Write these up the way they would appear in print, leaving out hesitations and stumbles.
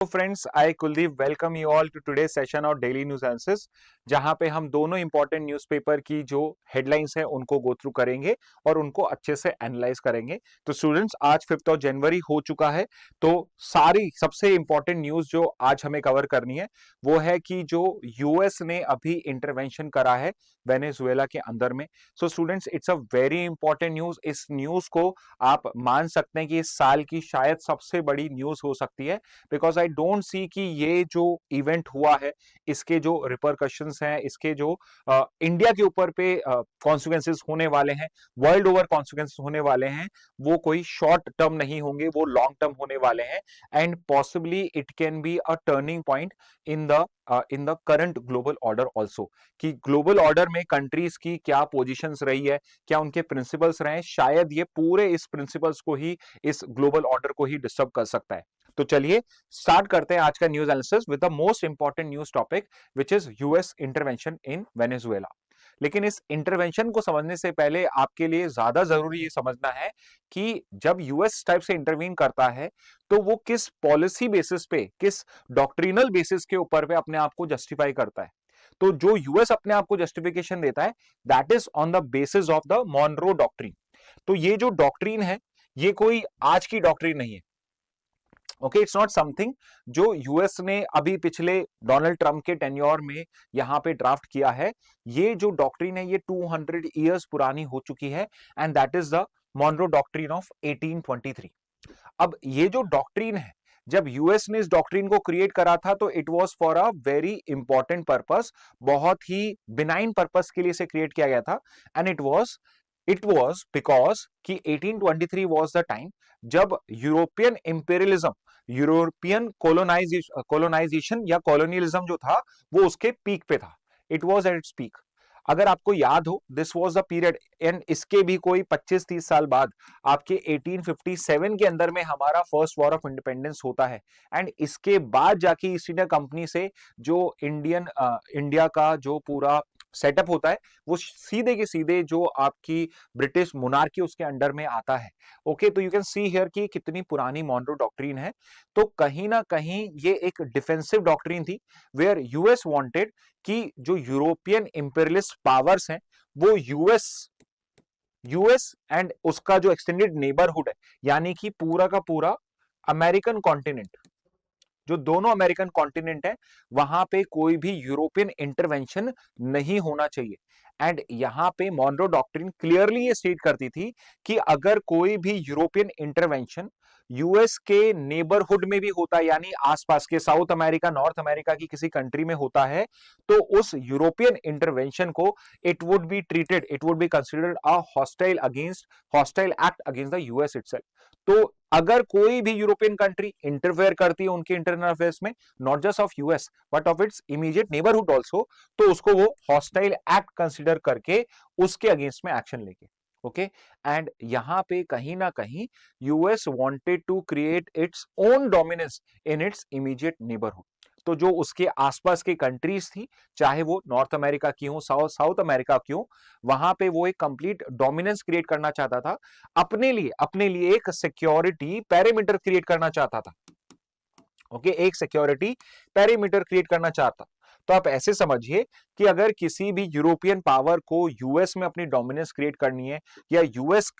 तो friends, I Kuldeep welcome you all to today session of daily news analysis, जहां पे हम दोनों इंपॉर्टेंट न्यूज़पेपर की जो हेडलाइंस है उनको गो थ्रू करेंगे और उनको अच्छे से एनालाइज करेंगे। तो स्टूडेंट्स, आज 5 जनवरी हो चुका है, तो सारी सबसे इंपॉर्टेंट न्यूज जो आज हमें कवर करनी है वो है कि जो यूएस ने अभी इंटरवेंशन करा है वेनेजुएला के अंदर में। So students, it's a very important news. इस न्यूज को आप मान सकते हैं कि इस साल की शायद सबसे बड़ी न्यूज हो सकती है, बिकॉज आई डोंट सी कि ये जो इवेंट हुआ है इसके जो रिपरकशंस हैं, इसके जो इंडिया के ऊपर पे कॉन्सिक्वेंसेस होने वाले हैं, वर्ल्ड ओवर कॉन्सिक्वेंसेस होने वाले हैं, वो कोई शॉर्ट टर्म नहीं होंगे, वो लॉन्ग टर्म होने वाले हैं। And possibly it can be a turning point in the current global order also, कि ग्लोबल ऑर्डर में कंट्रीज की क्या पोजीशंस रही है, क्या उनके प्रिंसिपल्स रहे, शायद ये पूरे इस प्रिंसिपल्स को ही, इस ग्लोबल ऑर्डर को ही डिस्टर्ब कर सकता है। तो चलिए स्टार्ट करते हैं आज का news analysis with the most important news topic, which is US intervention in Venezuela. लेकिन इस इंटरवेंशन को समझने से पहले आपके लिए ज्यादा जरूरी ये समझना है कि जब यूएस टाइप से इंटरवीन करता है तो वो किस पॉलिसी बेसिस पे, किस डॉक्ट्रिनल बेसिस के ऊपर पे अपने आप को जस्टिफाई करता है। तो जो यूएस अपने आप को जस्टिफिकेशन देता है, that is on the basis of the Monroe doctrine. तो ये जो डॉक्ट्रिन है, ये कोई आज की डॉक्ट्रिन नहीं है। ओके, इट्स नॉट समथिंग जो यूएस ने अभी पिछले डोनाल्ड ट्रंप के टेन्योर में यहां पे ड्राफ्ट किया है। ये जो डॉक्ट्रिन है ये 200 इयर्स पुरानी हो चुकी है, and that is the Monroe doctrine of 1823। अब ये जो डॉक्ट्रिन है, जब यूएस ने इस डॉक्ट्रिन को क्रिएट करा था तो it was for a very important purpose, बहुत ही बिनाइन पर्पस के लिए इसे क्रिएट किया गया था। एंड इट वाज बिकॉज कि 1823 वाज द टाइम जब यूरोपियन इंपेरियलिज्म, यूरोपियन कोलोनाइजेशन या कॉलोनियलिज्म जो था वो उसके पीक पे था। It was at its peak. अगर आपको याद हो, this was the period, and इसके भी कोई 25-30 साल बाद आपके 1857 के अंदर में हमारा फर्स्ट वॉर ऑफ इंडिपेंडेंस होता है। एंड इसके बाद जाके ईस्ट इंडिया कंपनी से जो इंडिया का जो पूरा सेटअप होता है वो सीधे के सीधे जो आपकी ब्रिटिश मोनार्की उसके अंडर में आता है। ओके, तो यू कैन सी हियर कि कितनी पुरानी मॉनरो डॉक्ट्रिन है। तो कहीं ना कहीं ये एक डिफेंसिव डॉक्ट्रिन थी, वेयर यूएस वांटेड कि जो यूरोपियन इंपेरियलिस्ट पावर्स हैं वो यूएस एंड उसका जो एक्सटेंडेड नेबरहुड है, यानी कि पूरा का पूरा अमेरिकन कॉन्टिनेंट, जो दोनों अमेरिकन कॉन्टिनेंट है, वहां पे कोई भी यूरोपियन इंटरवेंशन नहीं होना चाहिए। एंड यहां पे मॉनरो डॉक्ट्रिन क्लियरली ये स्टेट करती थी कि अगर कोई भी यूरोपियन इंटरवेंशन यूएस के नेबरहुड में भी होता है, यानी आसपास के साउथ अमेरिका, नॉर्थ अमेरिका की किसी कंट्री में होता है, तो उस यूरोपियन इंटरवेंशन को it would be considered a hostile act against the US itself. तो अगर कोई भी यूरोपियन कंट्री इंटरफेयर करती है उनके इंटरनल अफेयर्स में, not just of US but of its immediate neighbourhood also, तो उसको वो हॉस्टाइल एक्ट कंसिडर करके उसके अगेंस्ट में एक्शन लेंगे। ओके, एंड यहां पे कहीं ना कहीं US wanted to create its own dominance in its immediate neighbourhood. तो जो उसके आसपास की कंट्रीज थी, चाहे वो नॉर्थ अमेरिका की हो, साउथ अमेरिका की हो, वहां पे वो एक कंप्लीट डोमिनेंस क्रिएट करना चाहता था, अपने लिए एक सिक्योरिटी पैरामीटर क्रिएट करना चाहता था। ओके, एक सिक्योरिटी पैरामीटर क्रिएट करना चाहता। तो आप ऐसे समझिए कि अगर किसी भी यूरोपियन पावर को यूएस में अपनी डोमिनेंस क्रिएट करनी है, या यूएस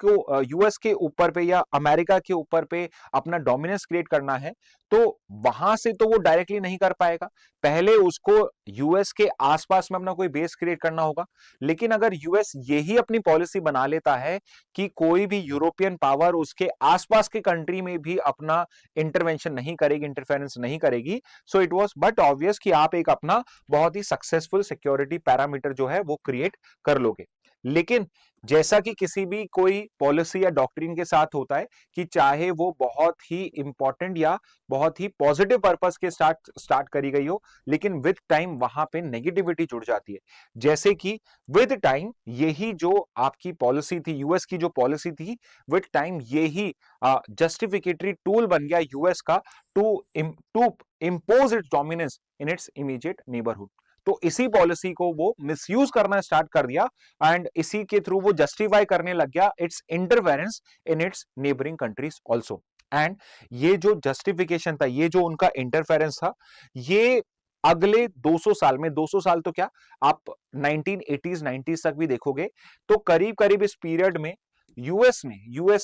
के ऊपर पे या अमेरिका के ऊपर पे अपना डोमिनेंस क्रिएट करना है, तो वहां से तो वो डायरेक्टली नहीं कर पाएगा। पहले उसको यूएस के आसपास में अपना कोई बेस क्रिएट करना होगा। लेकिन अगर यूएस यही अपनी पॉलिसी बना लेता है कि कोई भी यूरोपियन पावर उसके आसपास के कंट्री में भी अपना इंटरवेंशन नहीं करेगी, इंटरफेरेंस नहीं करेगी, सो इट वाज बट ऑब्वियस कि आप एक अपना बहुत ही सक्सेसफुल सिक्योरिटी पैरामीटर जो है वो क्रिएट कर लोगे। लेकिन जैसा कि किसी भी कोई पॉलिसी या डॉक्ट्रिन के साथ होता है कि चाहे वो बहुत ही इंपॉर्टेंट या बहुत ही पॉजिटिव पर्पस के स्टार्ट करी गई हो, लेकिन विद टाइम वहां पे नेगेटिविटी जुड़ जाती है। जैसे कि विद टाइम यही जो आपकी पॉलिसी थी, यूएस की जो पॉलिसी थी, विद टाइम यही जस्टिफिकेटरी टूल बन गया यूएस का to impose its dominance in its immediate neighbourhood. तो इसी पॉलिसी को वो मिसयूज करना स्टार्ट कर दिया, एंड इसी के थ्रू वो जस्टिफाई करने लग गया it's interference in its neighbouring countries also. And ये जो जस्टिफिकेशन था, ये जो उनका इंटरफेरेंस था, ये अगले 200 साल में, 200 साल तो क्या, आप 1980s 90s तक भी देखोगे तो करीब करीब इस पीरियड में यूएस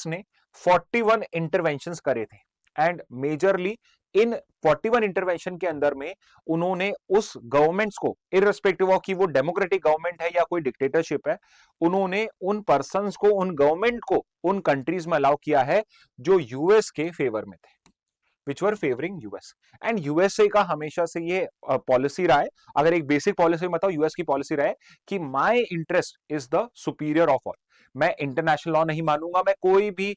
ने 41 इंटरवेंशंस करे थे। एंड मेजरली इन 41 इंटरवेंशन के अंदर में उन्होंने उस गवर्नमेंट्स को, इररिस्पेक्टिव ऑफ कि वो डेमोक्रेटिक गवर्नमेंट है या कोई डिक्टेटरशिप है, उन्होंने उन पर्संस को, उन गवर्नमेंट को उन कंट्रीज में अलाउ किया है जो यूएस के फेवर में थे, विच वर फेवरिंग यूएस। एंड यूएसए का हमेशा से ये पॉलिसी रहा है, अगर एक बेसिक पॉलिसी बताओ, यूएस की पॉलिसी रहा है कि my interest is the superior of all. मैं इंटरनेशनल लॉ नहीं मानूंगा, मैं कोई भी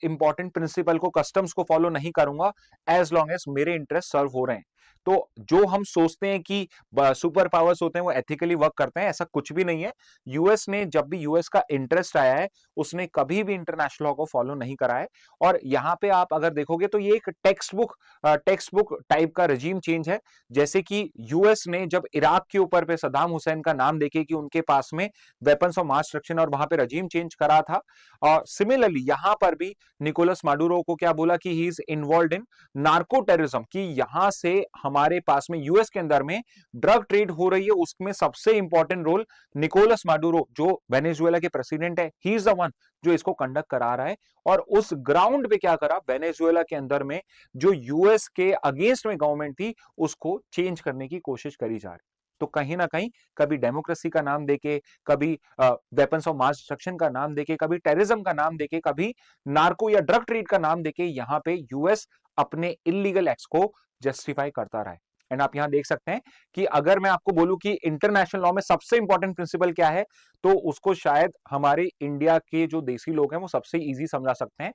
इंपॉर्टेंट प्रिंसिपल को, कस्टम्स को फॉलो नहीं करूंगा, एज लॉन्ग एज मेरे इंटरेस्ट सर्व हो रहे हैं। तो जो हम सोचते हैं कि सुपर पावर्स होते हैं वो एथिकली वर्क करते हैं, ऐसा कुछ भी नहीं है। यूएस ने, जब भी यूएस का इंटरेस्ट आया है, उसने कभी भी इंटरनेशनल लॉ को फॉलो नहीं करा है। और यहाँ पे आप अगर देखोगे तो ये एक टेक्स्ट बुक टाइप का रजीम चेंज है। जैसे कि यूएस ने जब इराक के ऊपर पे सद्दाम हुसैन का नाम देके कि उनके पास में वेपन्स ऑफ मास डिस्ट्रक्शन, और वहां पे रजीम चेंज करा था, और सिमिलरली यहां पर भी निकोलस माडुरो को क्या बोला कि he is involve in narco terrorism, कि यहां से हमारे पास में यूएस के अंदर में ड्रग ट्रेड हो रही है, उसमें सबसे इंपॉर्टेंट रोल निकोलस माडुरो, जो वेनेजुएला के प्रेसिडेंट है, ही इज द वन जो इसको कंडक्ट करा रहा है। और उस ग्राउंड पे क्या करा, वेनेजुएला के अंदर में जो यूएस के अगेंस्ट में गवर्नमेंट थी, उसको चेंज करने की कोशिश करी जा रही। तो कहीं ना कहीं कभी डेमोक्रेसी का नाम देके, कभी वेपन्स ऑफ मास डिस्ट्रक्शन का नाम देके, कभी टेररिज्म का नाम देके, कभी नार्को या ड्रग ट्रेड का नाम देके, यहां पे यूएस अपने इलीगल एक्ट्स को जस्टिफाई करता रहा है। एंड आप यहां देख सकते हैं कि अगर मैं आपको बोलूं कि इंटरनेशनल लॉ में सबसे इंपॉर्टेंट प्रिंसिपल क्या है, तो उसको शायद हमारे इंडिया के जो देसी लोग हैं वो सबसे इजी समझा सकते हैं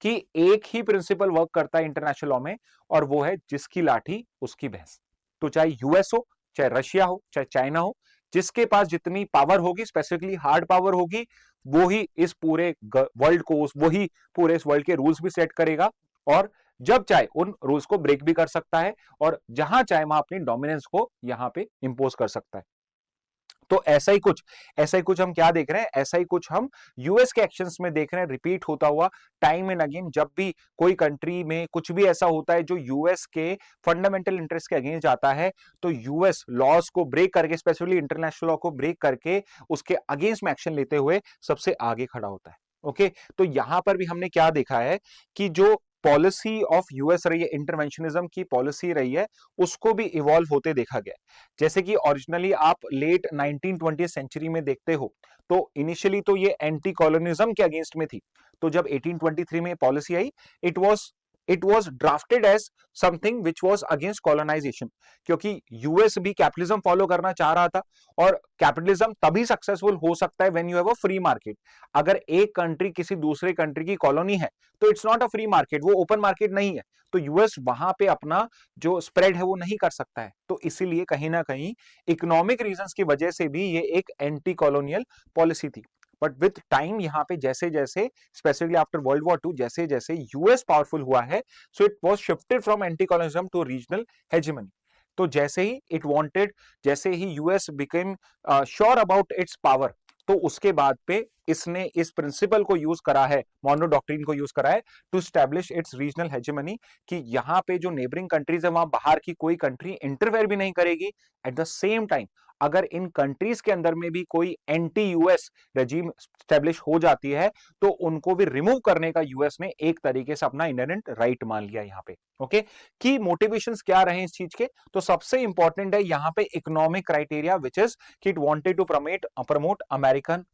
कि एक ही प्रिंसिपल वर्क करता है इंटरनेशनल लॉ में, और वो है जिसकी लाठी उसकी भैंस। तो चाहे यूएस हो, चाहे रशिया हो, चाहे चाइना हो, जिसके पास जितनी पावर होगी, स्पेसिफिकली हार्ड पावर होगी, वो ही इस पूरे वर्ल्ड को, वही पूरे इस वर्ल्ड के रूल्स भी सेट करेगा, और जब चाहे उन रूल्स को ब्रेक भी कर सकता है, और जहां चाहे वहां अपनी डोमिनेंस को यहां पे इंपोज कर सकता है। तो ऐसा ही कुछ हम क्या देख रहे हैं, ऐसा ही कुछ हम यूएस के एक्शंस में देख रहे हैं, रिपीट होता हुआ टाइम एंड अगेन। जब भी कोई कंट्री में कुछ भी ऐसा होता है जो यूएस के फंडामेंटल इंटरेस्ट के अगेंस्ट जाता है, तो यूएस लॉज को ब्रेक करके, स्पेशली इंटरनेशनल लॉ को ब्रेक करके, उसके अगेंस्ट में एक्शन लेते हुए सबसे आगे खड़ा होता है। ओके, तो यहां पर भी हमने क्या देखा है कि जो पॉलिसी ऑफ यूएस रही है, इंटरवेंशनिज्म की पॉलिसी रही है, उसको भी इवॉल्व होते देखा गया। जैसे कि ओरिजिनली आप लेट 1920 सेंचुरी में देखते हो, तो इनिशियली तो ये एंटी कॉलोनिज्म के अगेंस्ट में थी। तो जब 1823 में पॉलिसी आई, it was drafted as something which was against colonisation, क्योंकि यूएस भी कैपिटलिज्म फॉलो करना चाह रहा था, और कैपिटलिज्म तभी सक्सेसफुल हो सकता है when you have a free market. अगर एक कंट्री किसी दूसरे कंट्री की कॉलोनी है, तो it's not a free market, वो ओपन मार्केट नहीं है, तो यूएस वहां पे अपना जो स्प्रेड है वो नहीं कर सकता है। तो इसीलिए कहीं ना कहीं इकोनॉमिक रीजंस की वजह से भी ये एक एंटी कॉलोनियल पॉलिसी थी। बट विथ टाइम यहाँ पे जैसे जैसे, specifically after World war two, जैसे जैसे यूएस पावरफुल हुआ है, so it was shifted from anti colonialism to regional hegemony. तो जैसे ही US became sure about its power, तो उसके बाद पे इसने इस प्रिंसिपल को यूज करा है, मॉनरो डॉक्ट्रिन को यूज करा है, to establish its regional hegemony, कि यहां पे जो नेबरिंग कंट्रीज है, वहां बाहर की कोई कंट्री इंटरफेयर भी नहीं करेगी। एट द सेम टाइम अगर इन कंट्रीज के अंदर में भी कोई एंटी यूएस रजीम स्टैब्लिश हो जाती है, तो उनको भी रिमूव करने का यूएस ने एक तरीके से अपना इनहेरेंट राइट मान लिया यहाँ पे। ओके, की मोटिवेशंस क्या रहे इस चीज के, तो सबसे इंपॉर्टेंट है यहाँ पे इकोनॉमिक क्राइटेरिया, विच इज कि it wanted to promote American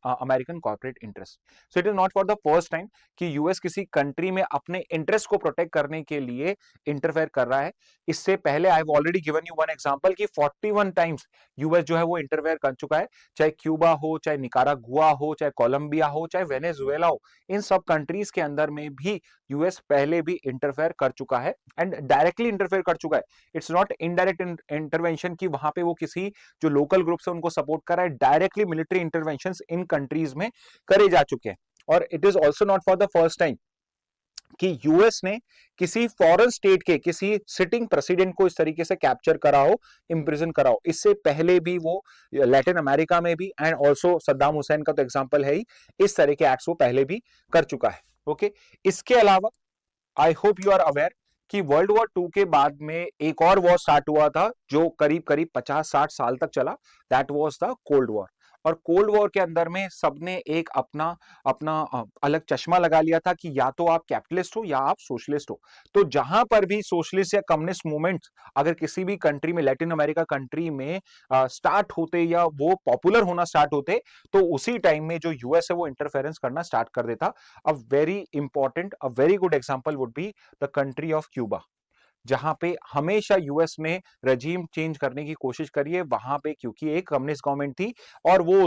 corporate interest. So it is not for the first time कि यूएस किसी कंट्री में अपने इंटरेस्ट को प्रोटेक्ट करने के लिए इंटरफेयर कर रहा है। इससे पहले I have already given you one example कि 41 टाइम्स यूएस जो है वो इंटरफेयर कर चुका है, चाहे क्यूबा हो, चाहे निकारागुआ हो, चाहे कोलंबिया हो, चाहे वेनेजुएला हो, इन सब कंट्रीज के अंदर में भी यूएस पहले भी इंटरफेयर कर चुका है, एंड डायरेक्टली इंटरफेयर कर चुका है। इट्स नॉट इनडायरेक्ट इंटरवेंशन कि वहां पे वो किसी जो लोकल ग्रुप है उनको सपोर्ट कर रहा है, डायरेक्टली मिलिट्री इंटरवेंशन इन कंट्रीज में करे जा चुके हैं। और it is also not for the first time कि यूएस ने किसी फॉरेन स्टेट के किसी सिटिंग प्रेसिडेंट को इस तरीके से कैप्चर करा हो, इंप्रिजन करा हो। इससे पहले भी वो लैटिन अमेरिका में भी, एंड ऑल्सो सद्दाम हुसैन का तो एग्जांपल है ही, इस तरह के एक्ट्स वो पहले भी कर चुका है। ओके, इसके अलावा I hope you are aware कि वर्ल्ड वॉर टू के बाद में एक और वॉर स्टार्ट हुआ था जो करीब करीब 50-60 साल तक चला, that was the cold war. और कोल्ड वॉर के अंदर में सबने एक अपना अपना अलग चश्मा लगा लिया था कि या तो आप कैपिटलिस्ट हो या आप सोशलिस्ट हो। तो जहां पर भी सोशलिस्ट या कम्युनिस्ट मूवमेंट अगर किसी भी कंट्री में, लैटिन अमेरिका कंट्री में स्टार्ट होते या वो पॉपुलर होना स्टार्ट होते, तो उसी टाइम में जो यूएस है वो इंटरफेरेंस करना स्टार्ट कर देता। अ very important, a very good example would be the country of Cuba, जहां पे हमेशा यूएस ने रजीम चेंज करने की कोशिश करी है वहां पे, क्योंकि एक कम्युनिस्ट गवर्नमेंट थी और वो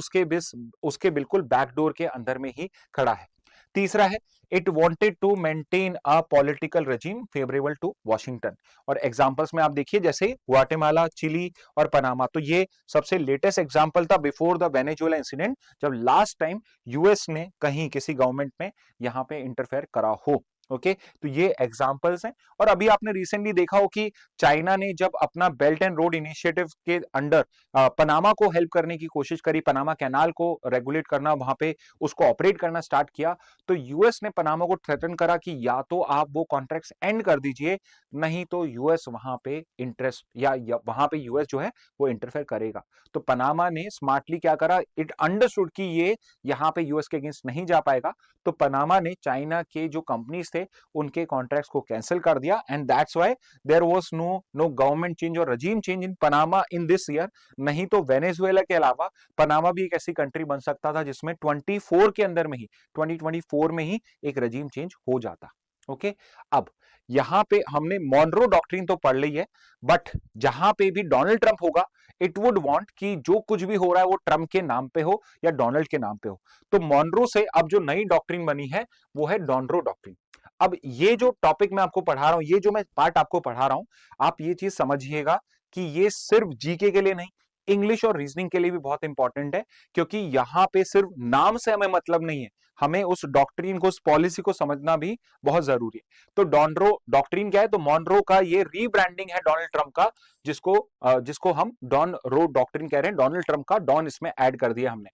उसके बिल्कुल बैकडोर के अंदर में ही खड़ा है। तीसरा है, it wanted to maintain a political regime favourable to Washington. और एग्जांपल्स में आप देखिए जैसे ग्वाटेमाला, चिली और पनामा, तो ये सबसे लेटेस्ट एग्जांपल था बिफोर द वेनेजुएला इंसिडेंट, जब लास्ट टाइम यूएस ने कहीं किसी गवर्नमेंट में यहां पे इंटरफेयर करा हो। ओके, तो ये एग्जांपल्स हैं। और अभी आपने रिसेंटली देखा हो कि चाइना ने जब अपना बेल्ट एंड रोड इनिशिएटिव के अंडर पनामा को हेल्प करने की कोशिश करी, पनामा कैनाल को रेगुलेट करना, वहां पे उसको ऑपरेट करना स्टार्ट किया, तो यूएस ने पनामा को थ्रेटन करा कि या तो आप वो कॉन्ट्रैक्ट्स एंड कर दीजिए, नहीं तो यूएस वहां पे इंटरेस्ट या वहां पे यूएस जो है वो इंटरफेयर करेगा। तो पनामा ने स्मार्टली क्या करा, इट अंडरस्टूड कि ये यहाँ पे यूएस के अगेंस्ट नहीं जा पाएगा, तो पनामा ने चाइना के जो कंपनीज थे उनके कॉन्ट्रैक्ट्स को कैंसिल कर दिया, and that's why there was no government change और regime change in Panama in this year. नहीं तो वेनेजुएला के अलावा पनामा भी एक ऐसी कंट्री बन सकता था जिसमें 24 के अंदर में ही, 2024 में ही एक रजीम चेंज हो जाता। ओके, अब यहां पे हमने मॉनरो डॉक्ट्रिन तो पढ़ ली है, बट जहां पे भी डोनाल्ड ट्रंप होगा, इट वुड वांट कि जो कुछ भी हो रहा है वो ट्रंप के नाम पे हो या डोनाल्ड के नाम पे हो। तो मॉनरो से अब जो नई डॉक्ट्रिन बनी है वो है डॉनरो डॉक्ट्रिन। अब ये जो टॉपिक मैं आपको पढ़ा रहा हूं, ये जो मैं पार्ट आपको पढ़ा रहा हूं, आप ये चीज समझिएगा कि ये सिर्फ जीके के लिए नहीं, इंग्लिश और रीजनिंग के लिए भी बहुत इंपॉर्टेंट है, क्योंकि यहां पे सिर्फ नाम से हमें मतलब नहीं है, हमें उस डॉक्ट्रिन को, उस पॉलिसी को समझना भी बहुत जरूरी है। तो डॉनरो डॉक्ट्रिन क्या है, तो मॉनरो का ये रीब्रांडिंग है डोनाल्ड ट्रंप का, जिसको हम डॉन रो डॉक्ट्रिन कह रहे हैं। डोनाल्ड ट्रंप का डॉन इसमें ऐड कर दिया हमने।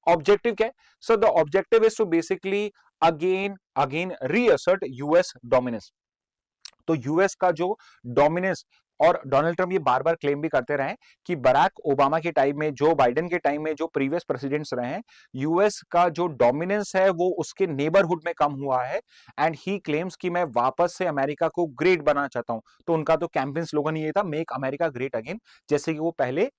ऑब्जेक्टिव क्या है? So the objective is to basically again again reassert US dominance. तो यूएस का जो डोमिनेंस, और डोनाल्ड ट्रंप ये बार बार क्लेम भी करते रहे कि बराक ओबामा के टाइम में, जो बाइडेन के टाइम में, जो प्रीवियस प्रेसिडेंट्स रहे हैं, यूएस का जो डोमिनेंस है वो उसके नेबरहुड में कम हुआ है, एंड ही क्लेम्स कि मैं वापस से अमेरिका को ग्रेट बनाना चाहता हूं। तो उनका तो कैंपेन स्लोगन ये था, मेक अमेरिका ग्रेट अगेन, जैसे कि वो पहले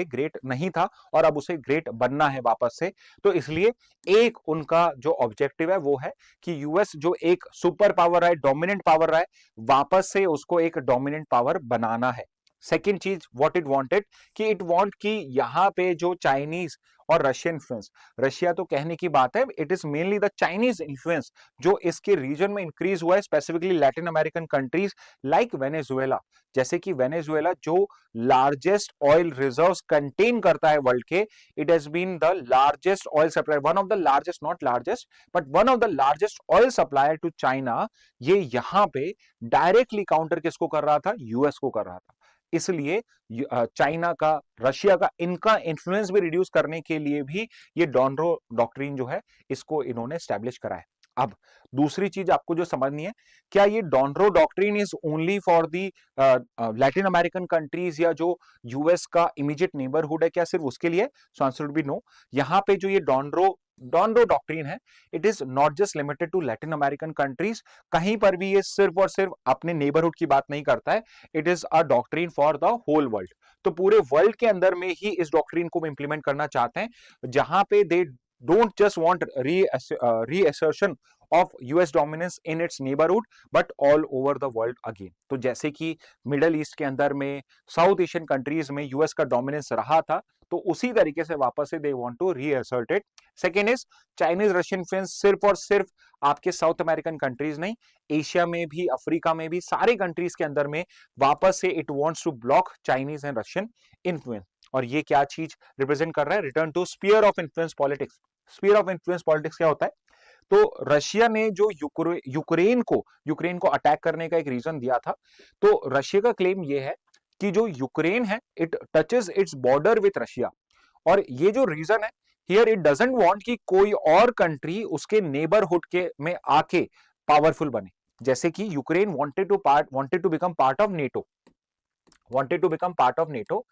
ग्रेट नहीं था और अब उसे ग्रेट बनना है वापस से। तो इसलिए एक उनका जो ऑब्जेक्टिव है वो है कि यूएस जो एक सुपर पावर है, डोमिनेंट पावर है, वापस से उसको एक डोमिनेंट पावर बनाना है। सेकेंड चीज व्हाट इट वांटेड, कि इट वांट कि यहां पे जो चाइनीज और रशियन इन्फ्लुएंस, रशिया तो कहने की बात है, it is mainly the Chinese influence जो इसके रीजन में इंक्रीज हुआ है, specifically Latin American countries like Venezuela. जैसे कि वेनेजुएला जो लार्जेस्ट ऑयल रिजर्व्स कंटेन करता है वर्ल्ड के, it has been the largest oil supplier, one of the largest, not largest but one of the largest oil supplier to China. ये यहां पे directly counter किसको कर रहा था? यूएस को कर रहा था। इसलिए चाइना का, रशिया का, इनका इन्फ्लुएंस भी रिड्यूस करने के लिए भी ये डॉनरो डॉक्ट्रिन जो है इसको इन्होंने स्टैब्लिश करा है। अब दूसरी चीज आपको जो समझनी है, क्या ये Donroe doctrine is only for the Latin American countries या जो यूएस का इमीडिएट नेबरहुड है, क्या सिर्फ उसके लिए? So answer would be no. यहां पे जो ये डॉनरो डॉक्ट्रिन है, it is not just limited to Latin American countries, कहीं पर भी ये सिर्फ और सिर्फ अपने नेबरहुड की बात नहीं करता है, it is a doctrine for the whole world. तो पूरे वर्ल्ड के अंदर में ही इस डॉक्ट्रिन को इंप्लीमेंट करना चाहते हैं, जहां पे दे don't just want reassertion of US dominance in its neighborhood but all over the world again। तो जैसे कि मिडल ईस्ट के अंदर में, साउथ एशियन कंट्रीज में यूएस का डोमिनेंस रहा था, तो उसी तरीके से वापस से they want to reassert it. Second is Chinese Russian influence, सिर्फ और सिर्फ आपके साउथ अमेरिकन कंट्रीज नहीं, एशिया में भी, अफ्रीका में भी, सारे कंट्रीज के अंदर में वापस से it wants to block Chinese and Russian influence. और ये क्या चीज रिप्रेजेंट कर रहा है? Return to sphere of influence politics. Sphere of influence politics क्या होता है? तो रशिया ने जो यूक्रेन को अटैक करने का एक रीजन दिया था, तो रशिया का क्लेम ये है कि जो यूक्रेन है, it touches its border with Russia, और ये जो रीजन है, हियर इट डजंट वांट कि कोई और कंट्री उसके नेबरहुड के में आके पावरफुल बने। जैसे कि Ukraine wanted to become part of NATO,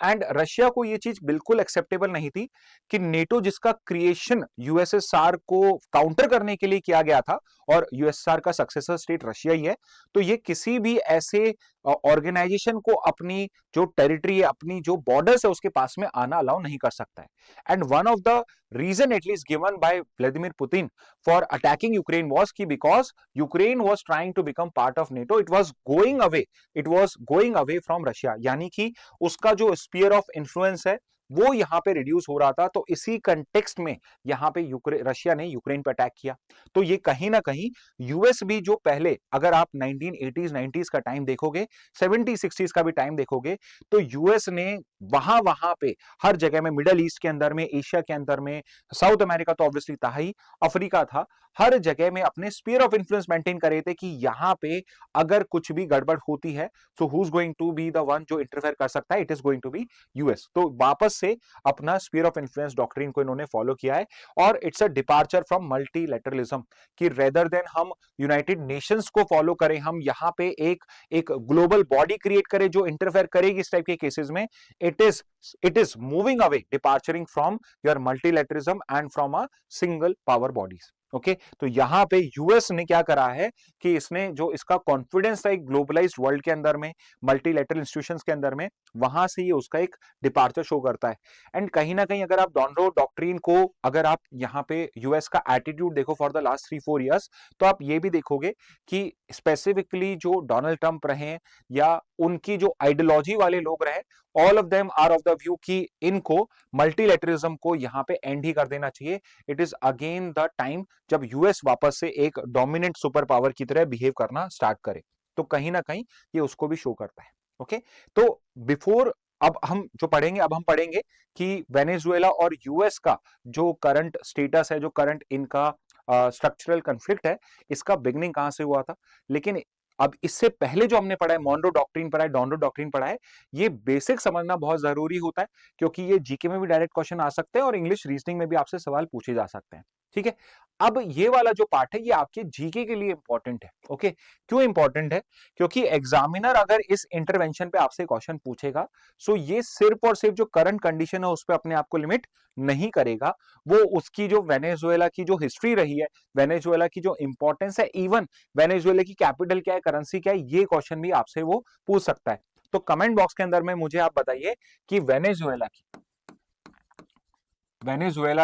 and Russia को ये चीज बिल्कुल एक्सेप्टेबल नहीं थी कि नेटो, जिसका क्रिएशन यूएसएसआर को काउंटर करने के लिए किया गया था और यूएसएसआर का सक्सेसर स्टेट रशिया ही है, तो ये किसी भी ऐसे ऑर्गेनाइजेशन को अपनी जो टेरिटरी है, अपनी जो बॉर्डर्स है उसके पास में आना अलाउ नहीं कर सकता है। And one of the reason at least given by Vladimir Putin for attacking Ukraine was कि because Ukraine was trying to become part of NATO, it was going away from Russia, यानी कि उसका जो स्फीयर ऑफ इन्फ्लुएंस है वो यहां पे reduce हो रहा था। तो इसी कंटेक्स्ट में यहां पे रशिया ने यूक्रेन पर अटैक किया। तो ये कहीं ना कहीं यूएस भी जो पहले, अगर आप 1980s 90s का टाइम देखोगे, 70s 60s का भी टाइम देखोगे, तो यूएस ने वहां वहां पे हर जगह में, मिडल ईस्ट के अंदर में, एशिया के अंदर में, साउथ अमेरिका तो ऑब्वियसली था ही, अफ्रीका था, हर जगह में अपने स्फीयर ऑफ इन्फ्लुएंस मेंटेन करे थे कि यहां पे अगर कुछ भी गड़बड़ होती है so who is going to be the one जो इंटरफेयर कर सकता है, it is going to be US. तो वापस से अपना स्फीयर ऑफ इन्फ्लुएंस डॉक्ट्रिन को इन्होंने फॉलो किया है, और it's a departure from multilateralism, कि रेदर देन हम यूनाइटेड नेशंस को फॉलो करें, हम यहां पे एक ग्लोबल बॉडी क्रिएट करें जो इंटरफेयर करेगी इस टाइप के केसेस में, it is moving away, departuring from your multilateralism and from a single power bodies. Okay, तो यहां पे यूएस ने क्या करा है कि इसने जो इसका कॉन्फिडेंस था एक ग्लोबलाइज्ड वर्ल्ड के अंदर में, मल्टीलैटरल इंस्टीट्यूशंस के अंदर में, वहां से ये उसका एक डिपार्चर शो करता है। एंड कहीं ना कहीं अगर आप डॉनरो डॉक्ट्रिन को, अगर आप यहां पे यूएस का एटीट्यूड देखो फॉर द लास्ट 3-4 इयर्स, तो आप ये भी देखोगे कि स्पेसिफिकली जो डोनाल्ड ट्रंप रहे या उनकी जो आइडियोलॉजी वाले लोग रहे, all of them are of the view कि इनको मल्टीलैटरलिज्म को यहां पे एंड ही कर देना चाहिए। It is again the time जब यूएस वापस से एक डोमिनेंट सुपर पावर की तरह बिहेव करना स्टार्ट करे। तो कहीं ना कहीं ये उसको भी शो करता है। ओके, तो बिफोर अब हम जो पढ़ेंगे, अब हम पढ़ेंगे कि वेनेजुएला और यूएस का जो करंट स्टेटस है, जो करंट इनका स्ट्रक्चरल कन्फ्लिक्ट है, इसका बिगनिंग कहां से हुआ था। लेकिन अब इससे पहले जो हमने पढ़ा है, मॉनरो डॉक्ट्रिन पढ़ा है, डॉनरो डॉक्ट्रिन पढ़ा है, ये बेसिक समझना बहुत जरूरी होता है, क्योंकि ये जीके में भी डायरेक्ट क्वेश्चन आ सकते हैं और इंग्लिश रीजनिंग में भी आपसे सवाल पूछे जा सकते हैं। ठीक है, अब ये वाला जो पार्ट है ये आपके जीके के लिए इंपॉर्टेंट है। ओके, क्यों इंपॉर्टेंट है? क्योंकि एग्जामिनर अगर इस इंटरवेंशन पे आपसे क्वेश्चन पूछेगा, सो ये सिर्फ और सिर्फ जो करंट कंडीशन है उस पर अपने आप को लिमिट नहीं करेगा, वो उसकी जो वेनेजुएला की जो हिस्ट्री रही है, वेनेजुएला की जो इंपॉर्टेंस है, इवन वेनेजुएला की कैपिटल क्या है, करेंसी क्या है, ये क्वेश्चन भी आपसे वो पूछ सकता है। तो कमेंट बॉक्स के अंदर में मुझे आप बताइए कि वेनेजुएला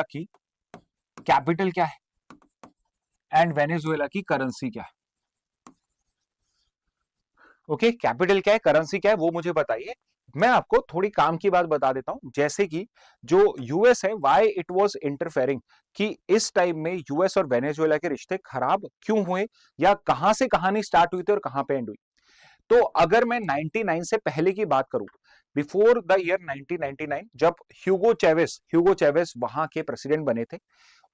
की कैपिटल क्या है एंड वेनेजुएला की करेंसी क्या है। ओके, कैपिटल क्या है, करेंसी क्या है, वो मुझे बताइए। मैं आपको थोड़ी काम की बात बता देता हूं, जैसे कि जो यूएस है, व्हाई इट वाज इंटरफेयरिंग, कि इस टाइम में यूएस और वेनेजुएला के रिश्ते खराब क्यों हुए, या कहां से कहानी स्टार्ट हुई थी और कहां पे एंड हुई। तो अगर मैं 99 से पहले की बात करूं, बिफोर द ईयर 1999, जब ह्यूगो चेवेस वहां के प्रेसिडेंट बने थे,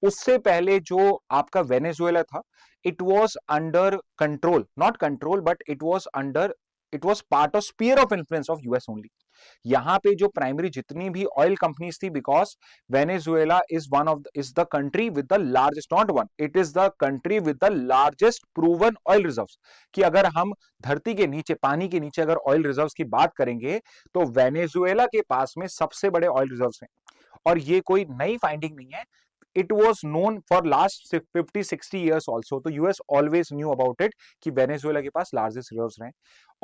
उससे पहले जो आपका वेनेजुएला था, it was under control, not control but it was part of sphere of influence of US only. यहां पे जो प्राइमरी जितनी भी ऑयल कंपनीज थी, because Venezuela is the country with the largest, not one, it is the country with the largest proven oil reserves, कि अगर हम धरती के नीचे, पानी के नीचे अगर ऑयल रिजर्व्स की बात करेंगे, तो वेनेजुएला के पास में सबसे बड़े ऑयल रिजर्व्स हैं। और ये कोई नई फाइंडिंग नहीं है, it was known for last 50-60 years also, तो US always knew about it कि वेनेजुएला के पास लार्जेस्ट रिजर्व्स रहे।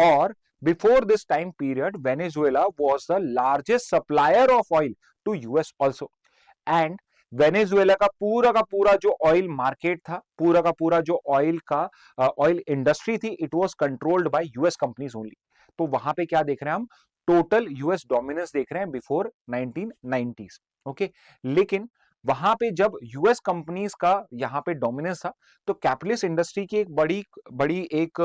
और before this time period Venezuela was the largest supplier of oil to US also, and Venezuela का पूरा जो oil market था, पूरा का पूरा जो ऑयल इंडस्ट्री थी, it was controlled by US companies only. तो वहां पे क्या देख रहे हैं हम, टोटल यूएस डोमिनेंस देख रहे हैं बिफोर 1990s। ओके, लेकिन वहां पे जब यूएस कंपनीज का यहां पे डोमिनेंस था, तो कैपिटलिस्ट इंडस्ट्री की एक बड़ी बड़ी एक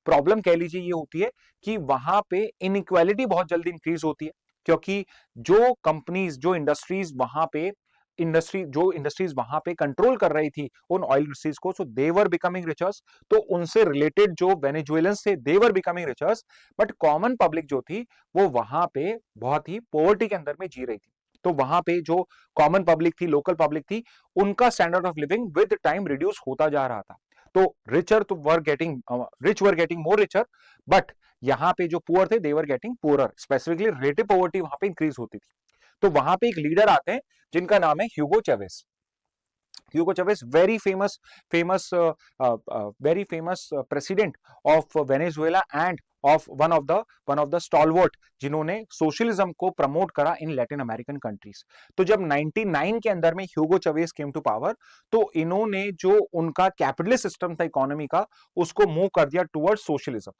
प्रॉब्लम कह लीजिए ये होती है कि वहां पे इनइक्वालिटी बहुत जल्दी इंक्रीज होती है, क्योंकि जो कंपनीज, जो इंडस्ट्रीज वहां पे इंडस्ट्रीज वहां पे कंट्रोल कर रही थी उन ऑयल इंडस्ट्रीज को, सो दे वर बिकमिंग रिचर्स। तो उनसे रिलेटेड जो वेनेजुएलंस थे, they were becoming रिचर्स, but common public जो थी वो वहां पे बहुत ही पॉवर्टी के अंदर में जी रही थी। तो वहां पे जो कॉमन पब्लिक थी, लोकल पब्लिक थी, उनका standard of living with time reduce होता जा रहा था। तो rich were getting more richer, but यहाँ पे जो पुअर थे they were getting poorer, specifically relative poverty वहां पे इंक्रीज होती थी। तो वहां पे एक लीडर आते हैं जिनका नाम है ह्यूगो चेवेस। Hugo Chavez, very famous president of Venezuela and of one of the stalwart जिन्होंने सोशलिज्म को प्रमोट करा इन लैटिन अमेरिकन कंट्रीज। तो जब 99 के अंदर में ह्यूगो चवेज केम टू पावर, तो इन्होंने जो उनका कैपिटलिस्ट सिस्टम था इकोनॉमी का, उसको मूव कर दिया टुवर्ड्स सोशलिज्म,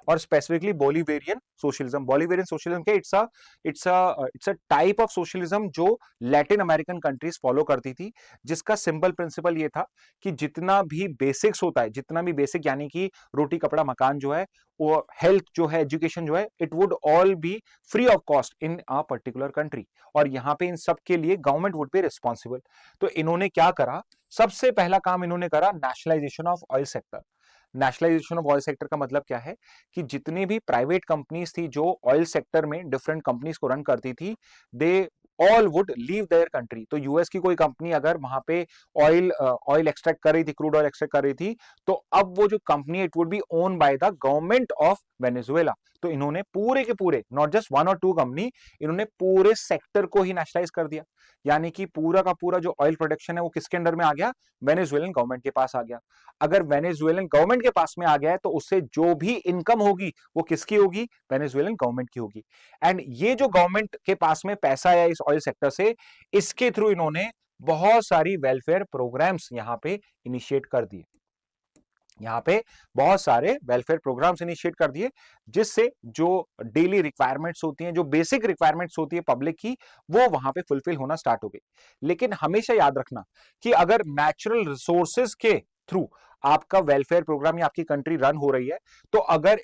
और specifically Bolivarian socialism. Bolivarian socialism के it's a type of socialism जो लैटिन अमेरिकन कंट्रीज फॉलो करती थी, जिसका सिंपल प्रिंसिपल ये था कि जितना भी बेसिक्स होता है, जितना भी बेसिक यानी कि रोटी कपड़ा मकान जो है, वो हेल्थ जो है, एजुकेशन जो है, it would all B free of cost in a particular country, और यहाँ पे इन सब के लिए गवर्नमेंट वुड बी रिस्पॉन्सिबल। तो इन्होंने क्या करा, सबसे पहला काम इन्होंने करा nationalisation of oil sector. Nationalisation of oil sector का मतलब क्या है कि जितनी भी प्राइवेट कंपनीज थी जो ऑयल सेक्टर में डिफरेंट कंपनीज को रन करती थी, they all would leave their country. तो यूएस की कोई कंपनी अगर वहां पे ऑयल एक्सट्रैक्ट कर रही थी, क्रूड ऑयल एक्सट्रैक्ट कर रही थी, तो अब वो जो company it would B own by the government of Venezuela. तो इन्होंने पूरे के पूरे, नॉट जस्ट वन और टू कंपनी, इन्होंने पूरे सेक्टर को ही नेशनलाइज कर दिया। यानी कि पूरा का पूरा जो ऑयल प्रोडक्शन है वो किसके अंडर में आ गया, वेनेजुएलन गवर्नमेंट के पास आ गया। अगर वेनेजुएलन गवर्नमेंट के पास में आ गया है तो उससे जो भी इनकम होगी वो किसकी होगी, वेनेजुएलन गवर्नमेंट की होगी। एंड ये जो गवर्नमेंट के पास में पैसा आया इस ऑयल सेक्टर से, इसके थ्रू इन्होंने बहुत सारी वेलफेयर प्रोग्राम्स यहां पे इनिशिएट कर दिए। यहां पे बहुत सारे वेलफेयर प्रोग्राम्स इनिशिएट कर दिए, जिससे जो डेली रिक्वायरमेंट्स होती हैं, जो बेसिक रिक्वायरमेंट्स होती है पब्लिक की, वो वहां पे फुलफिल होना स्टार्ट हो गई। लेकिन हमेशा याद रखना कि अगर नेचुरल रिसोर्सेज के थ्रू आपका वेलफेयर प्रोग्राम या आपकी कंट्री रन हो रही है, तो अगर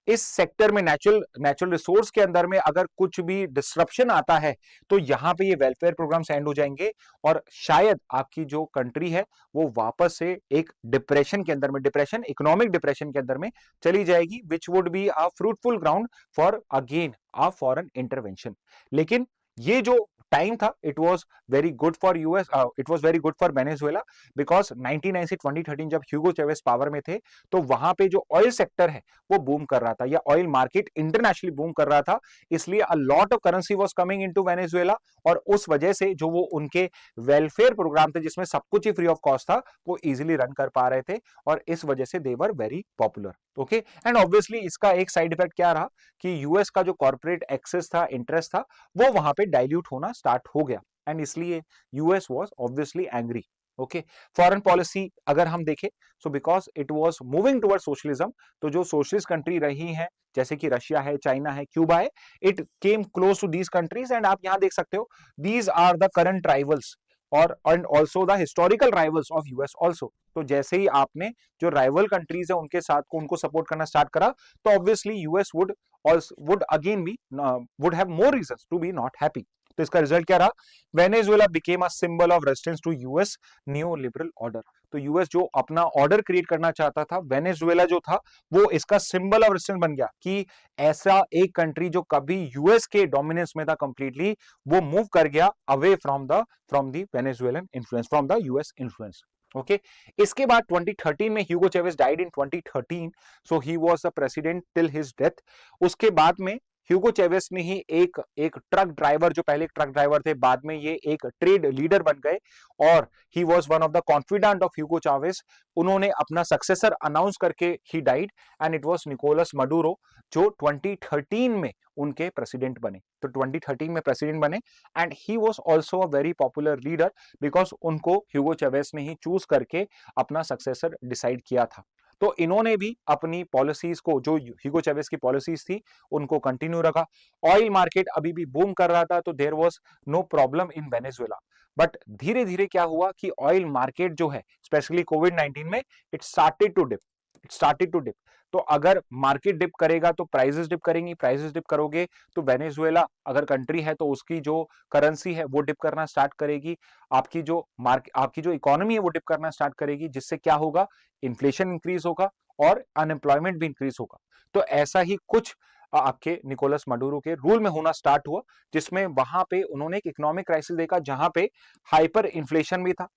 इस सेक्टर में नेचुरल रिसोर्स के अंदर में अगर कुछ भी डिस्ट्रप्शन आता है, तो यहां पे ये वेलफेयर प्रोग्राम्स एंड हो जाएंगे, और शायद आपकी जो कंट्री है वो वापस से एक डिप्रेशन के अंदर में, डिप्रेशन, इकोनॉमिक डिप्रेशन के अंदर में चली जाएगी, which would be a fruitful ground for again a foreign intervention. लेकिन ये जो टाइम था, it was very good for US, it was very good for Venezuela, because 1999 से 2013 जब ह्यूगो चेवेस पावर में थे, तो वहां पे जो ऑयल सेक्टर है वो बूम कर रहा था, या ऑयल मार्केट इंटरनेशनली बूम कर रहा था, इसलिए a lot of currency was coming into Venezuela, और उस वजह से जो वो उनके वेलफेयर प्रोग्राम थे जिसमें सब कुछ ही फ्री ऑफ कॉस्ट था, वो इजिली रन कर पा रहे थे, और इस वजह से they were very popular. Okay, and obviously इसका एक साइड इफेक्ट क्या रहा कि यूएस का जो कॉर्पोरेट एक्सेस था, इंटरेस्ट था, वो वहां पे डाइल्यूट होना स्टार्ट हो गया, एंड इसलिए US was obviously angry. Okay, foreign policy अगर हम देखें, so because it was moving toward socialism, तो जो सोशलिस्ट कंट्री रही हैं जैसे कि रशिया है, चाइना है, क्यूबा है, it came close to these countries, and आप यहां देख सकते हो these are the current rivals, और and also the historical rivals of US also. तो जैसे ही आपने जो राइवल कंट्रीज है उनके साथ को उनको सपोर्ट करना स्टार्ट करा, तो obviously US would again be would have more reasons to be not happy. तो इसका रिजल्ट क्या रहा, Venezuela became a symbol of resistance to US new liberal order. तो यूएस जो अपना ऑर्डर क्रिएट करना चाहता था, वेनेजुएला जो था वो इसका सिंबल ऑफ रेजिस्टेंस बन गया कि ऐसा एक कंट्री जो कभी यूएस के डोमिनेंस में था कंप्लीटली, वो मूव कर गया away from the Venezuelan influence, from the US influence. Okay, इसके बाद 2013 में Hugo Chavez died in 2013, so he was the president till his death. उसके बाद में ह्यूगो चेवेस ने ही एक ट्रक ड्राइवर, जो पहले एक ट्रक ड्राइवर थे, बाद में ये एक ट्रेड लीडर बन गए, और he was one of the confident of Hugo Chavez. उन्होंने अपना सक्सेसर अनाउंस करके ही died, and it was Nicolas Maduro, जो 2013 में उनके प्रेसिडेंट बने। तो 2013 में प्रेसिडेंट बने, and he was also a very popular leader, because उनको ह्यूगो चेवेस ने ही चूज करके अपना सक्सेसर डिसाइड किया था। तो इन्होंने भी अपनी पॉलिसीज को, जो ह्यूगो चेवेस की पॉलिसीज थी, उनको कंटिन्यू रखा। ऑयल मार्केट अभी भी बूम कर रहा था, तो there was no problem in Venezuela. But धीरे धीरे क्या हुआ कि ऑयल मार्केट जो है, स्पेशली कोविड-19 में, इट स्टार्टेड टू डिप। तो अगर मार्केट डिप करेगा तो प्राइसेस डिप करेंगी, प्राइसेस डिप करोगे तो वेनेजुएला अगर कंट्री है तो उसकी जो करेंसी है वो डिप करना स्टार्ट करेगी, आपकी जो इकोनॉमी है वो डिप करना स्टार्ट करेगी, जिससे क्या होगा, इन्फ्लेशन इंक्रीज होगा और अनएम्प्लॉयमेंट भी इंक्रीज होगा। तो ऐसा ही कुछ आपके निकोलस मडूरो के रूल में होना स्टार्ट हुआ, जिसमें वहां पे उन्होंने एक इकोनॉमिक क्राइसिस देखा, जहां पे हाइपर इन्फ्लेशन भी था,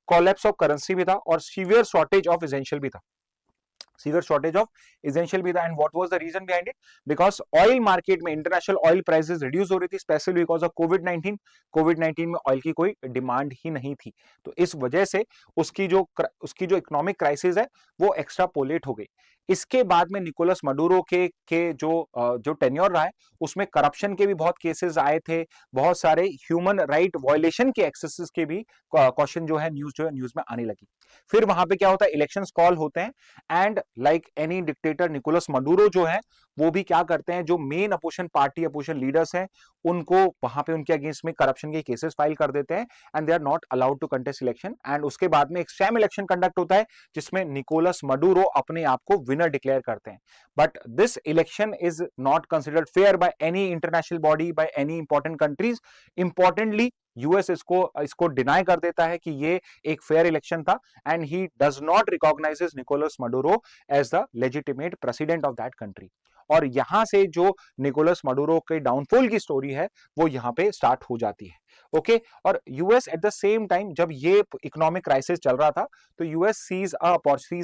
कोलैप्स ऑफ करेंसी भी था और सीवियर शॉर्टेज ऑफ एसेंशियल भी था, सीवियर शॉर्टेज ऑफ एसेंशियल भी था। And what was the reason behind it? Because oil market में इंटरनेशनल ऑयल प्राइसेस रिड्यूस हो रही थी, specially because of COVID 19। COVID 19 में ऑयल की कोई डिमांड ही नहीं थी, तो इस वजह से उसकी जो इकोनॉमिक क्राइसिस है वो एक्स्ट्रापोलेट हो गई। इसके बाद में निकोलस मडूरो के जो टेन्योर रहा है उसमें करप्शन के भी बहुत केसेस आए थे, बहुत सारे ह्यूमन राइट वायलेशन के एक्सेसेस के भी क्वेश्चन जो है न्यूज में आने लगी। फिर वहां पे क्या होता है, इलेक्शंस कॉल होते हैं and like any dictator Nicolas Maduro जो है वो भी क्या करते हैं, जो main opposition party opposition leaders हैं उनको वहां पे उनके अगेंस्ट में करप्शन के केसेस फाइल कर देते हैं and they are not allowed to contest election. And उसके बाद में एक शैम इलेक्शन कंडक्ट होता है जिसमें निकोलस मडूरो अपने आप को विनर डिक्लेयर करते हैं। But this election is not considered fair by any international body, by any important countries. Importantly US इसको डिनाई कर देता है कि ये एक फेयर इलेक्शन था and he does not recognises Nicolas Maduro as the legitimate president of that country. और यहां से जो निकोलस मडूरो के डाउनफॉल की स्टोरी है वो यहां पे स्टार्ट हो जाती है। ओके और US at the same time जब ये इकोनॉमिक क्राइसिस चल रहा था तो यूएस सीज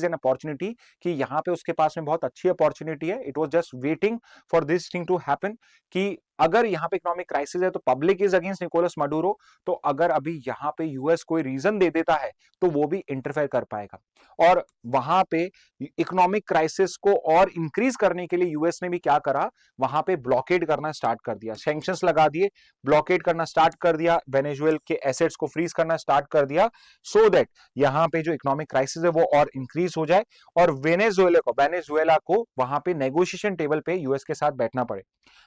एन अपॉर्चुनिटी कि यहां पे उसके पास में बहुत अच्छी अपॉर्चुनिटी है। It was just waiting for this thing to happen कि अगर यहाँ पे इकोनॉमिक क्राइसिस है तो public is against Nicolas Maduro, तो अगर अभी यहाँ पे यूएस कोई रीजन दे देता है तो वो भी इंटरफेयर कर पाएगा। और वहां पे इकोनॉमिक क्राइसिस को और इंक्रीज करने के लिए यूएस ने भी क्या करा, वहां पे ब्लॉकेड करना स्टार्ट कर दिया, सैंक्शंस लगा दिए, ब्लॉकेड करना स्टार्ट कर दिया, वेनेजुएला के एसेट्स को फ्रीज करना स्टार्ट कर दिया सो दैट यहाँ पे जो इकोनॉमिक क्राइसिस है वो और इंक्रीज हो जाए और वेनेजुएला को वहां पे नेगोशिएशन टेबल पे यूएस के साथ बैठना पड़े।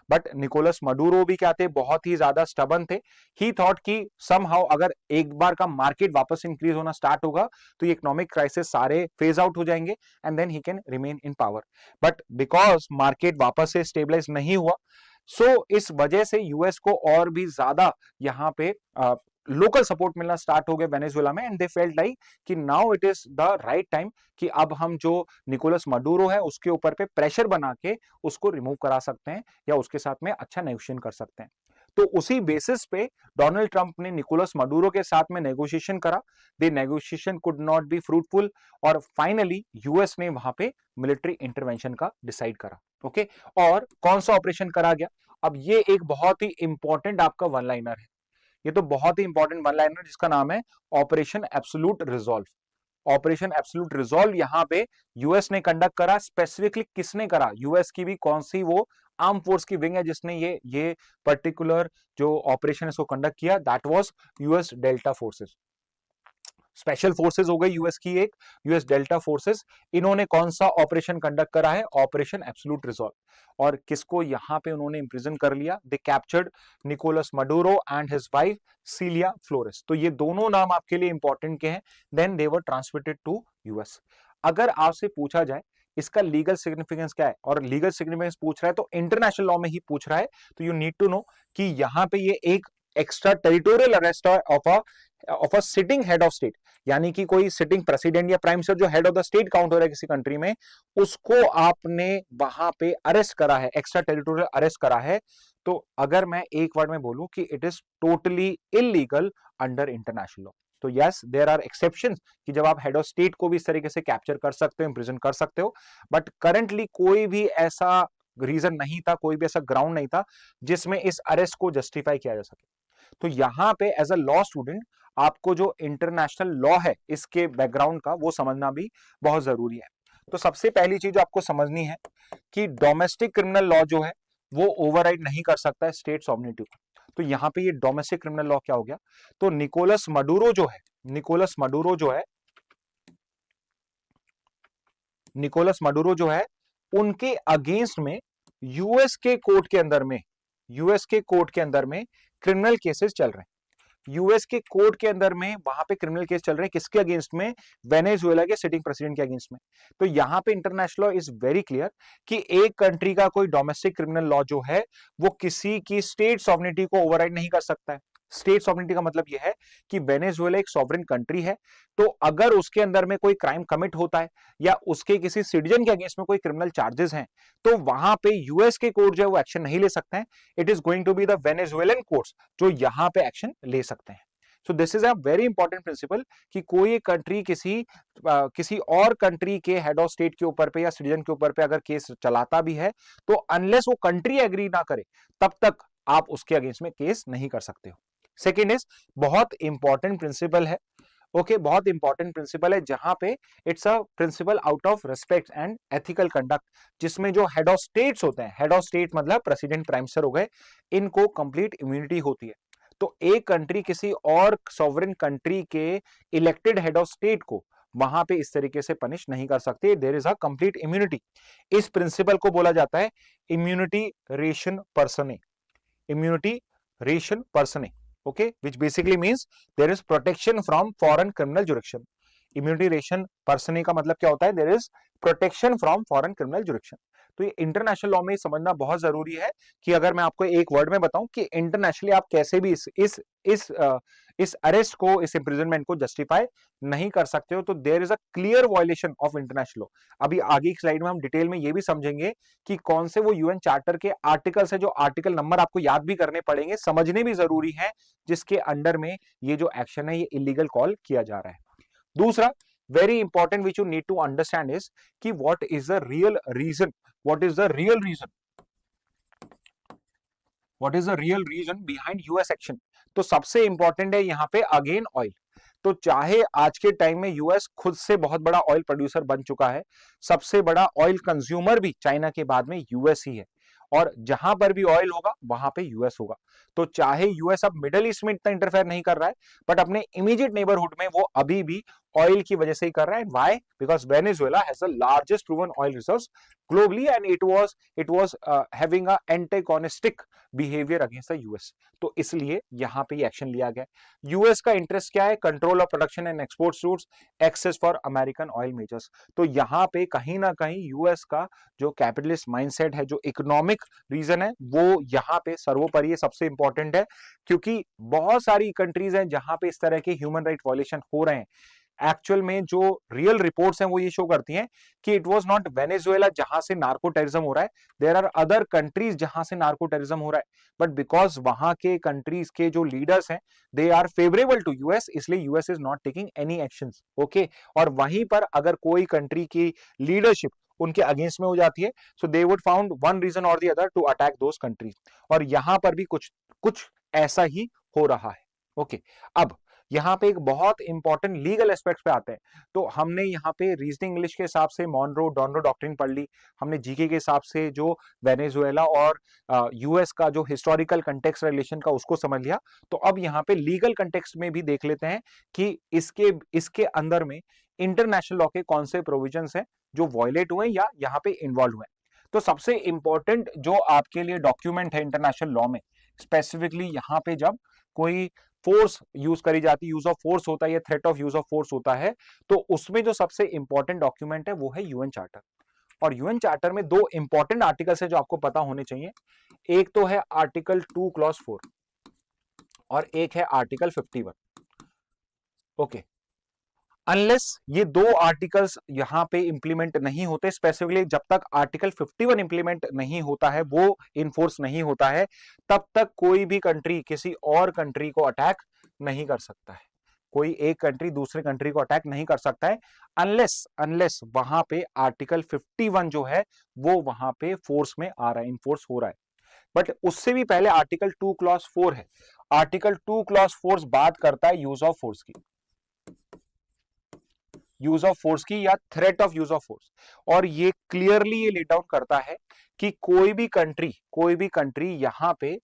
बट निकोलस मडूरो भी क्या थे, बहुत ही ज्यादा स्टबन थे। ही थॉट कि समहाउ अगर एक बार का मार्केट वापस इंक्रीज होना स्टार्ट होगा तो ये इकोनॉमिक क्राइसिस सारे फेज आउट हो जाएंगे and then he can remain in power. But because market वापस से स्टेबलाइज नहीं हुआ सो इस वजह से यूएस को और भी ज्यादा यहाँ पे लोकल सपोर्ट मिलना स्टार्ट हो गया वेनेजुएला में एंड दे फेल्ट लाइक कि now it is the right time कि अब हम जो निकोलस मडूरो है उसके ऊपर पे प्रेशर बना के उसको रिमूव करा सकते हैं या उसके साथ में अच्छा नेगोशिएशन कर सकते हैं। तो उसी बेसिस पे डोनाल्ड ट्रंप ने निकोलस मडूरो के साथ में नेगोशिएशन करा। The negotiation could not be fruitful और फाइनली यूएस ने वहां पे मिलिट्री इंटरवेंशन का डिसाइड करा। ओके और कौन सा ऑपरेशन करा गया, अब ये एक बहुत ही इंपॉर्टेंट आपका वन लाइनर है, ये तो बहुत ही इंपॉर्टेंट वन लाइनर जिसका नाम है operation absolute resolve. Operation absolute resolve यहाँ पे यूएस ने कंडक्ट करा। स्पेसिफिकली किसने करा, यूएस की भी कौन सी वो आर्म फोर्स की विंग है जिसने ये पर्टिकुलर जो ऑपरेशन है इसको कंडक्ट किया, that was US delta forces. Special forces हो गई यूएस की एक, यूएस डेल्टा फोर्सेस। इन्होंने कौन सा ऑपरेशन कंडक्ट करा है, ऑपरेशन एब्सोल्यूट रिजॉल्व। और किसको यहां पे उन्होंने इंप्रिजन कर लिया, they captured Nicolas Maduro and his wife Celia Flores. तो ये दोनों नाम आपके लिए इंपॉर्टेंट के हैं। Then they were transmitted to US. अगर आपसे पूछा जाए इसका लीगल सिग्निफिकेंस क्या है, और लीगल सिग्निफिकेंस पूछ रहा है तो इंटरनेशनल लॉ में ही पूछ रहा है, तो यू नीड टू नो कि यहां पे ये एक extra territorial arrest of a sitting head of state, यानी कि कोई सिटिंग प्रेसिडेंट या प्राइम मिनिस्टर जो head of the state count हो रहा है किसी कंट्री में, उसको आपने वहां पे अरेस्ट करा है, एक्स्ट्रा टेरिटोरियल अरेस्ट करा है। तो अगर मैं एक वर्ड में बोलूं कि it is totally illegal under international law. तो यस देयर आर एक्सेप्शंस कि जब आप हेड ऑफ स्टेट को भी इस तरीके से कैप्चर कर सकते हो, इंप्रिजन कर सकते हो, बट करंटली कोई भी ऐसा रीजन नहीं था, कोई भी ऐसा ग्राउंड नहीं था जिसमें इस अरेस्ट को जस्टिफाई किया जा सके। तो यहां पे एज अ लॉ स्टूडेंट आपको जो इंटरनेशनल लॉ है इसके बैकग्राउंड का वो समझना भी बहुत जरूरी है। तो सबसे पहली चीज आपको समझनी है कि डोमेस्टिक क्रिमिनल लॉ जो है वो ओवरराइड नहीं कर सकता है स्टेट सॉवरेनिटी को। तो यहां पे ये डोमेस्टिक क्रिमिनल लॉ क्या हो गया, तो निकोलस मडूरो जो है, निकोलस मडूरो जो है उनके अगेंस्ट में यूएस के कोर्ट के अंदर में क्रिमिनल केसेस चल रहे हैं। यूएस के कोर्ट के अंदर में वहां पे क्रिमिनल केस चल रहे हैं, किसके अगेंस्ट में, वेनेजुएला के सिटिंग प्रेसिडेंट के अगेंस्ट में। तो यहां पे international law is very clear कि एक कंट्री का कोई डोमेस्टिक क्रिमिनल लॉ जो है वो किसी की स्टेट सॉवरेनिटी को ओवरराइड नहीं कर सकता है। स्टेट सॉवरेनिटी का मतलब यह है कि वेनेजुएला एक सॉवरेन कंट्री है, तो अगर उसके अंदर में कोई क्राइम कमिट होता है या उसके किसी सिटीजन के अगेंस्ट में कोई क्रिमिनल चार्जेस हैं, तो वहां पे यूएस के कोर्ट जो है वो एक्शन नहीं ले सकते हैं। It is going to be the Venezuelan courts जो यहां पे एक्शन ले सकते हैं। So this is a very important principle कि कोई एक कंट्री किसी और कंट्री के हेड ऑफ स्टेट के ऊपर पे या सिटीजन के ऊपर पे अगर केस चलाता भी है, तो अनलेस वो कंट्री एग्री ना करे तब तक आप उसके अगेंस्ट में केस नहीं कर सकते हो। सेकेंड इज, बहुत इंपॉर्टेंट प्रिंसिपल है, ओके, बहुत इंपॉर्टेंट प्रिंसिपल है, जहां पे it's a principle out of respect and ethical conduct, जिसमें जो हेड ऑफ स्टेट्स होते हैं, हेड ऑफ स्टेट मतलब प्रेसिडेंट प्राइम मिनिस्टर हो गए, इनको कंप्लीट इम्यूनिटी होती है। तो एक कंट्री किसी और सॉवरेन कंट्री के इलेक्टेड हेड ऑफ स्टेट को वहां पे इस तरीके से पनिश नहीं कर सकते, there is a complete immunity. इस प्रिंसिपल को बोला जाता है immunity ratione personae, immunity ratione personae, okay, which basically means there is protection from foreign criminal jurisdiction. Immunity ratione personae का मतलब क्या होता है, there is protection from foreign criminal jurisdiction. तो ये इंटरनेशनल लॉ में समझना बहुत जरूरी है कि अगर मैं आपको एक वर्ड में बताऊं कि इंटरनेशनली आप कैसे भी इस अरेस्ट को, इस इंप्रिजनमेंट को जस्टिफाई नहीं कर सकते हो, तो there is a clear violation of international law. अभी आगे की स्लाइड में हम डिटेल में ये भी समझेंगे कि कौन से वो यूएन चार्टर के आर्टिकल्स है, जो आर्टिकल नंबर आपको याद भी करने पड़ेंगे, समझने भी जरूरी है, जिसके अंडर में ये जो एक्शन है ये इलीगल कॉल किया जा रहा है। दूसरा very important which you need to understand is कि what is the real reason, what is the real reason, what is the real reason behind US action. तो सबसे इंपॉर्टेंट है यहां पे अगेन ऑयल। तो चाहे आज के टाइम में यूएस खुद से बहुत बड़ा ऑयल प्रोड्यूसर बन चुका है, सबसे बड़ा ऑयल कंज्यूमर भी चाइना के बाद में यूएस ही है, और जहां पर भी ऑयल होगा वहां पे यूएस होगा। तो चाहे यूएस अब मिडल ईस्ट में इतना इंटरफेयर नहीं कर रहा है, बट अपने इमीडिएट नेबरहुड में वो अभी भी ऑयल की वजह से ही कर रहा है। Why? Because Venezuela has the largest proven oil reserves globally and it was having a antagonistic behavior against the US। तो इसलिए यहां पे ये एक्शन लिया गया। यूएस का इंटरेस्ट क्या है? Control of production and export routes, access for American oil majors. तो यहां पे कहीं ना कहीं यूएस का जो कैपिटलिस्ट माइंडसेट है, जो इकोनॉमिक रीजन है, वो यहां पे सर्वोपरि सबसे इंपॉर्टेंट है, क्योंकि बहुत सारी कंट्रीज हैं जहां पे इस तरह के ह्यूमन राइट वायलेशन हो रहे हैं। एक्चुअल में जो रियल रिपोर्ट्स हैं वो ये शो करती हैं कि इट वाज नॉट वेनेजुएला जहां से नार्को टेररिज्म हो रहा है, देयर आर अदर कंट्रीज जहां से नार्को टेररिज्म हो रहा है, बट बिकॉज वहां के कंट्रीज के जो लीडर्स हैं they are favourable to US, इसलिए US is not taking any actions, okay. और वहीं पर अगर कोई कंट्री की लीडरशिप उनके अगेंस्ट में हो जाती है, so they would found one reason और the other to attack those countries, और यहां पर भी कुछ कुछ ऐसा ही हो रहा है, ओके। अब यहाँ पे एक बहुत इंपॉर्टेंट लीगल एस्पेक्ट्स पे आते हैं। तो हमने यहाँ पे रीजनिंग इंग्लिश के हिसाब से मॉनरो डॉनरो डॉक्ट्रिन पढ़ ली, हमने जीके के हिसाब से जो वेनेजुएला और यूएस का जो हिस्टोरिकल कंटेक्स्ट रिलेशन का उसको समझ लिया। तो अब यहाँ पे लीगल कंटेक्स्ट में भी देख लेते हैं कि इसके अंदर में इंटरनेशनल लॉ के कौन से प्रोविजंस हैं जो वॉयलेट हुए या यहाँ पे इन्वॉल्व हुए। तो सबसे इंपॉर्टेंट जो आपके लिए डॉक्यूमेंट है इंटरनेशनल लॉ में, स्पेसिफिकली यहाँ पे जब कोई फोर्स यूज करी जाती है, यूज ऑफ फोर्स होता है या threat of use of force होता है, तो उसमें जो सबसे इंपॉर्टेंट डॉक्यूमेंट है वो है यूएन चार्टर। और यूएन चार्टर में दो इंपॉर्टेंट आर्टिकल्स है जो आपको पता होने चाहिए। एक तो है आर्टिकल 2 क्लॉज 4 और एक है आर्टिकल 51, ओके। अनलेस ये दो आर्टिकल्स यहां पे इंप्लीमेंट नहीं होते, स्पेसिफिकली जब तक आर्टिकल 51 इंप्लीमेंट नहीं होता है, वो इनफोर्स नहीं होता है, तब तक कोई भी कंट्री किसी और कंट्री को अटैक नहीं कर सकता है। कोई एक कंट्री दूसरे कंट्री को अटैक नहीं कर सकता है अनलेस वहां पे आर्टिकल 51 जो है वो वहां पे फोर्स में आ रहा है, इनफोर्स हो रहा है। बट उससे भी पहले आर्टिकल 2 क्लॉज 4 है। आर्टिकल 2 क्लॉज 4 बात करता है यूज ऑफ फोर्स की, यूज ऑफ फोर्स की या threat of use of force, और ये क्लियरली ये लेट आउट करता है कि कोई भी कंट्री यहां पे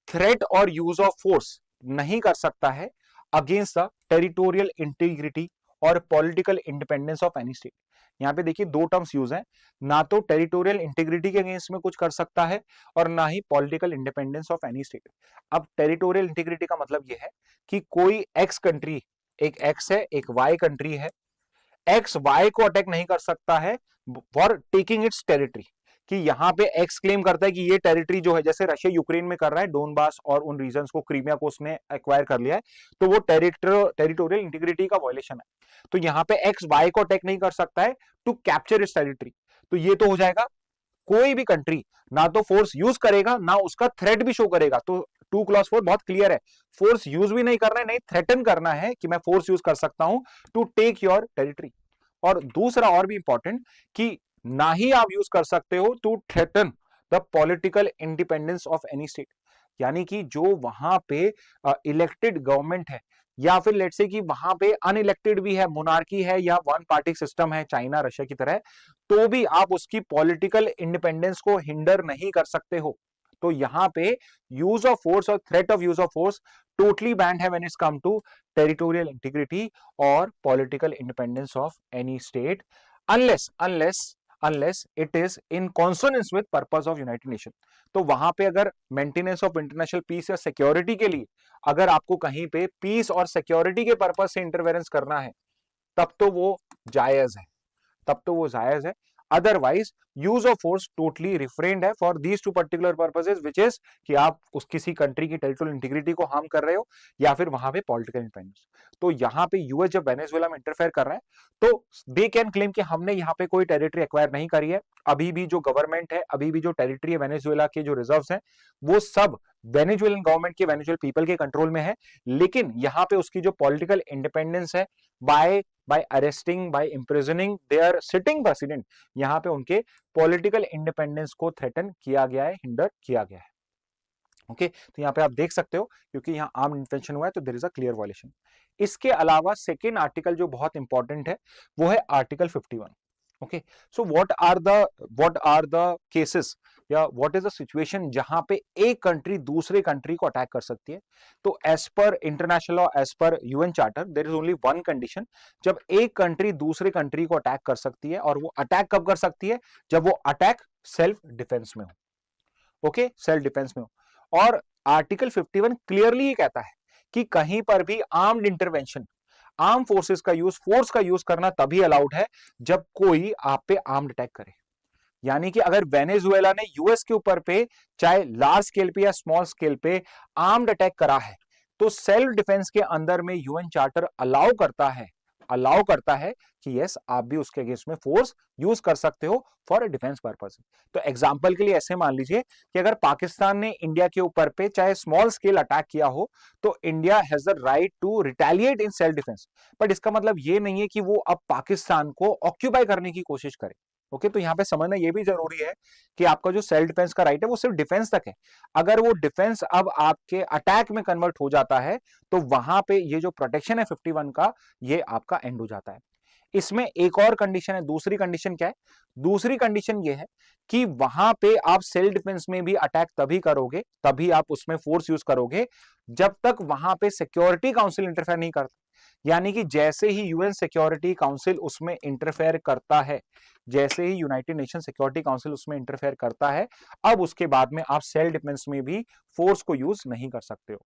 थ्रेट और यूज ऑफ फोर्स नहीं कर सकता है अगेंस्ट द टेरिटोरियल इंटीग्रिटी और political independence of any state. यहां पे देखिए दो टर्म्स यूज हैं, ना तो टेरिटोरियल इंटीग्रिटी के अगेंस्ट में कुछ कर सकता है और ना ही political independence of any state. अब टेरिटोरियल इंटीग्रिटी का मतलब यह है कि कोई एक्स कंट्री, एक एक्स है एक वाई कंट्री है, एक्स वाई को अटैक नहीं कर सकता है फॉर टेकिंग इट्स टेरिटरी, कि यहां पे एक्स क्लेम करता है कि ये टेरिटरी जो है, जैसे रशिया यूक्रेन में कर रहा है, डोनबास और उन रीजन्स को, क्रीमिया को उसने एक्वायर कर लिया है, तो वो टेरिटोरियल इंटीग्रिटी का वायलेशन है। तो यहां पे एक्स वाई को अटैक नहीं कर सकता है टू कैप्चर इट्स टेरिटरी। तो ये तो हो जाएगा कोई भी कंट्री ना तो फोर्स यूज करेगा ना उसका थ्रेट भी शो करेगा, तो 2 क्लॉज 4 बहुत क्लियर है, फोर्स यूज भी नहीं करना है, नहीं थ्रेटन करना है कि मैं फोर्स यूज कर सकता हूं टू टेक योर टेरिटरी। और दूसरा और भी इंपॉर्टेंट कि ना ही आप यूज कर सकते हो to threaten the political independence of any state, यानी कि जो वहां पे इलेक्टेड गवर्नमेंट है या फिर लेट्स से कि वहां पे अनइलेक्टेड भी है, मोनार्की है या वन पार्टी सिस्टम है चाइना रशिया की तरह, तो भी आप उसकी पॉलिटिकल इंडिपेंडेंस को हिंडर नहीं कर सकते हो। तो यहां पे यूज ऑफ फोर्स और threat of use of force totally banned है when it's come to territorial integrity और political independence of any state, unless unless unless it is in consonance with purpose of United Nation. तो वहां पे अगर maintenance of international peace या security के लिए अगर आपको कहीं पे पीस और सिक्योरिटी के पर्पस से इंटरवेरेंस करना है, तब तो वो जायज है, तब तो वो जायज है। Otherwise use of force totally refrained है for these two particular purposes, which is कि आप उस किसी कंट्री की टेरिटोरियल इंटीग्रिटी को हार्म कर रहे हो या फिर वहां पे पॉलिटिकल इंडिपेंडेंस। तो यहां पे यूएस जब वेनेजुएला में इंटरफेयर कर रहा है तो दे कैन क्लेम कि हमने यहाँ पे कोई टेरिटरी एक्वायर नहीं करी है, अभी भी जो गवर्नमेंट है, अभी भी जो टेरिटरी है वेनेजुएला के जो रिजर्व्स हैं वो सब वेनेजुएलन गवर्नमेंट के, वेनेजुएल पीपल के कंट्रोल में है। लेकिन यहाँ पे उसकी जो पॉलिटिकल इंडिपेंडेंस है by arresting, by imprisoning their sitting president, यहां पे उनके पॉलिटिकल इंडिपेंडेंस को थ्रेटन किया गया है, हिंडर किया गया है। ओके तो यहां पे आप देख सकते हो क्योंकि यहां आर्म्ड इंटरवेंशन हुआ है तो there is a clear violation. इसके अलावा सेकेंड आर्टिकल जो बहुत इंपॉर्टेंट है वो है article 51। Okay so what are the cases या व्हाट इज द सिचुएशन जहां पे एक कंट्री दूसरे कंट्री को अटैक कर सकती है। तो as per international law, as per UN charter, there is only one condition जब एक कंट्री दूसरे कंट्री को अटैक कर सकती है, और वो अटैक कब कर सकती है, जब वो अटैक सेल्फ डिफेंस में हो। ओके सेल्फ डिफेंस में हो। और आर्टिकल 51 क्लियरली ये कहता है कि कहीं पर भी आर्म्ड इंटरवेंशन, आर्म फोर्सेस का यूज, फोर्स का यूज करना तभी अलाउड है जब कोई आप पे आर्म्ड अटैक करे। यानी कि अगर वेनेजुएला ने यूएस के ऊपर पे चाहे लार्ज स्केल पे या स्मॉल स्केल पे आर्म्ड अटैक करा है, तो सेल्फ डिफेंस के अंदर में यूएन चार्टर अलाउ करता है कि यस आप भी उसके अगेंस्ट में फोर्स यूज कर सकते हो फॉर डिफेंस पर्पस। तो एग्जांपल के लिए ऐसे मान लीजिए कि अगर पाकिस्तान ने इंडिया के ऊपर पे चाहे स्मॉल स्केल अटैक किया हो तो India has the right to retaliate in self defence, but इसका मतलब ये नहीं है कि वो अब पाकिस्तान को ऑक्यूपाई करने की कोशिश करे। ओके तो यहां पे समझना ये भी जरूरी है कि आपका जो सेल्फ डिफेंस का राइट है वो सिर्फ डिफेंस तक है। अगर वो डिफेंस अब आपके अटैक में कन्वर्ट हो जाता है तो वहां पे ये जो प्रोटेक्शन है 51 का, ये आपका एंड हो जाता है। इसमें एक और कंडीशन है, दूसरी कंडीशन क्या है, दूसरी कंडीशन ये है कि वहां पे आप सेल्फ डिफेंस में भी अटैक तभी करोगे, तभी आप उसमें फोर्स यूज करोगे जब तक वहां पे सिक्योरिटी काउंसिल इंटरफेयर नहीं करता। यानी कि जैसे ही यूएन सिक्योरिटी काउंसिल उसमें इंटरफेयर करता है, जैसे ही यूनाइटेड नेशन सिक्योरिटी काउंसिल उसमें इंटरफेयर करता है, अब उसके बाद में आप सेल्फ डिफेंस में भी फोर्स को यूज नहीं कर सकते हो।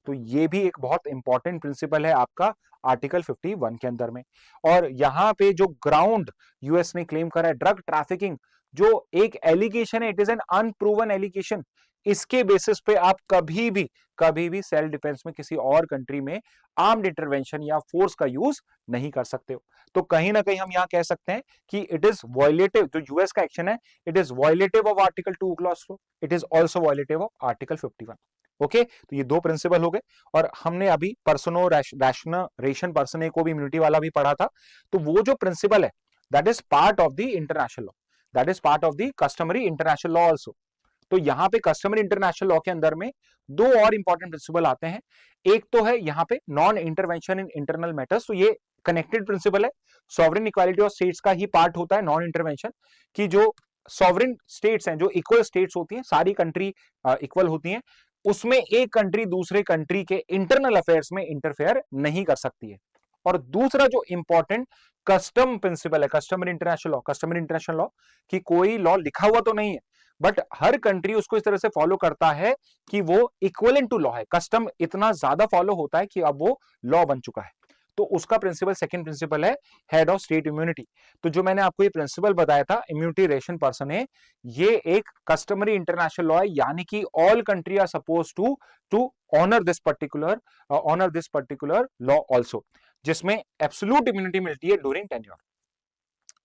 तो ये भी एक बहुत इंपॉर्टेंट प्रिंसिपल है आपका आर्टिकल 51 के अंदर में। और यहां पे जो ग्राउंड यूएस ने क्लेम करा है ड्रग ट्रैफिकिंग, जो एक एलिगेशन है, it is an unproven allegation, इसके बेसिस पे आप कभी भी सेल्फ डिफेंस में किसी और कंट्री में आर्म्ड इंटरवेंशन या फोर्स का यूज नहीं कर सकते हो। तो कहीं ना कहीं हम यहां कह सकते हैं कि इट इज वॉयलेटिव, जो यूएस का एक्शन है it is violative of article 2 clause 4, it is also violative of article 51। Okay तो ये दो प्रिंसिपल हो गए। और हमने अभी पर्सनो रेशन पर्सने को भी इम्यूनिटी वाला भी पढ़ा था। तो वो जो प्रिंसिपल है that is part of the international law, that is part of the customary international law also. तो यहां पे कस्टमरी इंटरनेशनल लॉ के अंदर में दो और इंपॉर्टेंट प्रिंसिपल आते हैं। एक तो है यहां पे non intervention in internal matters, तो ये कनेक्टेड प्रिंसिपल है, सॉवरेन इक्वालिटी ऑफ स्टेट्स का ही पार्ट होता है नॉन इंटरवेंशन, कि जो सॉवरेन स्टेट्स हैं, जो इक्वल स्टेट्स होती हैं, सारी कंट्री इक्वल होती हैं, उसमें एक कंट्री दूसरे कंट्री के इंटरनल अफेयर्स में इंटरफेयर नहीं कर सकती है। और दूसरा जो इंपॉर्टेंट कस्टम प्रिंसिपल है, कस्टमरी इंटरनेशनल लॉ, कि कोई लॉ लिखा हुआ तो नहीं है बट हर कंट्री उसको इस तरह से फॉलो करता है कि वो इक्विवेलेंट टू लॉ है, कस्टम इतना ज्यादा फॉलो होता है कि अब वो लॉ बन चुका है। तो उसका प्रिंसिपल, सेकंड प्रिंसिपल है हेड ऑफ स्टेट इम्यूनिटी। तो जो मैंने आपको ये प्रिंसिपल बताया था इम्यूनिटी रेशन पर्सन है, ये एक कस्टमरी इंटरनेशनल लॉ है, यानी कि all country are suppose to honour this particular law also, जिसमें एब्सोल्यूट इम्यूनिटी मिलती है ड्यूरिंग टेन्योर।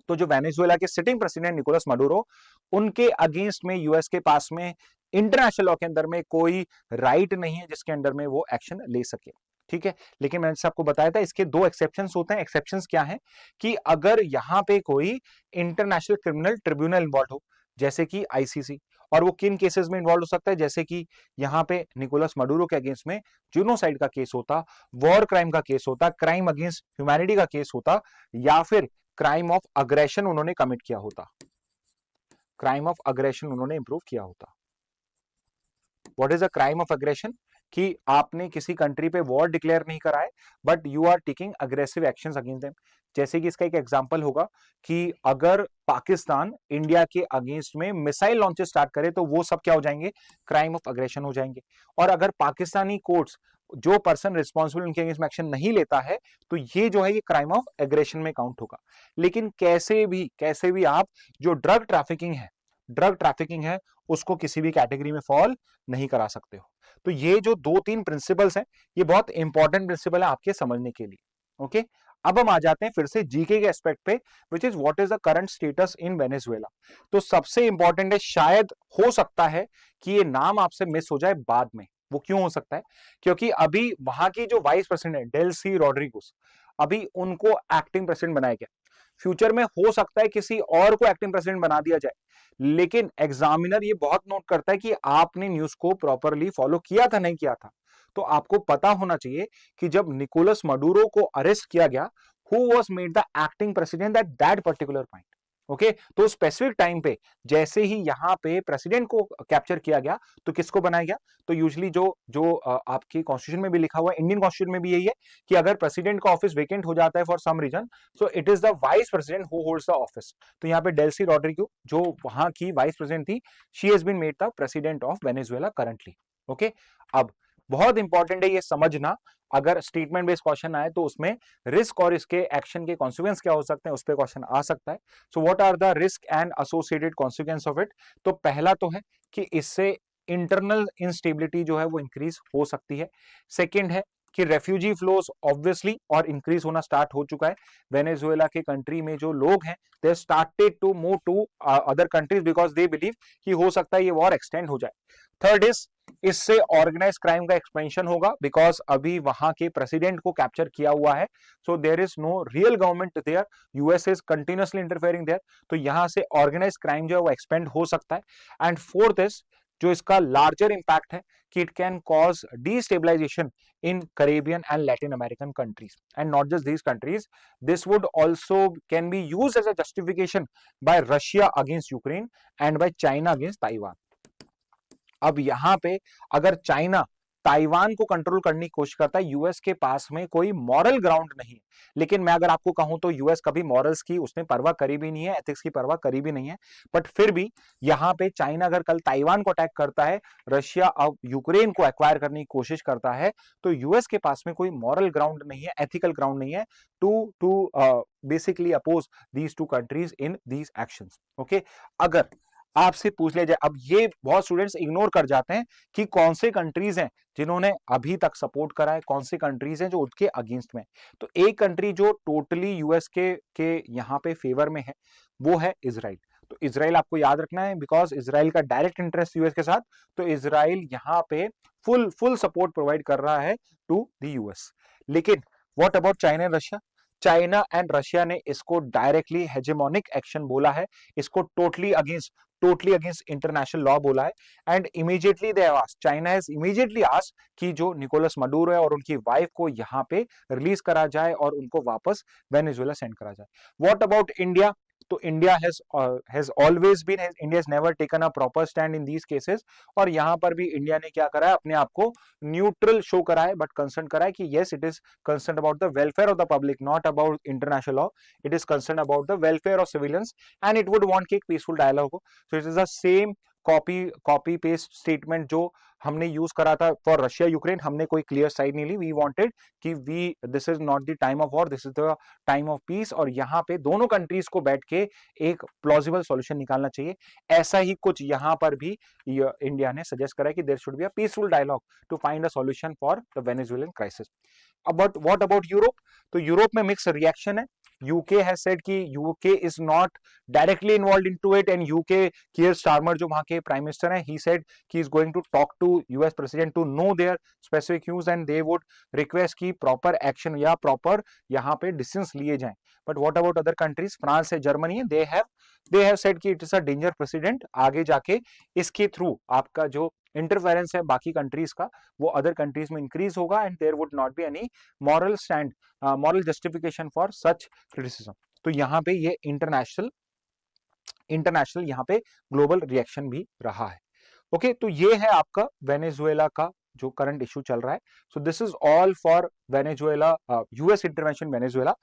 तो जो वेनेजुएला के सिटिंग प्रेसिडेंट निकोलस मडुरो, उनके अगेंस्ट में यूएस के पास में इंटरनेशनल लॉ के अंदर में कोई राइट नहीं है जिसके अंडर में वो एक्शन ले सके, ठीक है। लेकिन मैंने आपको बताया था इसके दो एक्सेप्शंस होते हैं। एक्सेप्शंस क्या है कि अगर यहां पे कोई इंटरनेशनल क्रिमिनल ट्रिब्यूनल इन्वॉल्व हो, जैसे कि आईसीसी, और वो किन केसेस में इन्वॉल्व हो सकता है, जैसे कि यहां पे निकोलस मडूरो के अगेंस्ट में जिनोसाइड का केस होता, वॉर क्राइम का केस होता, क्राइम अगेंस्ट ह्यूमैनिटी का केस होता, या फिर क्राइम ऑफ अग्रेशन उन्होंने कमिट किया होता, क्राइम ऑफ अग्रेशन उन्होंने इंप्रूव किया होता। What is a crime of aggression? कि आपने किसी कंट्री पे वॉर डिक्लेयर नहीं करा है, but you are taking aggressive actions against them. जैसे कि इसका एक एग्जांपल होगा कि अगर पाकिस्तान इंडिया के अगेंस्ट में मिसाइल लॉन्चेस स्टार्ट करे तो वो सब क्या हो जाएंगे, क्राइम ऑफ अग्रेशन हो जाएंगे। और अगर पाकिस्तानी कोर्ट्स जो पर्सन रिस्पॉन्सिबल उनके अगेंस्ट में एक्शन नहीं लेता है तो ये जो है ये क्राइम ऑफ एग्रेशन में काउंट होगा। लेकिन कैसे भी आप जो ड्रग ट्रैफिकिंग है उसको किसी भी कैटेगरी में फॉल नहीं करा सकते हो। तो ये जो दो तीन प्रिंसिपल्स हैं ये बहुत इंपॉर्टेंट प्रिंसिपल है आपके समझने के लिए। ओके, अब हम आ जाते हैं फिर से जीके के एस्पेक्ट पे, which is what is the current status in Venezuela. तो सबसे इंपॉर्टेंट है, शायद हो सकता है कि ये नाम आपसे मिस हो जाए बाद में। वो क्यों हो सकता है? क्योंकि अभी वहां की जो वाइस प्रेसिडेंट है डेल्सी रॉड्रिगोस, अभी उनको एक्टिंग प्रेसिडेंट बनाया गया। फ्यूचर में हो सकता है किसी और को एक्टिंग प्रेसिडेंट बना दिया जाए, लेकिन एग्जामिनर ये बहुत नोट करता है कि आपने न्यूज को प्रॉपरली फॉलो किया था नहीं किया था। तो आपको पता होना चाहिए कि जब निकोलस मडूरो को अरेस्ट किया गया, who was made the acting president at that particular point. Okay, तो स्पेसिफिक टाइम पे जैसे ही यहां पे प्रेसिडेंट को कैप्चर किया गया तो किसको बनाया गया? तो यूजुअली जो जो आपकी कॉन्स्टिट्यूशन में भी लिखा हुआ है, इंडियन कॉन्स्टिट्यूशन में भी यही है कि अगर प्रेसिडेंट का ऑफिस वेकेंट हो जाता है for some reason, so it is the vice president who holds the office. तो यहाँ पे डेल्सी रॉड्रिगो जो वहां की वाइस प्रेसिडेंट थी, she has been made the president of Venezuela currently. Okay, अब बहुत इंपॉर्टेंट है ये समझना, अगर स्टेटमेंट बेस्ड क्वेश्चन आए तो उसमें रिस्क और इसके एक्शन के कॉन्सिक्वेंस क्या हो सकते हैं उस पर क्वेश्चन आ सकता है। So what are the risk and associated consequence of it? तो पहला तो है कि इससे इंटरनल इंस्टेबिलिटी जो है वो इंक्रीज हो सकती है। सेकेंड है कि रेफ्यूजी फ्लोज ऑब्वियसली और इंक्रीज होना स्टार्ट हो चुका है। वेनेजुएला के कंट्री में जो लोग हैं they started to move to other countries because they believe कि हो सकता है ये वॉर एक्सटेंड हो जाए। थर्ड इज इससे ऑर्गेनाइज क्राइम का एक्सपेंशन होगा बिकॉज अभी वहां के प्रेसिडेंट को कैप्चर किया हुआ है, so there is no real government there, US is continuously interfering there, तो यहां से ऑर्गेनाइज क्राइम जो है वो एक्सपेंड हो सकता है। एंड फोर्थ इज जो इसका लार्जर इंपैक्ट है कि it can cause destabilisation in Caribbean and Latin American countries, and not just these countries, this would also can be used as a justification by Russia against Ukraine and by China against Taiwan. अब यहां पे अगर China Taiwan को control करने की कोशिश करता है, यूएस के पास में कोई मॉरल ग्राउंड नहीं है। लेकिन मैं अगर आपको कहूं तो यूएस कभी मॉरल्स की उसने परवाह करी भी नहीं है, एथिक्स की परवाह करी भी नहीं है, बट फिर भी यहां पे चाइना अगर कल ताइवान को अटैक करता है, रशिया अब यूक्रेन को एक्वायर करने की कोशिश करता है, तो यूएस के पास में कोई मॉरल ग्राउंड नहीं है, एथिकल ग्राउंड नहीं है to basically oppose these two countries in these actions. Okay, अगर आपसे पूछ लिया जाए, अब ये बहुत स्टूडेंट्स इग्नोर कर जाते हैं कि कौन से कंट्रीज हैं जिन्होंने अभी तक सपोर्ट करा है, कौन से कंट्रीज हैं जो उनके अगेंस्ट में। तो एक कंट्री जो टोटली यूएस के यहाँ पे फेवर में है वो है इजराइल। तो इजराइल आपको याद रखना है बिकॉज इजराइल का डायरेक्ट इंटरेस्ट यूएस के साथ, तो इजराइल यहाँ पे फुल सपोर्ट प्रोवाइड कर रहा है टू द यूएस। लेकिन what about China and Russia? China and Russia ने इसको डायरेक्टली हेजेमोनिक एक्शन बोला है, इसको टोटली अगेंस्ट इंटरनेशनल लॉ बोला है। And immediately they asked, China has immediately asked कि जो निकोलस मडूरो है और उनकी वाइफ को यहाँ पे रिलीज करा जाए और उनको वापस वेनेजुएला सेंड करा जाए। What about India? तो India has always been, India has never taken a proper stand in these cases, और यहां पर भी इंडिया ने क्या करा है, अपने आप को न्यूट्रल शो करा है, बट कंसर्न करा है कि yes it is concern about the welfare of the public, not about international law, it is concern about the welfare of civilians and it would want कि एक पीसफुल डायलॉग हो। सो it is the same copy paste statement जो हमने use करा था for Russia Ukraine, हमने कोई clear side नहीं ली, वी वांटेड कि this is not the time of war, this is the time of peace, और यहाँ पे दोनों कंट्रीज को बैठ के एक प्लॉजिबल सॉल्यूशन निकालना चाहिए। ऐसा ही कुछ यहाँ पर भी इंडिया ने सजेस्ट करा कि there should be a peaceful dialogue to find a solution for the Venezuelan crisis. अब व्हाट अबाउट यूरोप? तो यूरोप में मिक्स रिएक्शन है। यूके हैज सेड कि UK is not directly involve into it, and UK Keir Starmer जो वहां के prime minister हैं, he said कि is going to talk to US president to know their specific views and they would request की proper action या proper यहाँ पे decisions लिए जाएं. But what about other countries, France है, जर्मनी है, दे हैव सेड कि it is a danger president. आगे जाके इसके थ्रू आपका जो इंटरफेरेंस है बाकी कंट्रीज का वो अदर कंट्रीज में इंक्रीज होगा, and there would not be any moral stand, moral justification for such criticism. तो यहाँ पे ये इंटरनेशनल यहाँ पे ग्लोबल रिएक्शन भी रहा है. ओके, तो ये है आपका वेनेजुएला का जो करंट इशू चल रहा है. So this is all for Venezuela, US intervention Venezuela.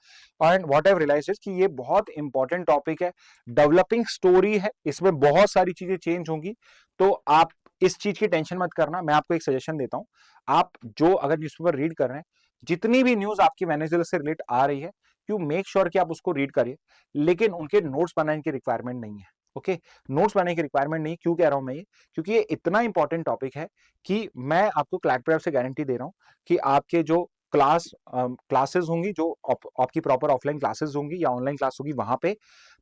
And what I realised is कि ये बहुत इंपॉर्टेंट टॉपिक है, डेवलपिंग स्टोरी है, इसमें बहुत सारी चीजें चेंज होंगी. तो आप इस चीज की टेंशन मत करना. मैं आपको एक सजेशन देता हूं, आप जो अगर न्यूज़पेपर रीड कर रहे हैं, जितनी भी न्यूज आपकी वेनेजुएला से रिलेट आ रही है, यू मेक श्योर कि आप उसको रीड करिए, लेकिन उनके नोट्स बनाने की रिक्वायरमेंट नहीं है. ओके, नोट्स बनाने की रिक्वायरमेंट नहीं. क्यों कह रहा हूं मैं ये? क्योंकि ये इतना इंपॉर्टेंट टॉपिक है कि मैं आपको क्लैट से गारंटी दे रहा हूं कि आपके जो क्लासेस होंगी, जो आपकी प्रॉपर ऑफलाइन क्लासेस होंगी या ऑनलाइन क्लास होगी वहां पे,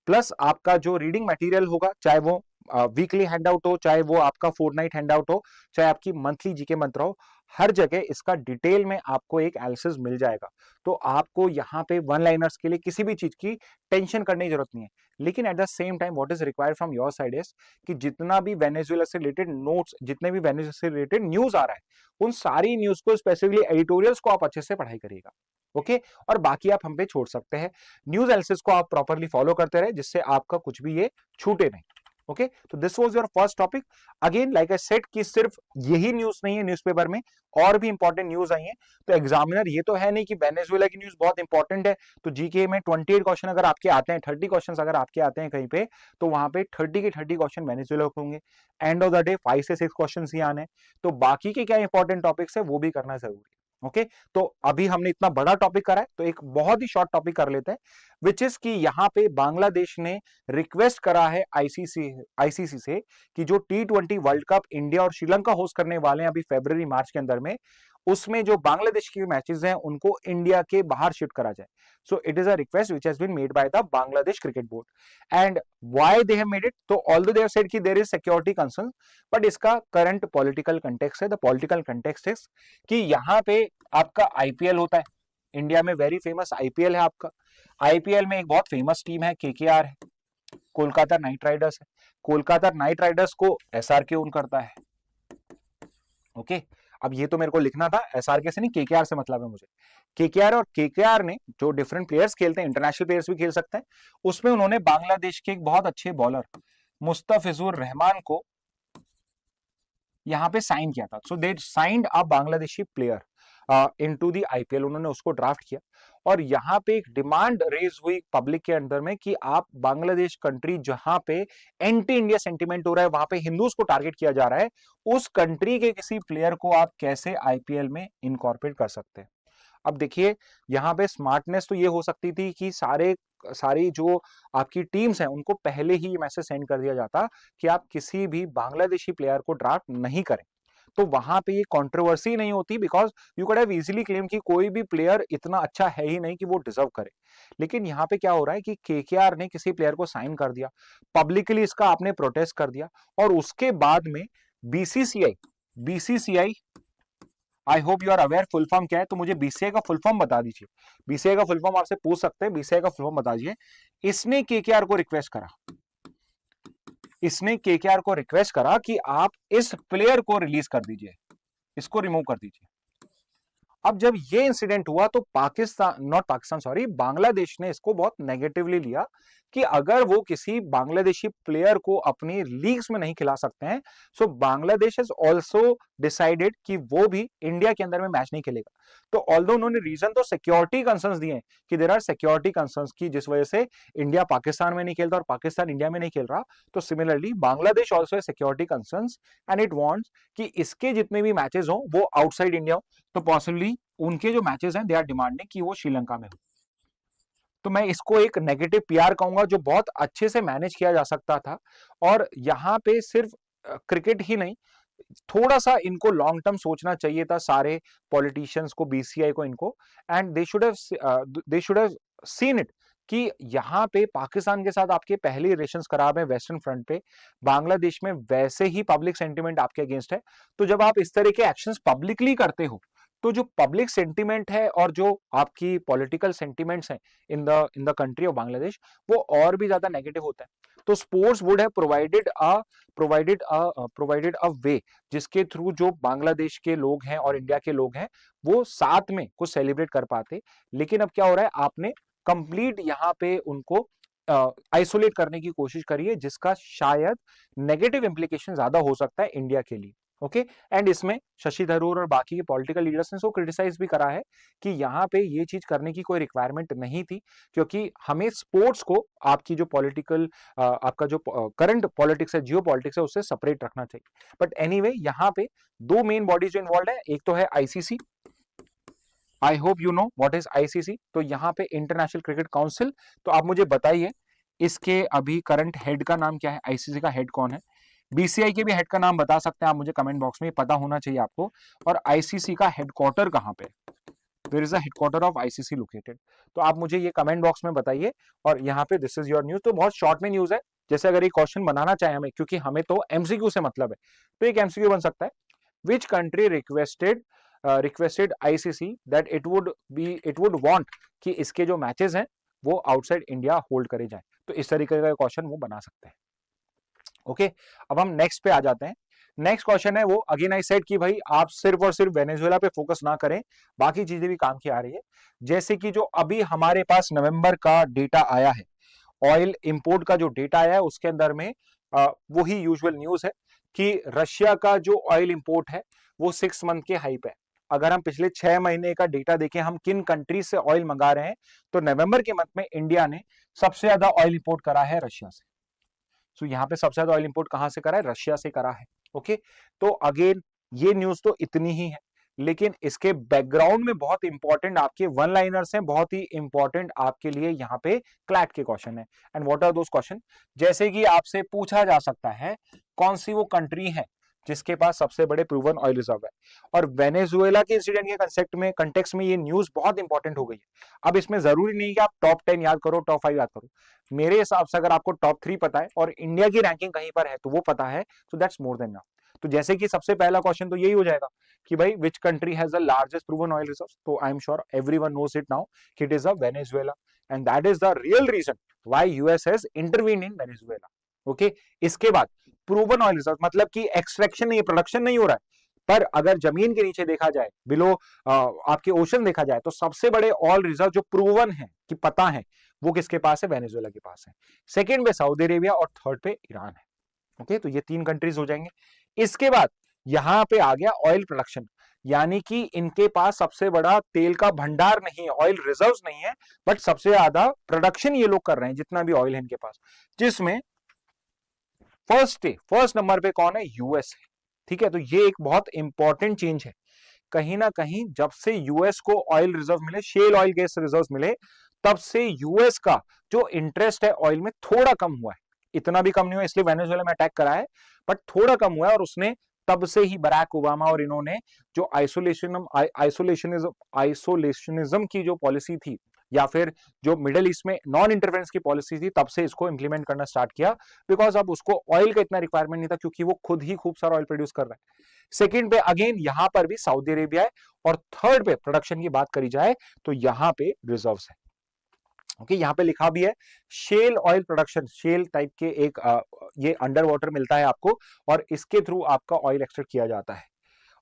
प्लस आपका जो रीडिंग मटेरियल होगा, चाहे वो वीकली हैंडआउट हो, चाहे वो आपका फोर्टनाइट हैंडआउट हो, चाहे आपकी मंथली जीके मंत्र हो, हर जगह इसका डिटेल में आपको एक एनालिसिस मिल जाएगा. तो आपको यहाँ पे वन लाइनर्स के लिए किसी भी चीज की टेंशन करने की जरूरत नहीं है. लेकिन at the same time what is required from your side is कि जितना भी वेनेजुएला से रिलेटेड नोट्स, जितने भी वेनेजुएला से रिलेटेड न्यूज आ रहा है, उन सारी न्यूज को, स्पेसिफिकली एडिटोरियल्स को आप अच्छे से पढ़ाई करिएगा. ओके, और बाकी आप हम पे छोड़ सकते हैं. न्यूज एनालिसिस को आप प्रॉपरली फॉलो करते रहे, जिससे आपका कुछ भी ये छूटे नहीं. ओके, तो this was your first topic. Again like I said कि सिर्फ यही न्यूज नहीं है न्यूज़पेपर में, और भी इंपॉर्टेंट न्यूज आई है. तो एग्जामिनर ये तो है नहीं कि वेनेजुएला की न्यूज बहुत इंपॉर्टेंट है तो जीके में 28 क्वेश्चन अगर आपके आते हैं, 30 क्वेश्चन अगर आपके आते हैं कहीं पे, तो वहां पे 30 के 30 क्वेश्चन वेनेजुएला के होंगे. एंड ऑफ द डे 5 से 6 क्वेश्चन ही आने हैं. तो बाकी के क्या इंपॉर्टेंट टॉपिक्स है वो भी करना जरूरी है. ओके, तो अभी हमने इतना बड़ा टॉपिक करा है, तो एक बहुत ही शॉर्ट टॉपिक कर लेते हैं, विच इज कि यहाँ पे बांग्लादेश ने रिक्वेस्ट करा है आईसीसी से कि जो T20 वर्ल्ड कप इंडिया और श्रीलंका होस्ट करने वाले हैं अभी फरवरी मार्च के अंदर में, उसमें जो बांग्लादेश के मैचेस हैं उनको इंडिया के बाहर शिफ्ट करा जाए. So it is a request which has been made by the Bangladesh cricket board. And why they have made it? तो ऑल्दो दे हैव सेड कि there is security concern, but इसका current political context है. The political context is कि यहाँ पे आपका IPL होता है, इंडिया में वेरी फेमस आईपीएल है आपका. आईपीएल में एक बहुत फेमस टीम है, केकेआर है, कोलकाता नाइट राइडर्स है. कोलकाता नाइट राइडर्स को एसआरके ओन करता है. ओके, अब ये तो मेरे को लिखना था, एसआरके से नहीं, केकेआर से मतलब है मुझे. केकेआर और केकेआर ने जो डिफरेंट प्लेयर्स खेलते हैं, इंटरनेशनल प्लेयर्स भी खेल सकते हैं, उसमें उन्होंने बांग्लादेश के एक बहुत अच्छे बॉलर मुस्तफिजुर रहमान को यहां पे साइन किया था. So they signed a Bangladeshi player into the IPL, उन्होंने उसको ड्राफ्ट किया. और यहाँ पे एक डिमांड रेज हुई पब्लिक के अंदर में कि आप बांग्लादेश कंट्री जहां पे एंटी इंडिया सेंटिमेंट हो रहा है, वहां पे हिंदूज को टारगेट किया जा रहा है, उस कंट्री के किसी प्लेयर को आप कैसे आईपीएल में इनकॉर्पोरेट कर सकते हैं. अब देखिए, यहाँ पे स्मार्टनेस तो ये हो सकती थी कि सारी जो आपकी टीम्स हैं उनको पहले ही ये मैसेज सेंड कर दिया जाता कि आप किसी भी बांग्लादेशी प्लेयर को ड्राफ्ट नहीं करें, तो वहां पे ये कंट्रोवर्सी नहीं होती, because you CAD have easily claim कि कोई भी प्लेयर इतना अच्छा है ही नहीं कि वो डिजर्व करे. लेकिन यहाँ पे क्या हो रहा है कि केकेआर ने किसी प्लेयर को साइन कर दिया, पब्लिकली इसका आपने प्रोटेस्ट कर दिया, और उसके बाद में BCCI, I hope you are aware full form क्या है, तो मुझे बीसीआई का फुल फॉर्म बता दीजिए. बीसीआई का फुल फॉर्म आपसे पूछ सकते हैं, बीसीआई का फुल फॉर्म बता दीजिए. इसने केकेआर को रिक्वेस्ट करा, कि आप इस प्लेयर को रिलीज कर दीजिए, इसको रिमूव कर दीजिए. अब जब ये इंसिडेंट हुआ तो बांग्लादेश ने इसको बहुत नेगेटिवली लिया कि अगर वो किसी बांग्लादेशी प्लेयर को अपनी लीग्स में नहीं खिला सकते हैं, सो बांग्लादेश हैज आल्सो डिसाइडेड कि वो भी इंडिया के अंदर में मैच नहीं खेलेगा. तो ऑल्दो उन्होंने रीजन तो सिक्योरिटी कंसर्न्स दिए कि देयर आर सिक्योरिटी कंसर्न्स की जिस वजह से इंडिया पाकिस्तान में नहीं खेलता और पाकिस्तान इंडिया में नहीं खेल रहा, तो सिमिलरली बांग्लादेश आल्सो है security concerns and it wants कि इसके जितने भी मैचेस हो वो आउटसाइड इंडिया हो. तो पॉसिबली उनके जो मैचेस हैं दे आर डिमांडिंग कि वो श्रीलंका में हो. तो मैं इसको एक नेगेटिव पीआर कहूंगा जो बहुत अच्छे से मैनेज किया जा सकता था. और यहाँ पे सिर्फ क्रिकेट ही नहीं, थोड़ा सा इनको लॉन्ग टर्म सोचना चाहिए था सारे पॉलिटिशियंस को, बीसीआई को, इनको. And they should have seen it कि यहाँ पे पाकिस्तान के साथ आपके पहले रिलेशंस खराब है वेस्टर्न फ्रंट पे, बांग्लादेश में वैसे ही पब्लिक सेंटिमेंट आपके अगेंस्ट है। तो जब आप इस तरह के एक्शंस पब्लिकली करते हो तो जो पब्लिक सेंटिमेंट है और जो आपकी पॉलिटिकल सेंटिमेंट्स हैं in the country of Bangladesh, वो और भी ज्यादा नेगेटिव होता है। तो sports would have provided a way जिसके थ्रू जो बांग्लादेश के लोग हैं और इंडिया के लोग हैं वो साथ में कुछ सेलिब्रेट कर पाते। लेकिन अब क्या हो रहा है, आपने कंप्लीट यहाँ पे उनको आइसोलेट करने की कोशिश करी है, जिसका शायद नेगेटिव इंप्लीकेशन ज्यादा हो सकता है इंडिया के लिए। ओके, एंड इसमें शशि थरूर और बाकी के पॉलिटिकल लीडर्स ने सो क्रिटिसाइज भी करा है कि यहाँ पे ये चीज करने की कोई रिक्वायरमेंट नहीं थी, क्योंकि हमें स्पोर्ट्स को आपकी जो पॉलिटिकल आपका जो करंट पॉलिटिक्स है, जियो पॉलिटिक्स है, उससे सेपरेट रखना चाहिए। बट एनीवे यहाँ पे दो मेन बॉडीज जो इन्वॉल्व है, एक तो है ICC, I hope you know what is ICC. तो यहाँ पे इंटरनेशनल क्रिकेट काउंसिल। तो आप मुझे बताइए इसके अभी करंट हेड का नाम क्या है, आईसीसी का हेड कौन है? बीसीआई के भी हेड का नाम बता सकते हैं आप मुझे कमेंट बॉक्स में, पता होना चाहिए आपको। और आईसीसी का हेडक्वार्टर कहाँ पे, where is the headquarter of ICC located? तो आप मुझे ये कमेंट बॉक्स में बताइए। और यहाँ पे दिस इज योर न्यूज। तो बहुत शॉर्ट में न्यूज है, जैसे अगर ये क्वेश्चन बनाना चाहे हमें, क्योंकि हमें तो एमसीक्यू से मतलब है, तो एक एमसीक्यू बन सकता है, which country requested ICC that it would want कि इसके जो मैचेस हैं वो आउटसाइड इंडिया होल्ड करे जाए। तो इस तरीके का क्वेश्चन वो बना सकते हैं। ओके, अब हम नेक्स्ट पे आ जाते हैं। नेक्स्ट क्वेश्चन है वो, अगेन आई सेड कि भाई आप सिर्फ और सिर्फ वेनेजुएला पे फोकस ना करें, बाकी चीजें भी काम की आ रही है। जैसे कि जो अभी हमारे पास नवंबर का डेटा आया है, ऑयल इंपोर्ट का जो डेटा आया है, उसके अंदर में वही यूजुअल न्यूज है कि रशिया का जो ऑयल इंपोर्ट है वो 6 मंथ के हाई पे है। अगर हम पिछले 6 महीने का डेटा देखें, हम किन कंट्री से ऑयल मंगा रहे हैं, तो नवंबर के मंथ में इंडिया ने सबसे ज्यादा ऑयल इंपोर्ट करा है रशिया से। तो यहाँ पे सबसे ज्यादा ऑयल इंपोर्ट कहां से करा है? रशिया से करा है। ओके, तो अगेन ये न्यूज तो इतनी ही है, लेकिन इसके बैकग्राउंड में बहुत इंपॉर्टेंट आपके वन लाइनर्स हैं, बहुत ही इंपॉर्टेंट आपके लिए यहाँ पे क्लैट के क्वेश्चन है। And what are those question? जैसे कि आपसे पूछा जा सकता है कौन सी वो कंट्री है जिसके पास सबसे बड़े प्रूवन ऑयल रिजर्व है। और वेनेजुएला के इंसिडेंट के कंटेक्स्ट में ये न्यूज बहुत इंपॉर्टेंट हो गई है। अब इसमें जरूरी नहीं कि आप टॉप 10 याद करो, टॉप 5 याद करो। मेरे हिसाब से अगर आपको टॉप 3 पता है और इंडिया की रैंकिंग कहीं पर है तो वो पता है, तो दैट्स मोर देन इनफ। तो जैसे कि सबसे पहला क्वेश्चन तो यही हो जाएगा कि भाई which country has the largest proven oil reserves? तो I am sure everyone knows it now कि it is a Venezuela, and that is the real reason why US has intervene in Venezuela. Okay, इसके बाद proven oil reserve मतलब कि extraction नहीं, production नहीं हो रहा है, पर अगर जमीन के नीचे देखा जाए, बिलो आपके ओशन देखा जाए, तो सबसे बड़े ऑयल रिजर्व जो प्रूवन है कि पता है, वो किसके पास है? वेनेजुएला के पास है। सेकंड पे सऊदी अरेबिया और थर्ड पे ईरान है। ओके, तो ये 3 कंट्रीज हो जाएंगे। इसके बाद यहां पे आ गया ऑयल प्रोडक्शन, यानी कि इनके पास सबसे बड़ा तेल का भंडार नहीं है, ऑयल रिजर्व्स नहीं है, बट सबसे ज्यादा प्रोडक्शन ये लोग कर रहे हैं जितना भी ऑयल है इनके पास, जिसमें फर्स्ट नंबर पे कौन है? यूएस है। ठीक है, तो ये एक बहुत इंपॉर्टेंट चेंज है। कहीं ना कहीं जब से यूएस को ऑयल रिजर्व मिले, शेल ऑयल गैस रिजर्व मिले, तब से यूएस का जो इंटरेस्ट है ऑयल में थोड़ा कम हुआ है। इतना भी कम नहीं हुआ इसलिए वेनेजुएला में अटैक करा है, बट थोड़ा कम हुआ है। और उसने तब से ही बराक ओबामा और इन्होंने जो आइसोलेशनिज्म की जो पॉलिसी थी, या फिर जो मिडिल ईस्ट में नॉन इंटरफेरेंस की पॉलिसी थी, तब से इसको इंप्लीमेंट करना स्टार्ट किया। बिकॉज अब उसको ऑयल का इतना रिक्वायरमेंट नहीं था, क्योंकि वो खुद ही खूब सारा ऑयल प्रोड्यूस कर रहा है। सेकंड पे अगेन यहां पर भी सऊदी अरेबिया है, और थर्ड पे प्रोडक्शन की बात करी जाए तो यहां पे रिजर्व्स है। ओके, यहां पे लिखा भी है shale oil production, shale type के एक ये अंडर वाटर मिलता है आपको, और इसके थ्रू आपका ऑयल एक्सट्रैक्ट किया जाता है।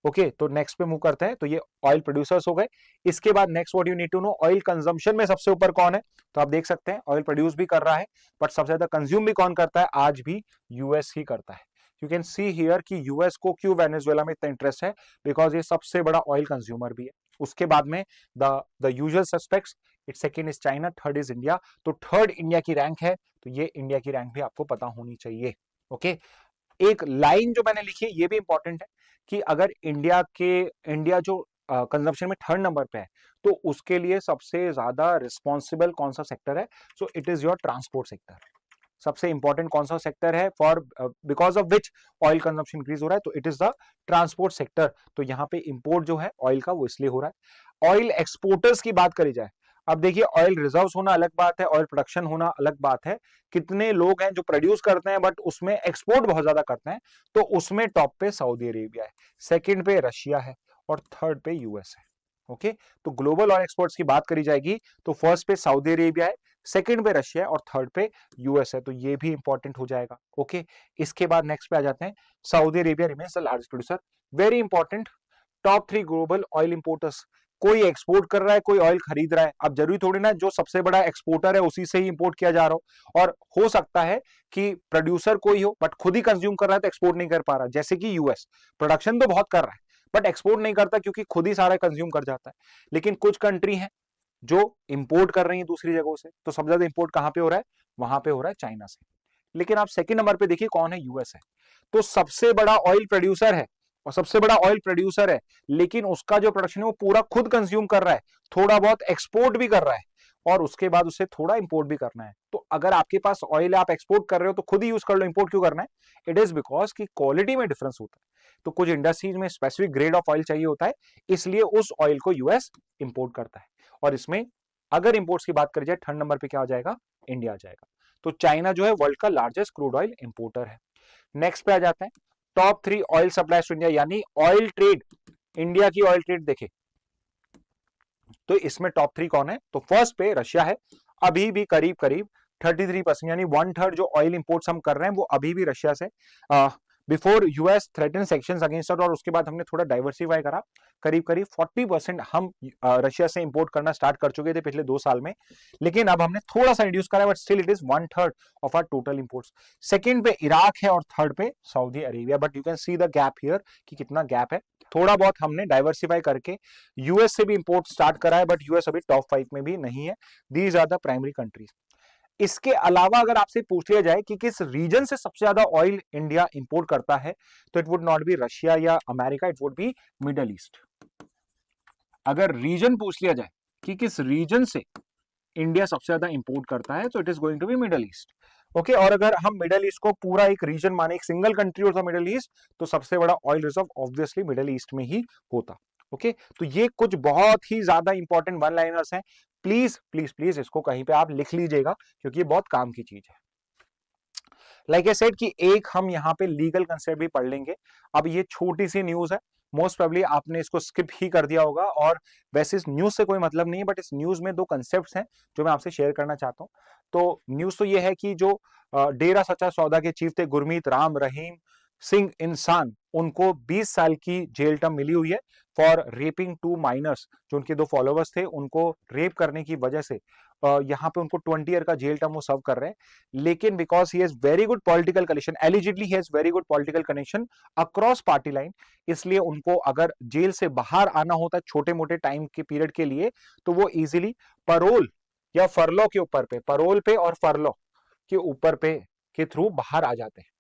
ओके, तो नेक्स्ट पे मूव करते हैं। तो ये ऑयल प्रोड्यूसर्स हो गए। इसके बाद next what you need to know, oil consumption में सबसे ऊपर कौन है? तो आप देख सकते हैं ऑयल प्रोड्यूस भी कर रहा है, बट सबसे ज्यादा कंज्यूम भी कौन करता है? आज भी यूएस ही करता है। यू कैन सी हियर कि यूएस को क्यों वेनेजुएला में इतना इंटरेस्ट है, बिकॉज ये सबसे बड़ा ऑयल कंज्यूमर भी है। उसके बाद में the usual suspects, it second is China, third is India. तो थर्ड इंडिया की रैंक है, तो ये इंडिया की रैंक भी आपको पता होनी चाहिए। ओके, एक लाइन जो मैंने लिखी है ये भी इंपॉर्टेंट है कि अगर इंडिया जो कंजम्पशन में थर्ड नंबर पे है, तो उसके लिए सबसे ज्यादा रिस्पॉन्सिबल कौन सा सेक्टर है? So it is your transport sector. सबसे इंपॉर्टेंट कौन सा सेक्टर है for because of which oil consumption increase हो रहा है? तो it is the transport sector. तो यहाँ पे इंपोर्ट जो है ऑयल का वो इसलिए हो रहा है। ऑयल एक्सपोर्टर्स की बात करी जाए, अब देखिए, ऑयल रिजर्व्स होना अलग बात है, ऑयल प्रोडक्शन होना अलग बात है, कितने लोग हैं जो प्रोड्यूस करते हैं बट उसमें एक्सपोर्ट बहुत ज्यादा करते हैं, तो उसमें टॉप पे सऊदी अरेबिया है, सेकंड पे रशिया है और थर्ड पे यूएस है। ओके, तो ग्लोबल ऑयल एक्सपोर्ट्स की बात करी जाएगी तो फर्स्ट पे सऊदी अरेबिया है, सेकंड पे रशिया है और थर्ड पे यूएस है, तो ये भी इंपॉर्टेंट हो जाएगा। ओके, इसके बाद नेक्स्ट पे आ जाते हैं, Saudi Arabia remains the largest producer, very important. Top 3 global oil importers, कोई एक्सपोर्ट कर रहा है, कोई ऑयल खरीद रहा है, अब जरूरी थोड़ी ना जो सबसे बड़ा एक्सपोर्टर है उसी से ही इंपोर्ट किया जा रहा हो, और हो सकता है कि प्रोड्यूसर कोई हो बट खुद ही कंज्यूम कर रहा है तो एक्सपोर्ट नहीं कर पा रहा, जैसे कि यूएस प्रोडक्शन तो बहुत कर रहा है बट एक्सपोर्ट नहीं करता क्योंकि खुद ही सारा कंज्यूम कर जाता है। लेकिन कुछ कंट्री है जो इंपोर्ट कर रही है दूसरी जगहों से, तो सबसे ज्यादा इंपोर्ट कहां पे हो रहा है, वहां पे हो रहा है चाइना से। लेकिन आप सेकंड नंबर पे देखिए कौन है, यूएस है, तो सबसे बड़ा ऑयल प्रोड्यूसर है और सबसे बड़ा ऑयल प्रोड्यूसर है, लेकिन उसका जो प्रोडक्शन है वो पूरा खुद कंज्यूम कर रहा है, थोड़ा बहुत एक्सपोर्ट भी कर रहा है और उसके बाद उसे थोड़ा इंपोर्ट भी करना है। तो अगर आपके पास ऑयल है, आप एक्सपोर्ट कर रहे हो तो खुद ही यूज कर लो, इंपोर्ट क्यों करना है? इट इज बिकॉज की क्वालिटी में डिफरेंस होता है, तो कुछ इंडस्ट्रीज में स्पेसिफिक ग्रेड ऑफ ऑयल चाहिए होता है, इसलिए उस ऑयल को यूएस इंपोर्ट करता है। और इसमें अगर इंपोर्ट्स की बात करी जाए, थर्ड नंबर पे क्या आ जाएगा, इंडिया आ जाएगा। तो चाइना जो है वर्ल्ड का लार्जेस्ट क्रूड ऑयल इंपोर्टर है। नेक्स्ट पे आ जाते हैं, top 3 oil suppliers to India, यानी ऑयल ट्रेड, इंडिया की ऑयल ट्रेड देखे तो इसमें टॉप 3 कौन है, तो फर्स्ट पे रशिया है, अभी भी करीब करीब 33% यानी 1/3 जो ऑयल इंपोर्ट्स हम कर रहे हैं वो अभी भी रशिया से, before US threaten sanctions against और उसके बाद हमने थोड़ा डाइवर्सिफाई करा, करीब करीब 40% हम रशिया से इंपोर्ट करना स्टार्ट कर चुके थे पिछले 2 साल में, लेकिन अब हमने थोड़ा सा रिड्यूस करा, but still it is 1/3 of our total imports. Second पे इराक है और थर्ड पे Saudi Arabia, but you can see the gap here कि कितना गैप है, थोड़ा बहुत हमने डाइवर्सिफाई करके यूएस से भी इंपोर्ट स्टार्ट करा है, बट यूएस अभी टॉप 5 में भी नहीं है। These are the primary countries. इसके अलावा अगर आपसे पूछ लिया जाए कि किस रीजन से सबसे ज्यादा ऑयल इंडिया इंपोर्ट करता है, तो it would not be Russia या America, it would be middle East. अगर रीजन पूछ लिया जाए कि किस रीजन से इंडिया सबसे ज्यादा इंपोर्ट करता है, तो it is going to be middle east. Okay, और अगर हम मिडल ईस्ट को पूरा एक रीजन माने, एक सिंगल कंट्री होता मिडल ईस्ट, तो सबसे बड़ा oil reserve obviously middle east में ही होता। ओके, तो ये कुछ बहुत ही ज्यादा इंपॉर्टेंट वन लाइनर्स हैं, प्लीज प्लीज प्लीज इसको कहीं पे आप लिख लीजिएगा क्योंकि ये बहुत काम की चीज है। लाइक आई सेड कि एक हम यहाँ पे लीगल कंसेप्ट भी पढ़ लेंगे। अब ये छोटी सी न्यूज है, मोस्ट प्रोबेबली आपने इसको स्किप ही कर दिया होगा, और वैसे इस न्यूज से कोई मतलब नहीं है, बट इस न्यूज में 2 कंसेप्ट्स हैं जो मैं आपसे शेयर करना चाहता हूँ। तो न्यूज तो ये है कि जो डेरा सच्चा सौदा के चीफ थे गुरमीत राम रहीम सिंह इंसान, उनको 20 साल की जेल टर्म मिली हुई है फॉर रेपिंग 2 माइनर्स। जो उनके 2 फॉलोवर्स थे, उनको रेप करने की वजह से यहाँ पे उनको 20 ईयर का जेल टर्म वो सर्व कर रहे हैं। लेकिन because he has very good political connection, allegedly he has very good political connection across party line, इसलिए उनको अगर जेल से बाहर आना होता है छोटे मोटे टाइम के पीरियड के लिए, तो वो इजीली परोल या फरलो के ऊपर पे, परोल पे और फरलो के ऊपर पे के थ्रू बाहर आ जाते हैं।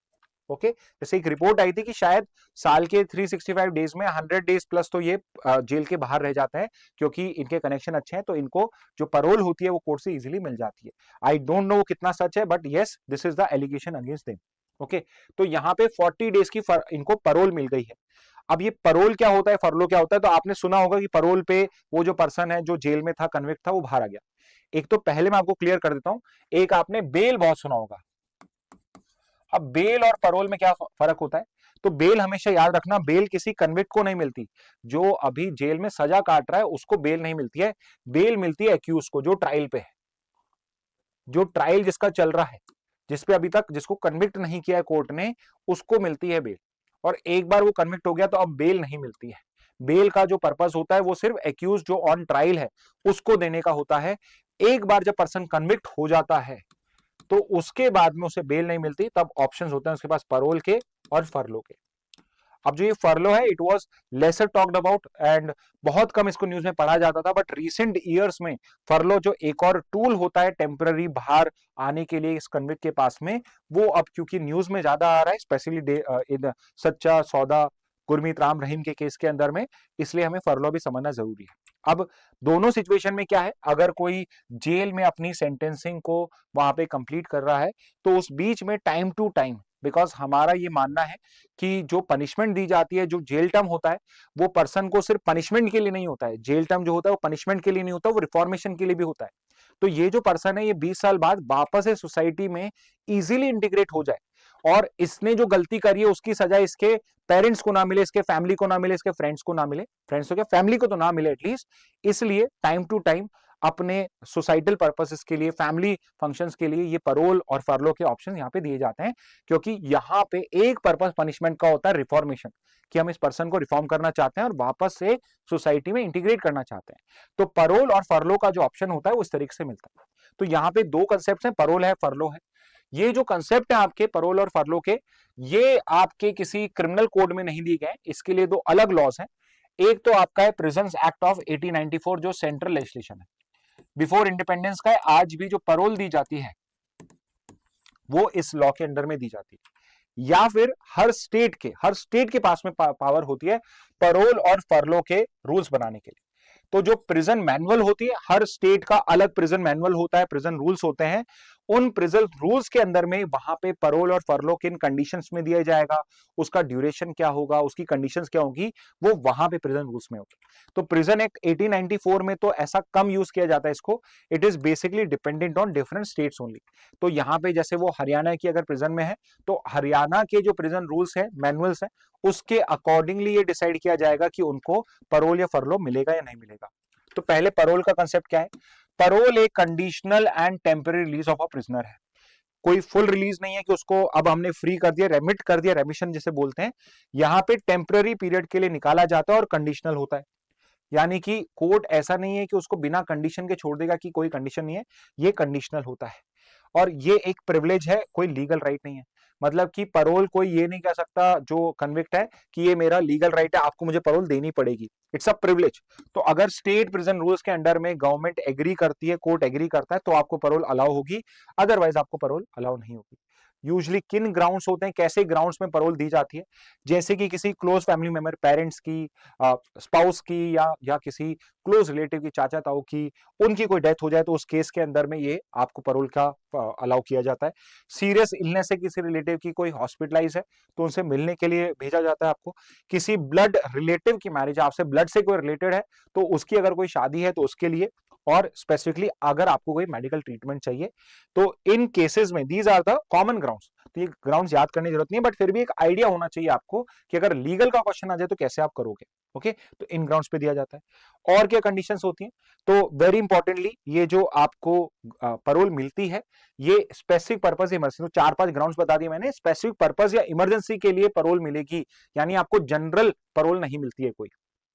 ओके, जैसे एक रिपोर्ट आई थी कि शायद साल के 365 डेज में 100 डेज प्लस तो ये जेल के बाहर रह जाते हैं, क्योंकि इनके कनेक्शन अच्छे हैं, तो इनको जो परोल होती है वो कोर्ट से इजीली मिल जाती है। आई डोंट नो कितना सच है, but yes this is the allegation against them. Okay, तो यहाँ पे 40 डेज की इनको परोल मिल गई है। अब ये परोल क्या होता है, फरलो क्या होता है, तो आपने सुना होगा कि परोल पे वो जो पर्सन है जो जेल में था, कन्विक्ट था, वो बाहर आ गया। एक तो पहले मैं आपको क्लियर कर देता हूं, एक आपने बेल बहुत सुना होगा। अब बेल और परोल में क्या फर्क होता है, तो बेल हमेशा याद रखना, बेल किसी कन्विक्ट को नहीं मिलती, जो अभी जेल में सजा काट रहा है उसको बेल नहीं मिलती है, बेल मिलती है एक्यूज को जो ट्रायल पे है, जो ट्रायल जिसका चल रहा है, जिसपे अभी तक जिसको कन्विक्ट नहीं किया है कोर्ट ने, उसको मिलती है बेल। और एक बार वो कन्विक्ट हो गया तो अब बेल नहीं मिलती है। बेल का जो पर्पस होता है वो सिर्फ एक्यूज जो ऑन ट्रायल है उसको देने का होता है। एक बार जब पर्सन कन्विक्ट हो जाता है तो उसके बाद में उसे बेल नहीं मिलती, तब ऑप्शंस होते हैं उसके पास परोल के और फरलो के। अब जो ये फरलो है, it was lesser talked about and बहुत कम इसको न्यूज में पढ़ा जाता था, बट रीसेंट ईयर्स में फरलो जो एक और टूल होता है टेम्पररी बाहर आने के लिए इस कन्विक्ट के पास में, वो अब क्योंकि न्यूज में ज्यादा आ रहा है, स्पेशली इन सच्चा सौदा गुरमीत राम रहीम के केस के अंदर में, इसलिए हमें फरलो भी समझना जरूरी है। अब दोनों सिचुएशन में क्या है, अगर कोई जेल में अपनी सेंटेंसिंग को वहां पे कंप्लीट कर रहा है, तो उस बीच में टाइम टू टाइम बिकॉज हमारा ये मानना है कि जो पनिशमेंट दी जाती है, जो जेल टर्म होता है, वो पर्सन को सिर्फ पनिशमेंट के लिए नहीं होता है। जेल टर्म जो होता है वो पनिशमेंट के लिए नहीं होता, वो रिफॉर्मेशन के लिए भी होता है। तो ये जो पर्सन है, ये 20 साल बाद वापस से सोसाइटी में इजीली इंटीग्रेट हो जाए और इसने जो गलती करी है उसकी सजा इसके पेरेंट्स को ना मिले, इसके फैमिली को ना मिले, इसके फ्रेंड्स को ना मिले, फ्रेंड्स को क्या, फैमिली को तो ना मिले एटलीस्ट। इसलिए टाइम टू टाइम अपने सोसाइटल पर्पसेस के लिए, फैमिली फंक्शंस के लिए ये पैरोल और फरलो के ऑप्शन यहाँ पे दिए जाते हैं, क्योंकि यहाँ पे एक पर्पस पनिशमेंट का होता है रिफॉर्मेशन, कि हम इस पर्सन को रिफॉर्म करना चाहते हैं और वापस से सोसाइटी में इंटीग्रेट करना चाहते हैं। तो पैरोल और फरलो का जो ऑप्शन होता है वो इस तरीके से मिलता है। तो यहाँ पे दो कंसेप्ट हैं, पैरोल है, फरलो है। ये जो कंसेप्ट है आपके पैरोल और फरलो के, ये आपके किसी क्रिमिनल कोड में नहीं दिए गए, इसके लिए दो अलग लॉज हैं। एक तो आपका है प्रिजन एक्ट ऑफ 1894 जो सेंट्रल लेजिस्लेशन है, बिफोर इंडिपेंडेंस का है। आज भी जो पैरोल दी जाती है वो इस लॉ के अंडर में दी जाती है। या फिर हर स्टेट के पास में पावर होती है पैरोल और फरलो के रूल्स बनाने के लिए। तो जो प्रिजन मैनुअल होती है, हर स्टेट का अलग प्रिजन मैनुअल होता है, प्रिजन रूल्स होते हैं। उन प्रिजन रूल्स के अंदर में वहां पे पैरोल और फरलो किन कंडीशंस में दिया जाएगा, उसका ड्यूरेशन क्या होगा, उसकी कंडीशंस क्या होगी, वो वहां पे प्रिजन रूल्स में होगी। तो प्रिजन एक्ट 1894 में तो ऐसा कम यूज किया जाता है इसको, it is basically dependent on different states only. तो यहाँ पे जैसे वो हरियाणा की अगर प्रिजन में है तो हरियाणा के जो प्रिजन रूल्स है, मैनुअल्स है, उसके अकॉर्डिंगली ये डिसाइड किया जाएगा कि उनको पैरोल या फरलो मिलेगा या नहीं मिलेगा। तो पहले पैरोल का कंसेप्ट क्या है? पैरोल एक conditional and temporary release of a prisoner है। कोई फुल रिलीज नहीं है कि उसको अब हमने फ्री कर दिया, रेमिट कर दिया, रेमिशन जिसे बोलते हैं। यहाँ पे टेम्पररी पीरियड के लिए निकाला जाता है और कंडीशनल होता है। यानी कि कोर्ट ऐसा नहीं है कि उसको बिना कंडीशन के छोड़ देगा कि कोई कंडीशन नहीं है, ये कंडीशनल होता है। और ये एक प्रिविलेज है, कोई लीगल राइट नहीं है। मतलब कि पैरोल कोई ये नहीं कह सकता जो कन्विक्ट है कि ये मेरा लीगल राइट है, आपको मुझे पैरोल देनी पड़ेगी। It's a privilege. तो अगर स्टेट प्रिजन रूल्स के अंडर में गवर्नमेंट एग्री करती है, कोर्ट एग्री करता है, तो आपको पैरोल अलाउ होगी, अदरवाइज आपको पैरोल अलाउ नहीं होगी। यूजली किन ग्राउंड्स होते हैं, कैसे ग्राउंड्स में पैरोल दी जाती है? जैसे कि किसी क्लोज फैमिली मेंबर, पेरेंट्स की, स्पाउस की, या किसी क्लोज रिलेटिव की, चाचा ताऊ की, उनकी कोई डेथ हो जाए तो उस केस के अंदर में ये आपको पैरोल का अलाउ किया जाता है। सीरियस इलनेस है किसी रिलेटिव की, कोई हॉस्पिटलाइज है तो उनसे मिलने के लिए भेजा जाता है आपको। किसी ब्लड रिलेटिव की मैरिज, आपसे ब्लड से कोई रिलेटेड है तो उसकी अगर कोई शादी है तो उसके लिए, और स्पेसिफिकली अगर आपको कोई मेडिकल ट्रीटमेंट चाहिए तो इन केसेस में these are the common grounds. तो ये ग्राउंड्स याद करने की जरूरत नहीं है, बट फिर भी एक आइडिया होना चाहिए आपको कि अगर लीगल का क्वेश्चन आ जाए तो कैसे आप करोगे। ओके, तो इन ग्राउंड्स पे दिया जाता है। और क्या कंडीशंस होती हैं? तो वेरी इंपॉर्टेंटली ये जो आपको पैरोल मिलती है, ये स्पेसिफिक पर्पस इमरजेंसी, तो 4-5 ग्राउंड्स बता दिए मैंने, स्पेसिफिक पर्पस या इमरजेंसी के लिए पैरोल मिलेगी, यानी आपको जनरल पैरोल नहीं मिलती है कोई।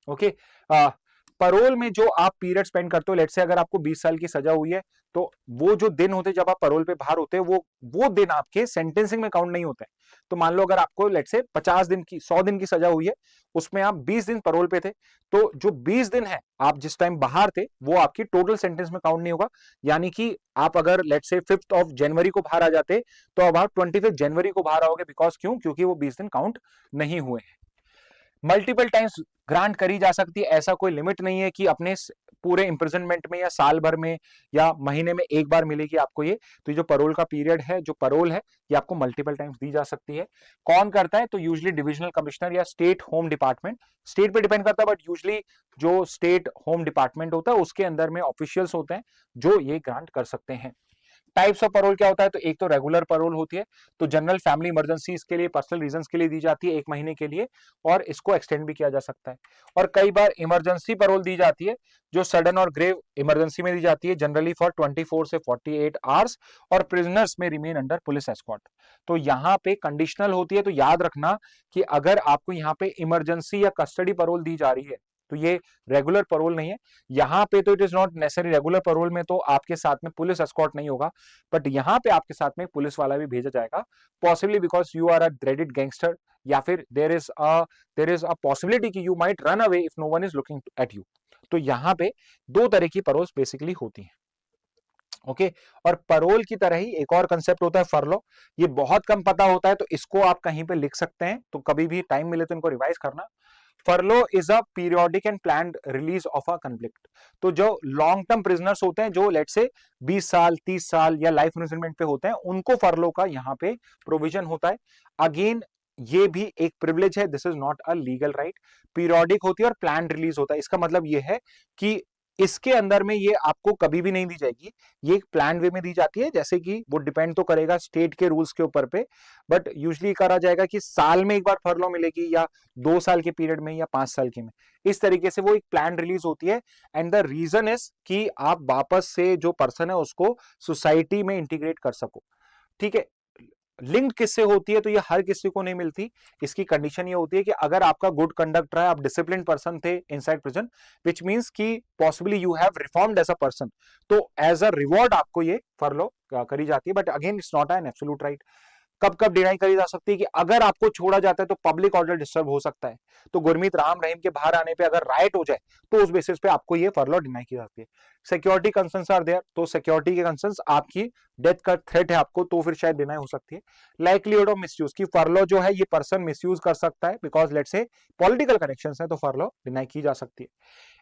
ओके, पैरोल में जो आप पीरियड स्पेंड करते हो, लेट्स से अगर आपको 20 साल की सजा हुई है तो वो जो दिन होते हैं जब आप पैरोल पे बाहर होते हैं, वो दिन आपके सेंटेंसिंग में काउंट नहीं होते हैं। तो मान लो अगर आपको लेट्स से 50 दिन की, 100 दिन की सजा हुई है, उसमें आप 20 दिन पैरोल पे थे, तो जो 20 दिन है आप जिस टाइम बाहर थे वो आपकी टोटल सेंटेंस में काउंट नहीं होगा। यानी कि आप अगर let's say 5th of January को बाहर आ जाते तो अब आप 25 जनवरी को बाहर आओगे, बिकॉज क्यों? क्योंकि वो 20 दिन काउंट नहीं हुए हैं। मल्टीपल टाइम्स ग्रांट करी जा सकती है, ऐसा कोई लिमिट नहीं है कि अपने पूरे इंप्रिजनमेंट में या साल भर में या महीने में एक बार मिलेगी आपको ये। तो ये जो पैरोल का पीरियड है, जो पैरोल है, ये आपको मल्टीपल टाइम्स दी जा सकती है। कौन करता है? तो यूजुअली डिविजनल कमिश्नर या स्टेट होम डिपार्टमेंट, स्टेट पे डिपेंड करता है, बट यूजुअली जो स्टेट होम डिपार्टमेंट होता है उसके अंदर में ऑफिशियल्स होते हैं जो ये ग्रांट कर सकते हैं। टाइप्स ऑफ पैरोल क्या होता है? तो एक तो रेगुलर पैरोल होती है, तो जनरल फैमिली इमरजेंसीज के लिए, पर्सनल रीजंस के लिए दी जाती है 1 महीने के लिए, और इसको एक्सटेंड भी किया जा सकता है। और कई बार इमरजेंसी पैरोल दी जाती है जो सडन और ग्रेव इमरजेंसी में दी जाती है, जनरली फॉर 24 से 48 आवर्स, और प्रिजनर्स में रिमेन अंडर पुलिस एस्कॉर्ट। तो यहाँ पे कंडीशनल होती है, तो याद रखना कि अगर आपको यहाँ पे इमरजेंसी या कस्टडी पैरोल दी जा रही है तो ये रेगुलर पैरोल नहीं है। यहाँ पे तो it is not necessary, regular parole में तो आपके साथ में पुलिस एस्कॉर्ट नहीं होगा, बट यहाँ पे आपके साथ में पुलिस वाला भी भेजा जाएगा, possibly because you are a dreaded gangster, या फिर देर इज अ पॉसिबिलिटी कि you might run away if no one is looking at you. तो यहाँ पे 2 तरह की पैरोल बेसिकली होती है। ओके, और पैरोल की तरह ही एक और कंसेप्ट होता है फरलो। ये बहुत कम पता होता है, तो इसको आप कहीं पे लिख सकते हैं, तो कभी भी टाइम मिले तो इनको रिवाइज करना। फरलो is a periodic and planned release of a conflict. तो जो लॉन्ग टर्म प्रिजनर्स होते हैं, जो लेट से 20 साल 30 साल या लाइफ इम्प्रिजनमेंट पे होते हैं, उनको फरलो का यहाँ पे प्रोविजन होता है। अगेन ये भी एक प्रिविलेज है, this is not a legal right. Periodic होती है और प्लान रिलीज होता है। इसका मतलब ये है कि इसके अंदर में ये आपको कभी भी नहीं दी जाएगी, ये एक प्लान वे में दी जाती है। जैसे कि वो डिपेंड तो करेगा स्टेट के रूल्स के ऊपर पे, बट यूजली करा जाएगा कि साल में एक बार फरलो मिलेगी, या 2 साल के पीरियड में, या 5 साल के में। इस तरीके से वो एक प्लान रिलीज होती है। एंड द रीजन इज कि आप वापस से जो पर्सन है उसको सोसाइटी में इंटीग्रेट कर सको। ठीक है, लिंक्ड किससे होती है, तो ये हर किसी को नहीं मिलती। इसकी कंडीशन ये होती है कि अगर आपका गुड कंडक्ट रहा है, आप डिसिप्लिन पर्सन थे इनसाइड प्रिजन, विच मींस कि possibly you have reformed as a person, तो एज अ रिवॉर्ड आपको ये फरलो करी जाती है। But again it's not an absolute right. कब कब डिनाई करी जा सकती है कि अगर आपको छोड़ा जाता है तो पब्लिक ऑर्डर डिस्टर्ब हो सकता है। तो गुरमीत राम रहीम के बाहर आने पे अगर राइट हो जाए तो उस बेसिस पे आपको ये फरलो डिनाई की जाती है। सिक्योरिटी कंसर्न्स आर देयर, तो सिक्योरिटी के कंसर्न्स, आपकी डेथ का थ्रेट है आपको, तो फिर शायद डिनाई हो सकती है। लाइक्लीहुड ऑफ मिसयूज की फरलो जो है ये पर्सन मिसयूज कर सकता है, because let's say political connections है, तो फरलो डिनाई की जा सकती है।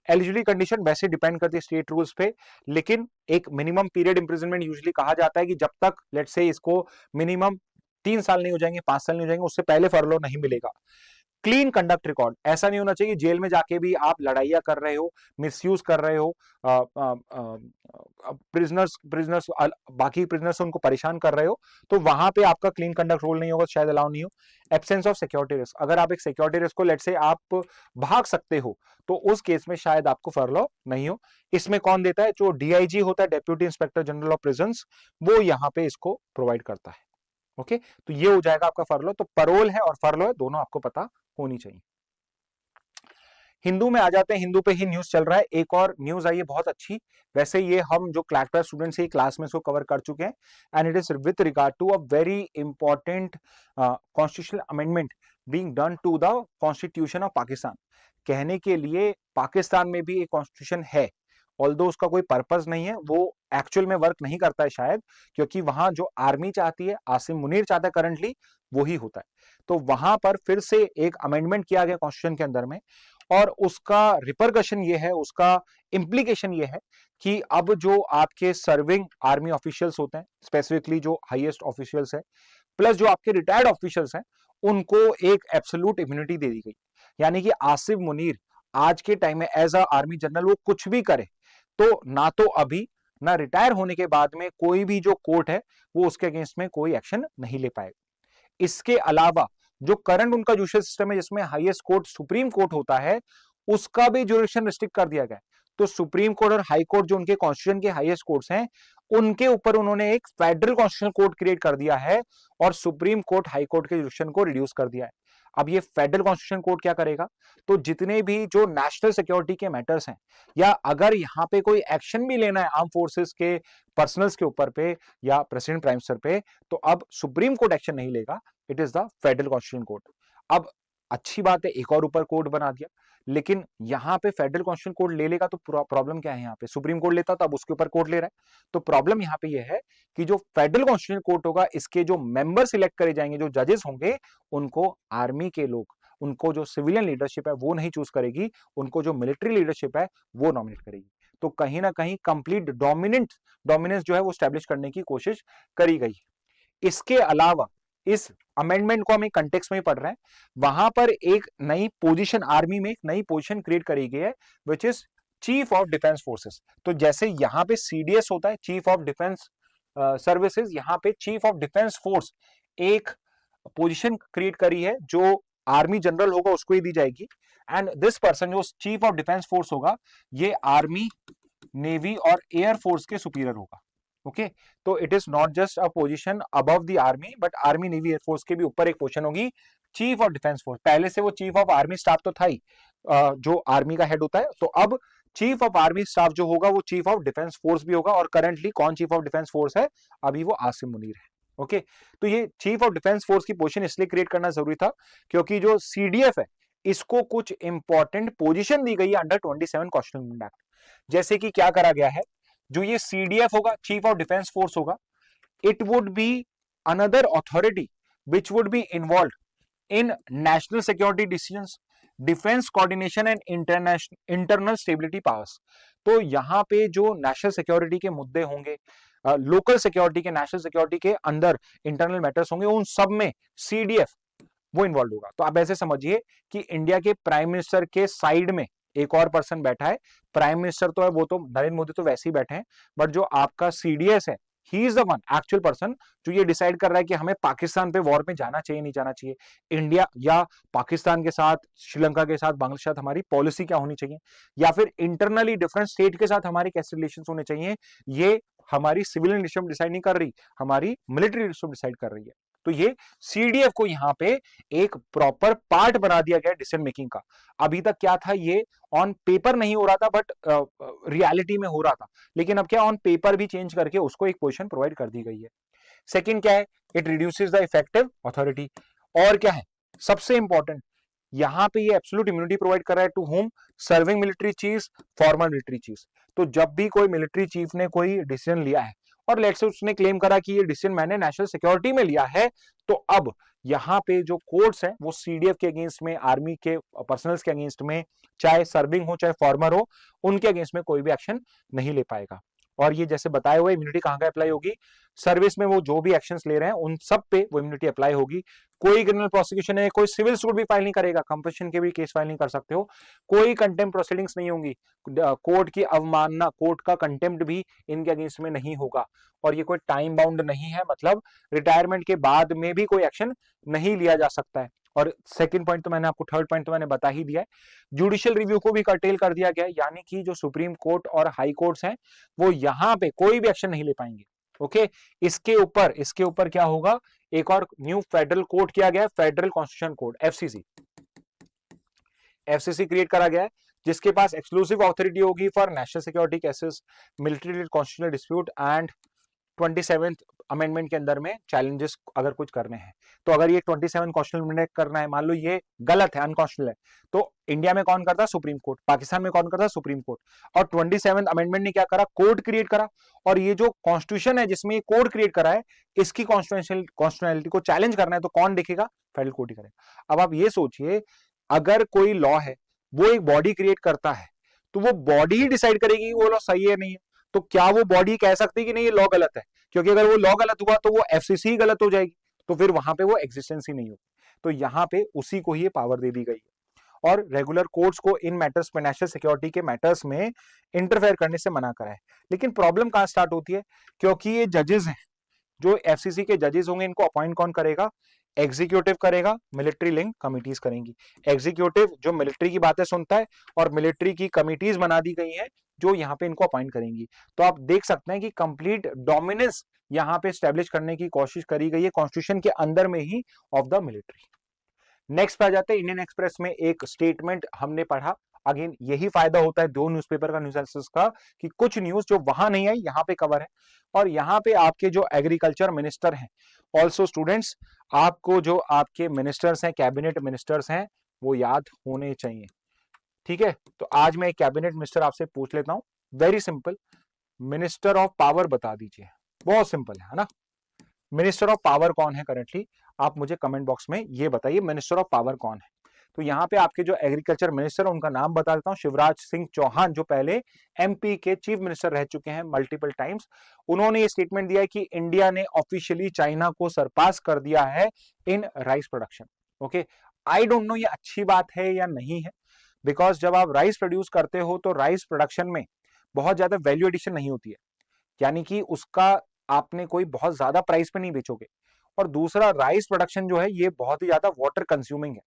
एलिजिबिलिटी कंडीशन वैसे डिपेंड करती है स्टेट रूल्स पे, लेकिन एक मिनिमम पीरियड इंप्रिजनमेंट यूजुअली कहा जाता है कि जब तक लेट्स से इसको मिनिमम 3 साल नहीं हो जाएंगे, 5 साल नहीं हो जाएंगे, उससे पहले फरलो नहीं मिलेगा। क्लीन कंडक्ट रिकॉर्ड, ऐसा नहीं होना चाहिए जेल में जाके भी आप लड़ाइयां कर रहे हो, मिसयूज कर रहे हो, प्रिजनर्स प्रिजनर्स बाकी प्रिजनर्स उनको परेशान कर रहे हो, तो वहां पे आपका क्लीन कंडक्ट रोल नहीं होगा, शायद अलाउ नहीं हो। एब्सेंस ऑफ सिक्योरिटी रिस्क, अगर आप एक सिक्योरिटी रिस्क को लेट से आप भाग सकते हो, तो उस केस में शायद आपको फरलो नहीं हो। इसमें कौन देता है, जो डीआईजी होता है, deputy inspector general of prisons, वो यहाँ पे इसको प्रोवाइड करता है। ओके, तो ये हो जाएगा आपका फरलो। तो पैरोल है और फरलो है, दोनों आपको पता होनी चाहिए। हिंदू में आ जाते हैं, हिंदू पे ही न्यूज चल रहा है। एक और न्यूज आई है बहुत अच्छी, वैसे ये हम जो क्लास 12 स्टूडेंट्स है क्लास में इसको कवर कर चुके हैं, and it is with regard to a very important constitutional amendment being done to the constitution of Pakistan. कहने के लिए पाकिस्तान में भी एक कॉन्स्टिट्यूशन है, ऑल्दो उसका कोई पर्पस नहीं है, वो एक्चुअल में वर्क नहीं करता है शायद, क्योंकि वहां जो आर्मी चाहती है, आसिम मुनीर चाहता है करंटली, वही होता है। तो वहां पर फिर से एक अमेंडमेंट किया गया कॉन्स्टिट्यूशन के अंदर में, और उसका रिपरकशन ये है, उसका इम्प्लीकेशन ये है कि अब जो आपके सर्विंग आर्मी ऑफिशियल्स होते हैं, स्पेसिफिकली जो हाईएस्ट ऑफिशियल्स हैं, प्लस जो आपके रिटायर्ड ऑफिशियल्स हैं, उनको एक एब्सोल्यूट इम्यूनिटी दे दी गई। यानी कि आसिफ मुनीर आज के टाइम में एज अ आर्मी जनरल वो कुछ भी करे, तो ना तो अभी ना रिटायर होने के बाद में कोई भी जो कोर्ट है वो उसके अगेंस्ट में कोई एक्शन नहीं ले पाएगा। इसके अलावा जो करंट उनका जुडिशियल सिस्टम है, जिसमें हाईएस्ट कोर्ट सुप्रीम कोर्ट होता है, उसका भी जुरिडिक्शन रिस्ट्रिक्ट कर दिया गया। तो सुप्रीम कोर्ट और हाई कोर्ट जो उनके कॉन्स्टिट्यूशन के हाईएस्ट कोर्ट्स हैं, उनके ऊपर उन्होंने एक फेडरल कॉन्स्टिट्यूशनल कोर्ट क्रिएट कर दिया है, और सुप्रीम कोर्ट हाई कोर्ट के जुरिडिक्शन को रिड्यूस कर दिया है। अब ये फेडरल कॉन्स्टिट्यूशन कोर्ट क्या करेगा, तो जितने भी जो नेशनल सिक्योरिटी के मैटर्स हैं, या अगर यहां पे कोई एक्शन भी लेना है आर्म फोर्सेस के पर्सनल्स के ऊपर पे या प्रेसिडेंट प्राइम मिनिस्टर पे, तो अब सुप्रीम कोर्ट एक्शन नहीं लेगा, it is the federal constitution court. अब अच्छी बात है, एक और ऊपर कोर्ट बना दिया, लेकिन यहां पे फेडरल कॉन्स्टिट्यूशन कोर्ट ले लेगा तो प्रॉब्लम क्या है, यहाँ पे सुप्रीम कोर्ट लेता तो अब उसके ऊपर कोर्ट ले रहा है। तो प्रॉब्लम यहाँ पे यह है कि जो फेडरल कॉन्स्टिट्यूशन कोर्ट होगा, इसके जो मेंबर सिलेक्ट करे जाएंगे, जो जजेस होंगे, उनको आर्मी के लोग, उनको जो सिविलियन लीडरशिप है वो नहीं चूज करेगी, उनको जो मिलिट्री लीडरशिप है वो नॉमिनेट करेगी। तो कहीं ना कहीं कंप्लीट डोमिनेंस जो है वो स्टैब्लिश करने की कोशिश करी गई। इसके अलावा इस अमेंडमेंट को हम एक कंटेक्स्ट में पढ़ रहे हैं, वहां पर एक नई पोजीशन, आर्मी में एक नई पोजीशन क्रिएट करी गई है, which is chief of defence forces. तो जैसे यहां पे सीडीएस होता है, चीफ ऑफ डिफेंस सर्विसेज, यहां पे चीफ ऑफ डिफेंस फोर्स एक पोजीशन क्रिएट करी है, जो आर्मी जनरल होगा उसको ही दी जाएगी। एंड दिस पर्सन जो चीफ ऑफ डिफेंस फोर्स होगा, ये आर्मी, नेवी और एयर फोर्स के सुपीरियर होगा। ओके, तो it is not just a position above the army, but army, navy, air force के भी ऊपर एक पोजीशन होगी, चीफ ऑफ डिफेंस फोर्स। पहले से वो चीफ ऑफ आर्मी स्टाफ तो था ही, जो आर्मी का हेड होता है, तो अब चीफ ऑफ आर्मी स्टाफ जो होगा वो चीफ ऑफ डिफेंस फोर्स भी होगा। और करंटली कौन चीफ ऑफ डिफेंस फोर्स है, अभी वो आसिम मुनीर है। ओके, तो ये चीफ ऑफ डिफेंस फोर्स की पोजीशन इसलिए क्रिएट करना जरूरी था, क्योंकि जो सीडीएफ है, इसको कुछ इंपॉर्टेंट पोजीशन दी गई है अंडर 27 कॉन्स्टिट्यूशन एक्ट। जैसे कि क्या करा गया है, जो ये सीडीएफ होगा, चीफ ऑफ डिफेंस फोर्स होगा, it would be another authority which would be involve in national security decisions, defence coordination and internal stability powers. तो यहाँ पे जो नेशनल सिक्योरिटी के मुद्दे होंगे, लोकल सिक्योरिटी के, नेशनल सिक्योरिटी के अंदर इंटरनल मैटर्स होंगे, उन सब में सीडीएफ वो इन्वॉल्व होगा। तो आप ऐसे समझिए कि इंडिया के प्राइम मिनिस्टर के साइड में एक और पर्सन बैठा है। प्राइम मिनिस्टर तो है, वो तो नरेंद्र मोदी तो वैसे ही बैठे हैं, बट जो आपका सीडीएस है, he is the one actual person जो ये डिसाइड कर रहा है कि हमें पाकिस्तान पे वॉर में जाना चाहिए नहीं जाना चाहिए, इंडिया या पाकिस्तान के साथ, श्रीलंका के साथ, बांग्लादेश के साथ हमारी पॉलिसी क्या होनी चाहिए, या फिर इंटरनली डिफरेंट स्टेट के साथ हमारे कैसे रिलेशन होने चाहिए। ये हमारी सिविल लीडरशिप डिसाइड नहीं कर रही, हमारी मिलिट्री लीडरशिप डिसाइड कर रही है। तो ये सीडीएफ को यहां पे एक प्रॉपर पार्ट बना दिया गया डिसीजन मेकिंग का। अभी तक क्या था, ये ऑन पेपर नहीं हो रहा था, बट रियलिटी में हो रहा था, लेकिन अब क्या ऑन पेपर भी चेंज करके उसको एक पोजीशन प्रोवाइड कर दी गई है। सेकंड क्या है, it reduces the effective authority. और क्या है सबसे इंपॉर्टेंट, यहां पे ये एब्सोल्यूट इम्यूनिटी प्रोवाइड कर रहा है to whom, serving military chief, former military chief. तो जब भी कोई मिलिट्री चीफ ने कोई डिसीजन लिया है और लेट्स से उसने क्लेम करा कि ये डिसीजन मैंने नेशनल सिक्योरिटी में लिया है, तो अब यहाँ पे जो कोर्ट्स है वो सीडीएफ के अगेंस्ट में, आर्मी के पर्सनल्स के अगेंस्ट में, चाहे सर्विंग हो चाहे फॉर्मर हो, उनके अगेंस्ट में कोई भी एक्शन नहीं ले पाएगा। और ये जैसे बताए हुए इम्यूनिटी कहां का अप्लाई होगी, सर्विस में वो जो भी एक्शंस ले रहे हैं उन सब पे वो इम्यूनिटी अप्लाई होगी। कोई क्रिमिनल प्रोसिक्यूशन है, कोई सिविल सूट भी फाइल नहीं करेगा, कंपटीशन के भी केस फाइल नहीं कर सकते हो, कोई कंटेम्प्ट प्रोसीडिंग्स नहीं होंगी, कोर्ट की अवमानना, कोर्ट का कंटेम्प्ट भी इनके अगेंस्ट में नहीं होगा। और ये कोई टाइम बाउंड नहीं है, मतलब रिटायरमेंट के बाद में भी कोई एक्शन नहीं लिया जा सकता है। और सेकंड पॉइंट तो मैंने आपको, थर्ड पॉइंट तो मैंने बता ही दिया है, जुडिशियल रिव्यू को भी कर्टेल कर दिया गया है, यानी कि जो सुप्रीम कोर्ट और हाई कोर्ट्स हैं वो यहां पे कोई भी एक्शन नहीं ले पाएंगे। ओके, इसके ऊपर क्या होगा, एक और न्यू फेडरल कोर्ट किया गया है, federal constitution court, FCC. FCC create करा गया है, जिसके पास एक्सक्लूसिव ऑथोरिटी होगी for national security cases, military constitutional dispute and 27th amendment के अंदर में चैलेंजेस अगर कुछ करने हैं। तो अगर ये 27 कॉन्स्टिट्यूशनल अमेंडमेंट करना है, मान लो ये गलत है, अनकॉन्स्टिट्यूशनल है, तो इंडिया में कौन करता है, सुप्रीम कोर्ट, पाकिस्तान में कौन करता है, सुप्रीम कोर्ट। और 27th अमेंडमेंट ने क्या करा, कोर्ट क्रिएट करा, और ये जो कॉन्स्टिट्यूशन है जिसमें ये कोर्ट क्रिएट करा है, इसकी कॉन्स्टिट्यूशनलिटी को चैलेंज करना है तो कौन देखेगा, फेडरल कोर्ट ही करेगा। अब आप ये सोचिए, अगर कोई लॉ है वो एक बॉडी क्रिएट करता है, तो वो बॉडी ही डिसाइड करेगी वो लॉ सही है नहीं है। तो क्या वो बॉडी कह सकती है कि नहीं ये लॉ गलत है, क्योंकि अगर वो लॉ गलत हुआ तो वो एफसीसी गलत हो जाएगी, तो फिर वहां पे वो एग्जिस्टेंस ही नहीं होगी। तो यहां पे उसी को ही पावर दे दी गई है, और रेगुलर कोर्ट्स को इन मैटर्स में, नेशनल सिक्योरिटी के मैटर्स में इंटरफेयर करने से मना करा है। लेकिन प्रॉब्लम कहां स्टार्ट होती है, क्योंकि ये जजेस हैं, जो एफसीसी के जजेस होंगे, इनको अपॉइंट कौन करेगा, एग्जीक्यूटिव करेगा, मिलिट्री लिंक कमिटीज करेंगी। एग्जीक्यूटिव जो मिलिट्री की बातें सुनता है, और मिलिट्री की कमिटीज बना दी गई हैं जो यहाँ पे इनको अपॉइंट करेंगी। तो आप देख सकते हैं कि कंप्लीट डोमिनेंस यहाँ पे स्टैब्लिश करने की कोशिश करी गई है कॉन्स्टिट्यूशन के अंदर में ही ऑफ द मिलिट्री। नेक्स्ट पे आ जाते हैं, इंडियन एक्सप्रेस में एक स्टेटमेंट हमने पढ़ा। अगेन यही फायदा होता है दो न्यूज़पेपर का, न्यूज़ एनालिसिस का, कि कुछ न्यूज जो वहां नहीं आई यहाँ पे कवर है, और यहाँ पे आपके जो एग्रीकल्चर मिनिस्टर हैं, ऑल्सो स्टूडेंट्स, आपको जो आपके मिनिस्टर्स हैं, कैबिनेट मिनिस्टर्स हैं, वो याद होने चाहिए। ठीक है, तो आज मैं एक कैबिनेट मिनिस्टर आपसे पूछ लेता हूं, very simple, minister of power बता दीजिए, बहुत सिंपल है ना। मिनिस्टर ऑफ पावर कौन है करंटली, आप मुझे कमेंट बॉक्स में ये बताइए, मिनिस्टर ऑफ पावर कौन है। तो यहाँ पे आपके जो एग्रीकल्चर मिनिस्टर, उनका नाम बता देता हूं, शिवराज सिंह चौहान, जो पहले एमपी के चीफ मिनिस्टर रह चुके हैं मल्टीपल टाइम्स। उन्होंने ये स्टेटमेंट दिया है कि इंडिया ने ऑफिशियली चाइना को सरपास कर दिया है in rice production. Okay, I don't know ये अच्छी बात है या नहीं है, बिकॉज जब आप राइस प्रोड्यूस करते हो तो राइस प्रोडक्शन में बहुत ज्यादा वैल्यू एडिशन नहीं होती है, यानी कि उसका आपने कोई बहुत ज्यादा प्राइस पे नहीं बेचोगे। और दूसरा, राइस प्रोडक्शन जो है ये बहुत ही ज्यादा वाटर कंज्यूमिंग है।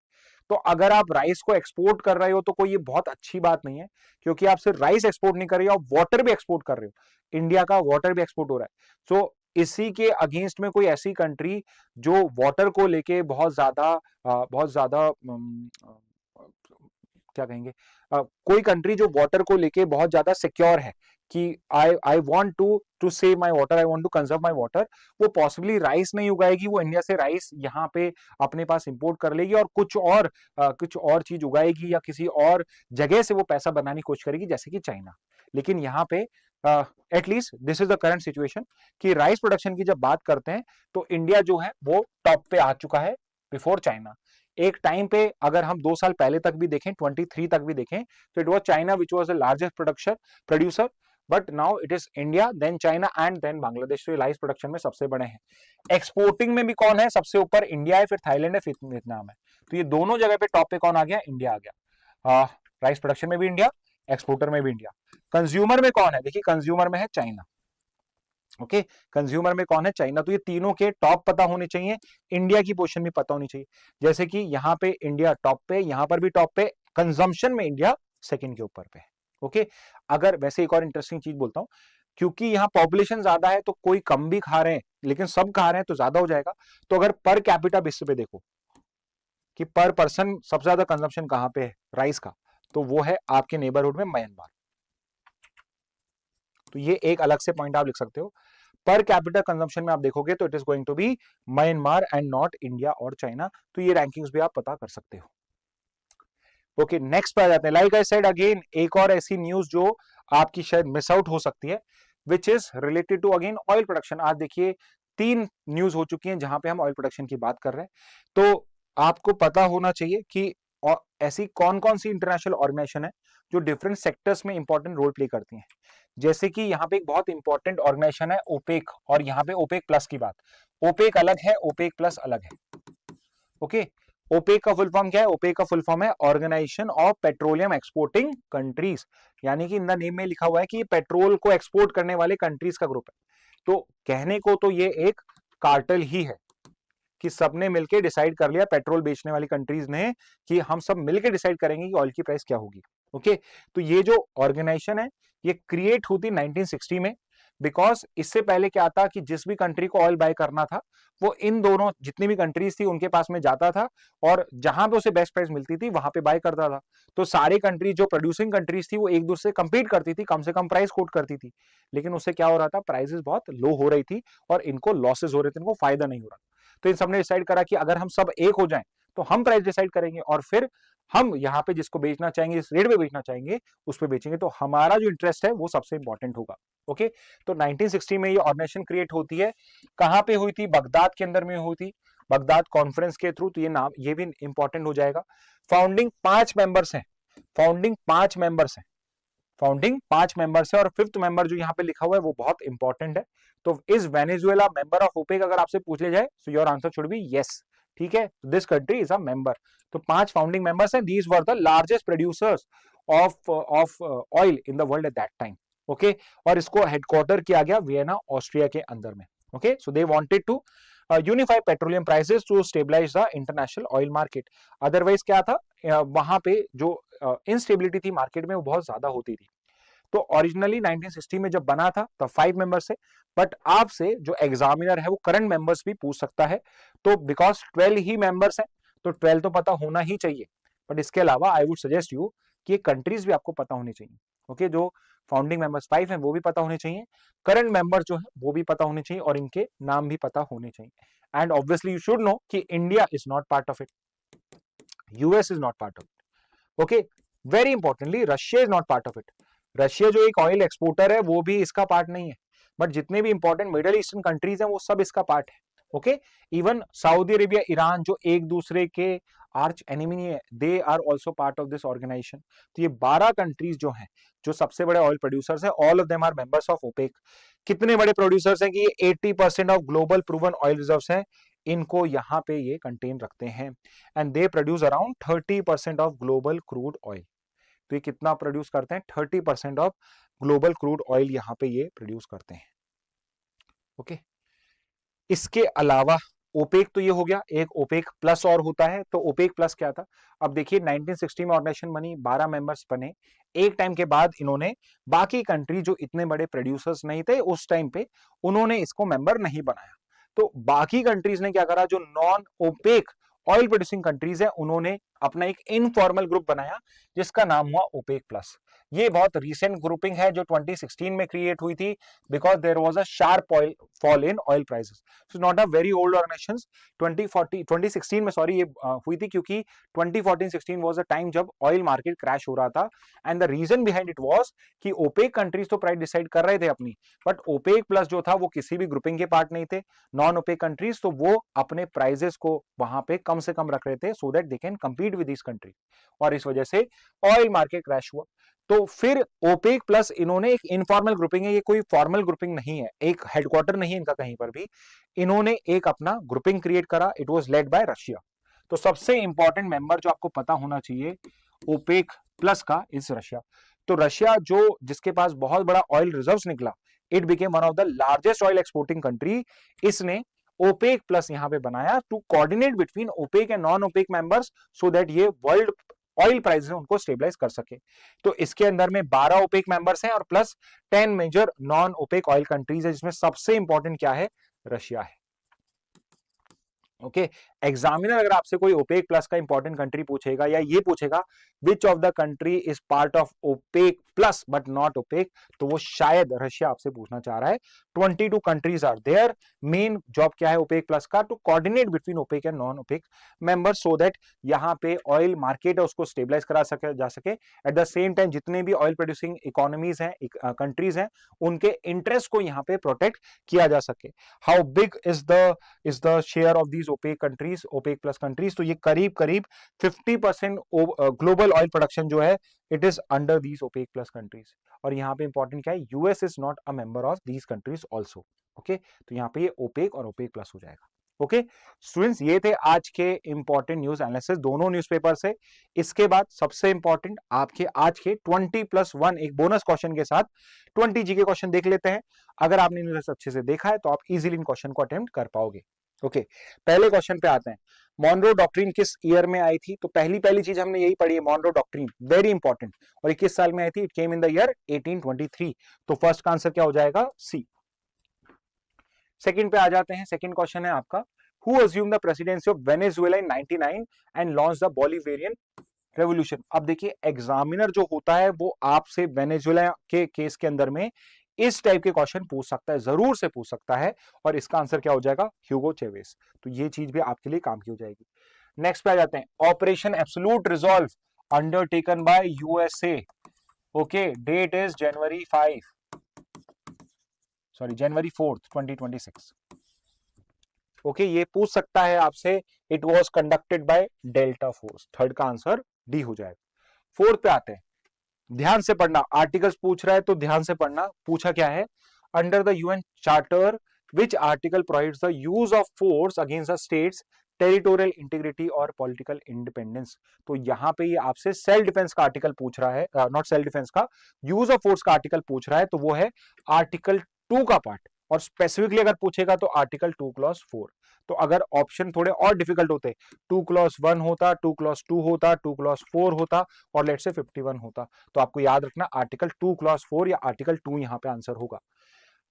तो अगर आप राइस को एक्सपोर्ट कर रहे हो तो कोई ये बहुत अच्छी बात नहीं है, क्योंकि आप सिर्फ राइस एक्सपोर्ट नहीं कर रहे हो, आप वाटर भी एक्सपोर्ट कर रहे हो, इंडिया का वाटर भी एक्सपोर्ट हो रहा है। सो इसी के अगेंस्ट में कोई ऐसी कंट्री जो वाटर को लेके बहुत ज्यादा क्या कहेंगे, कोई कंट्री जो वाटर को लेके बहुत ज्यादा सिक्योर है कि I want to save my water, I want to conserve my water, वो पॉसिबली राइस नहीं उगाएगी, वो इंडिया से राइस यहाँ पे अपने पास इंपोर्ट कर लेगी और कुछ और चीज उगाएगी, या किसी और जगह से वो पैसा बनाने की कोशिश करेगी, जैसे कि चाइना। लेकिन यहाँ पे at least this is the current situation कि राइस प्रोडक्शन की जब बात करते हैं तो इंडिया जो है वो टॉप पे आ चुका है बिफोर चाइना। एक टाइम पे अगर हम 2 साल पहले तक भी देखें, 23 तक भी देखें, तो it was China which was the largest producer, but now it is India, then China and then Bangladesh. तो ये राइस प्रोडक्शन में सबसे बड़े हैं। एक्सपोर्टिंग में भी कौन है सबसे ऊपर? इंडिया है, फिर थाईलैंड है, फिर वियतनाम है। तो ये दोनों जगह पे टॉप पे कौन आ गया? इंडिया आ गया। राइस प्रोडक्शन में भी इंडिया, एक्सपोर्टर में भी इंडिया। कंज्यूमर में कौन है? देखिए कंज्यूमर में है चाइना। ओके, कंज्यूमर में कौन है? चाइना। तो ये तीनों के टॉप पता होने चाहिए, इंडिया की पोजीशन भी पता होनी चाहिए। जैसे कि यहाँ पे इंडिया टॉप पे, यहां पर भी टॉप पे, कंजम्पशन में इंडिया सेकंड के ऊपर पे है। ओके, अगर वैसे एक और इंटरेस्टिंग चीज बोलता हूं, क्योंकि यहाँ पॉपुलेशन ज्यादा है तो कोई कम भी खा रहे हैं, लेकिन सब खा रहे हैं तो ज्यादा हो जाएगा। तो अगर पर कैपिटा बेसिस पे देखो कि पर पर्सन सबसे ज्यादा कंजम्पशन कहां पे है राइस का, तो वो है आपके नेबरहुड में म्यांमार। तो ये एक अलग से पॉइंट आप लिख सकते हो। पर कैपिटल कंजम्पशन में आप देखोगे तो it is going to be Myanmar and not India और चाइना। तो ये रैंकिंग्स भी आप पता कर सकते हो। ओके, नेक्स्ट पे आ जाते हैं। लाइक आई सेड अगेन, एक और ऐसी न्यूज जो आपकी शायद मिस आउट हो सकती है, which is related to again oil production. आज देखिए 3 न्यूज हो चुकी हैं जहां पे हम ऑयल प्रोडक्शन की बात कर रहे हैं। तो आपको पता होना चाहिए कि ऐसी कौन कौन सी इंटरनेशनल ऑर्गेनाइजेशन है जो डिफरेंट सेक्टर्स में इंपॉर्टेंट रोल प्ले करती हैं। जैसे कि यहाँ पे एक बहुत इंपॉर्टेंट ऑर्गेनाइजेशन है ओपेक, और यहाँ पे ओपेक प्लस की बात, ओपेक अलग है, ओपेक प्लस अलग है। ओके, ओपेक का फुल फॉर्म क्या है? ओपेक का फुल फॉर्म है Organization of Petroleum Exporting Countries, यानी कि इन द नेम में लिखा हुआ है कि पेट्रोल को एक्सपोर्ट करने वाले कंट्रीज का ग्रुप है। तो कहने को तो ये एक कार्टेल ही है कि सबने मिलकर डिसाइड कर लिया, पेट्रोल बेचने वाली कंट्रीज ने, कि हम सब मिलकर डिसाइड करेंगे कि ऑयल की प्राइस क्या होगी। ओके, तो ये जो ऑर्गेनाइजेशन है ये क्रिएट हुई थी 1960 में, बिकॉज इससे पहले क्या था कि जिस भी कंट्री को ऑयल बाय करना था वो इन दोनों जितनी भी कंट्रीज थी उनके पास में जाता था, और जहां पे उसे बेस्ट प्राइस मिलती थी वहां पे बाय करता था। तो सारे कंट्रीज जो प्रोड्यूसिंग कंट्रीज थी वो एक दूसरे से कंपीट करती थी, कम से कम प्राइस कोट करती थी, लेकिन उससे क्या हो रहा था? प्राइसेस बहुत लो हो रही थी और इनको लॉसेस हो रहे थे, इनको फायदा नहीं हो रहा। तो इन सबने डिसाइड करा कि अगर हम सब एक हो जाएं तो हम प्राइस डिसाइड करेंगे, और फिर हम यहाँ पे जिसको बेचना चाहेंगे, जिस रेट पे बेचना चाहेंगे उस पे बेचेंगे, तो हमारा जो इंटरेस्ट है वो सबसे इंपॉर्टेंट होगा। ओके, तो 1960 में ये ऑर्गेनाइजेशन क्रिएट होती है। कहां पे हुई थी? बगदाद के अंदर में हुई थी, बगदाद कॉन्फ्रेंस के थ्रू। तो ये नाम ये भी इंपॉर्टेंट हो जाएगा। फाउंडिंग 5 मेंबर्स हैं, फाउंडिंग 5 मेंबर्स हैं, फाउंडिंग 5 मेंबर्स है, और 5th मेंबर जो यहाँ पे लिखा हुआ है वो बहुत इंपॉर्टेंट है। तो is Venezuela member of OPEC? अगर आपसे पूछ लिया जाए so your answer should be yes. ठीक है, this country is a member. तो 5 फाउंडिंग मेंबर्स हैं। These were the largest producers of oil in the world at that time. Okay, और इसको हेडक्वार्टर किया गया वियना ऑस्ट्रिया के अंदर में। Okay, so they wanted to unify petroleum prices to stabilise the international oil market. Otherwise क्या था, वहां पे जो इनस्टेबिलिटी थी मार्केट में वो बहुत ज्यादा होती थी। तो ओरिजिनली 1960 में जब बना था तो 5 मेंबर्स है, बट आपसे जो एग्जामिनर है वो करंट मेंबर्स भी पूछ सकता है। तो बिकॉज 12 ही मेंबर्स है तो 12 तो पता होना ही चाहिए, बट इसके अलावा आई वुड सजेस्ट यू कि कंट्रीज भी आपको पता होनी चाहिए। ओके, जो फाउंडिंग मेंबर्स 5 हैं वो भी पता होने चाहिए, करंट मेंबर्स जो है वो भी पता होने चाहिए, और इनके नाम भी पता होने चाहिए। And obviously you should know कि India is not part of it, US is not part of it. Okay, very importantly Russia is not part of it. Russia जो एक ऑयल एक्सपोर्टर है वो भी इसका पार्ट नहीं है, बट जितने भी इंपॉर्टेंट मिडिल ईस्टर्न कंट्रीज हैं वो सब इसका पार्ट है। Okay, even Saudi Arabia, Iran जो एक दूसरे के आर्च एनिमी नहीं है, they are also part of this organisation. तो ये 12 कंट्रीज जो हैं जो सबसे बड़े ऑयल प्रोड्यूसर्स हैं, all of them are members of OPEC. कितने बड़े प्रोड्यूसर्स हैं कि ये 80% of global proven oil reserves हैं, इनको यहाँ पे ये कंटेन रखते हैं, and they produce around 30% of global crude oil. तो ये कितना प्रोड्यूस करते हैं? 30% ऑफ ग्लोबल क्रूड ऑयल यहाँ पे ये प्रोड्यूस करते हैं। ओके, इसके अलावा ओपेक तो ये हो गया, एक ओपेक प्लस और होता है। तो ओपेक प्लस क्या था? अब देखिए 1960 में ऑर्गेनाइजेशन बनी, 12 मेंबर्स बने। एक टाइम के बाद इन्होंने बाकी कंट्री जो इतने बड़े प्रोड्यूसर्स नहीं थे उस टाइम पे, उन्होंने इसको मेंबर नहीं बनाया। तो बाकी कंट्रीज ने क्या करा, जो non OPEC oil producing countries है उन्होंने अपना एक इनफॉर्मल ग्रुप बनाया जिसका नाम हुआ ओपेक प्लस। ये बहुत रिसेंट ग्रुपिंग है जो 2016 में क्रिएट हुई थी, because there was a sharp oil fall in oil prices. So not a very old organisation. 2016 में सॉरी ये हुई थी क्योंकि 2014-16 वाज अ टाइम जब ऑयल मार्केट क्रैश हो रहा था, and the reason behind it was कि ओपेक कंट्रीज तो प्राइस डिसाइड कर रहे थे अपनी, बट ओपेक प्लस जो था वो किसी भी ग्रुपिंग के पार्ट नहीं थे, नॉन ओपेक कंट्रीज, तो वो अपने प्राइजेस को वहां पे कम से कम रख रहे थे so that they can compete with this country, और इस वजह से ऑयल मार्केट क्रैश हुआ। तो फिर ओपेक प्लस इन्होंने एक इनफॉर्मल ग्रुपिंग है, ये कोई फॉर्मल ग्रुपिंग नहीं है, एक हेडक्वार्टर नहीं है इनका कहीं पर भी, इन्होंने एक अपना ग्रुपिंग क्रिएट करा, it was led by Russia. तो सबसे इंपॉर्टेंट मेंबर जो आपको पता होना चाहिए ओपेक प्लस का इज रशिया। तो रशिया जो जिसके पास बहुत बड़ा ऑयल रिजर्व्स निकला, it became one of the largest oil exporting country, इसने ओपेक प्लस यहां पे बनाया to coordinate between OPEC and non OPEC members so that ये वर्ल्ड ऑयल प्राइस है उनको स्टेबलाइज कर सके। तो इसके अंदर में 12 ओपेक मेंबर्स हैं और plus 10 major non OPEC oil countries है, जिसमें सबसे इंपॉर्टेंट क्या है, रशिया है। ओके, एग्जामिनर अगर आपसे कोई ओपेक प्लस का इंपॉर्टेंट कंट्री पूछेगा या ये पूछेगा which of the country is part of OPEC plus but not OPEC, तो वो शायद रशिया आपसे पूछना चाह रहा है। 22 countries are there, main job क्या है ओपेक प्लस का, to coordinate between OPEC and non OPEC members so that यहाँ पे ऑयल मार्केट है उसको स्टेबलाइज करा सके जा सके। एट द सेम टाइम जितने भी ऑयल प्रोड्यूसिंग इकोनॉमीज हैं, कंट्रीज हैं, उनके इंटरेस्ट को यहाँ पे प्रोटेक्ट किया जा सके। How big is the share of these OPEC countries, OPEC plus countries, तो ये करीब करीब 50% ग्लोबल ऑयल प्रोडक्शन जो है it is under these OPEC plus countries. और यहाँ पे इंपॉर्टेंट क्या है, US is not a member of these countries also. Okay, तो यहाँ पे ये ओपेक और ओपेक प्लस हो जाएगा। ओके स्टूडेंट्स, ये थे आज के इंपॉर्टेंट न्यूज एनालिसिस दोनों न्यूज़पेपर से। इसके बाद सबसे इंपॉर्टेंट आपके आज के 20+1 एक बोनस क्वेश्चन के साथ 20 जी के क्वेश्चन देख लेते हैं। अगर आपने न्यूज अच्छे से देखा है तो आप इजीली इन क्वेश्चन को अटेम्प्ट कर पाओगे। ओके, पहले क्वेश्चन पे आते हैं। मॉनरो डॉक्ट्रिन किस ईयर में आई थी? तो पहली चीज हमने यही पढ़ी है, मॉनरो डॉक्ट्रिन वेरी इंपॉर्टेंट, और ये किस साल में आई थी? It came in the year 1823। तो फर्स्ट का आंसर क्या हो जाएगा? सी। सेकंड पे आ जाते हैं। सेकंड क्वेश्चन है आपका, who assume the presidency of Venezuela in 99 and launch the Bolivarian revolution? अब देखिए एग्जामिनर जो होता है वो आपसे वेनेजुएला के केस के अंदर में इस टाइप के क्वेश्चन पूछ सकता है, जरूर से पूछ सकता है, और इसका आंसर क्या हो जाएगा? ह्यूगो चेवेस। तो ये चीज भी आपके लिए काम की हो जाएगी। नेक्स्ट पे आ जाते हैं, operation absolute resolve undertaken by USA. Okay, date is January 4th 2026। Okay, ये पूछ सकता है आपसे, it was conducted by Delta Force. Third का आंसर डी हो जाएगा। फोर्थ पे आते हैं, ध्यान से पढ़ना, आर्टिकल्स पूछ रहा है तो ध्यान से पढ़ना। पूछा क्या है, under the UN charter which article provides the use of force against the states territorial integrity और पॉलिटिकल इंडिपेंडेंस। तो यहां पे ये आपसे सेल्फ डिफेंस का आर्टिकल पूछ रहा है, नॉट सेल्फ डिफेंस का, यूज ऑफ फोर्स का आर्टिकल पूछ रहा है, तो वो है आर्टिकल 2 का पार्ट, और स्पेसिफिकली अगर पूछेगा तो आर्टिकल 2 clause 4। तो अगर ऑप्शन थोड़े और डिफिकल्ट होते, 2 clause 1 होता, 2 clause 2 होता, 2 clause 4 होता, और लेट से 51 होता, तो आपको याद रखना आर्टिकल 2 clause 4 या आर्टिकल 2 यहां पे आंसर होगा।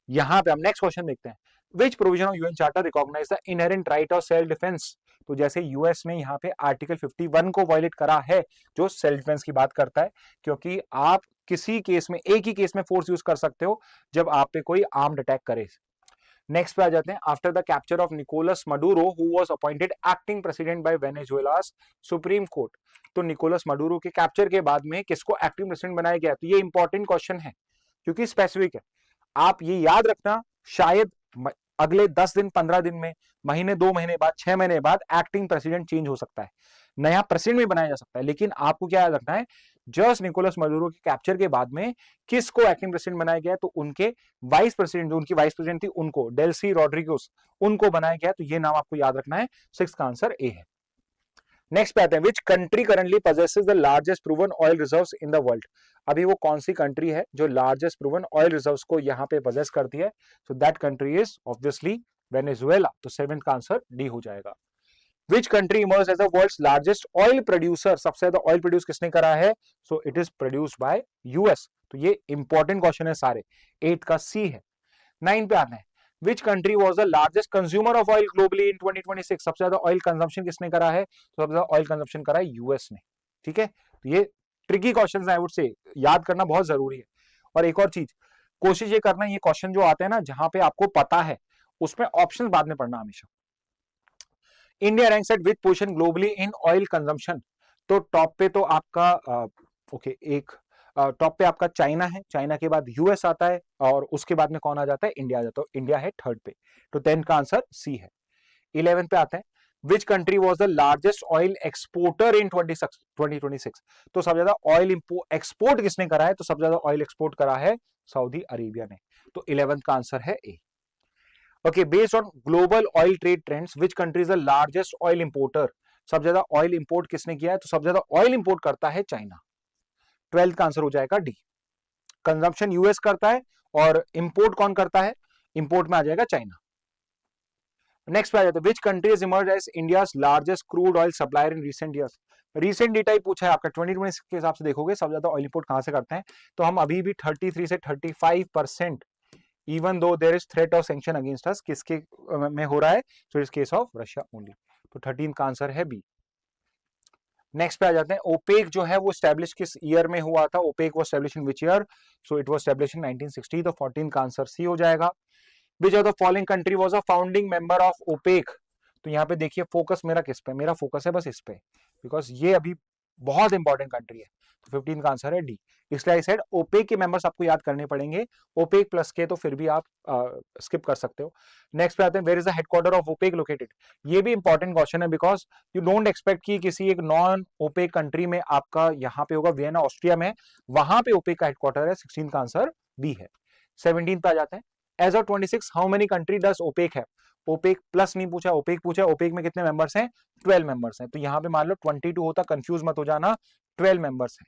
यहां पे हम नेक्स्ट क्वेश्चन देखते हैं, which provision of UN charter recognize the inherent right of self defence? तो जैसे यूएस ने यहाँ पे आर्टिकल 51 को वायलेट करा है, जो सेल्फ डिफेंस की बात करता है, क्योंकि आप किसी केस में, एक ही केस में फोर्स यूज कर सकते हो जब आप पे कोई आर्म्ड अटैक करे। नेक्स्ट पे आ जाते हैं, after the capture of Nicolas Maduro who was appointed acting president by Venezuela's Supreme Court. तो निकोलस मडूरो के कैप्चर के बाद में किसको एक्टिंग प्रेसिडेंट बनाया गया? तो ये इंपॉर्टेंट क्वेश्चन है क्योंकि स्पेसिफिक है। आप ये याद रखना, शायद अगले 10 दिन, 15 दिन में, महीने, 2 महीने बाद, 6 महीने बाद एक्टिंग प्रेसिडेंट चेंज हो सकता है, नया प्रेसिडेंट भी बनाया जा सकता है, लेकिन आपको क्या याद रखना है, जस्ट निकोलस मडूरो के कैप्चर के बाद में किसको एक्टिंग प्रेसिडेंट बनाया गया? तो उनके वाइस प्रेसिडेंट, जो उनकी वाइस प्रेसिडेंट थी, उनको, डेल्सी रॉड्रिगोस, उनको बनाया गया। तो ये नाम आपको याद रखना है। 6 का आंसर ए है। नेक्स्ट पे आते हैं, which country currently possesses the largest proven oil reserves in the world? अभी वो कौन सी कंट्री है जो लार्जेस्ट प्रूवन ऑयल रिजर्व्स को यहाँ पे possess करती है? So that country is obviously Venezuela. तो 7th का आंसर डी हो जाएगा। Which country emerge as the world's largest oil producer? सबसे ज्यादा ऑयल प्रोड्यूस किसने करा है? So it is produced by US. तो ये इंपॉर्टेंट क्वेश्चन है सारे। 8 का सी है। 9 पे आते हैं, Which country was the largest consumer of oil globally in 2026? सबसे ज्यादा ऑयल कंजम्पशन किसने करा है? तो सबसे ज्यादा ऑयल कंजम्पशन करा है यूएस ने। ठीक है, तो ये tricky questions I would say, याद करना बहुत जरूरी है। और एक और चीज, कोशिश ये करना, ये क्वेश्चन जो आते हैं ना जहां पे आपको पता है, उसमें ऑप्शन बाद में पढ़ना हमेशा। India ranks eight which position globally in oil consumption? तो टॉप पे तो आपका एक टॉप पे आपका चाइना है, चाइना के बाद यूएस आता है, और उसके बाद में कौन आ जाता है? इंडिया आ जाता है। इंडिया है थर्ड पे। तो 10 का आंसर सी है। 11 पे आते हैं, which country was the largest oil exporter इन 2026? तो सबसे ज्यादा ऑयल एक्सपोर्ट किसने करा है? तो सबसे ज्यादा ऑयल एक्सपोर्ट करा है सऊदी अरेबिया ने। तो 11th का आंसर है A. Okay, based on global oil trade trends which country is the largest oil importer? सबसे ज्यादा ऑयल इंपोर्ट किसने किया है? तो सबसे ज्यादा ऑयल इंपोर्ट करता है चाइना। 12th का आंसर हो जाएगा डी। कंजम्पशन यूएस करता है और इंपोर्ट कौन करता है? इंपोर्ट में आ जाएगा चाइना। नेक्स्ट पे आ जाता है, which country is emerge as India's largest crude oil supplier in recent years? Recent data ही पूछा है आपका, 2026 के हिसाब से देखोगे सबसे ज्यादा ऑयल इंपोर्ट कहां से करते हैं? तो हम अभी भी 33 से 35%, even though there is threat of sanction against us, किसके में हो रहा है? सो इस केस ऑफ रशिया ओनली। तो 13 का आंसर है बी। नेक्स्ट पे आ जाते हैं, ओपेक जो है वो स्टैब्लिश किस ईयर में हुआ था? OPEC was establish in which year? So it was establish in 1960। तो 14 का आंसर सी हो जाएगा। Which of the following country was a founding member of OPEC? तो यहाँ पे देखिए फोकस मेरा किस पे? मेरा फोकस है बस इस पे, बिकॉज ये अभी बहुत इंपॉर्टेंट कंट्री है। तो 15 का आंसर है डी। इसलिए आई सेड ओपेक के मेंबर्स आपको याद करने पड़ेंगे, ओपेक प्लस के तो फिर भी आप स्किप कर सकते हो। नेक्स्ट पे आते हैं, where is the headquarter of OPEC located? ये भी इंपॉर्टेंट क्वेश्चन है, बिकॉज यू डोंट एक्सपेक्ट कि किसी एक नॉन ओपेक कंट्री में आपका यहाँ पे होगा, वियना ऑस्ट्रिया में, वहां पे ओपेक का हेडक्वार्टर है। 16 का आंसर बी है। 17 पे आ जाते हैं, as of 26 how many country does OPEC है? ओपेक प्लस नहीं पूछा, ओपेक पूछा। ओपेक में कितने मेंबर्स हैं? 12 मेंबर्स हैं। तो यहाँ पे मान लो 22 होता, कंफ्यूज मत हो जाना, 12 मेंबर्स हैं।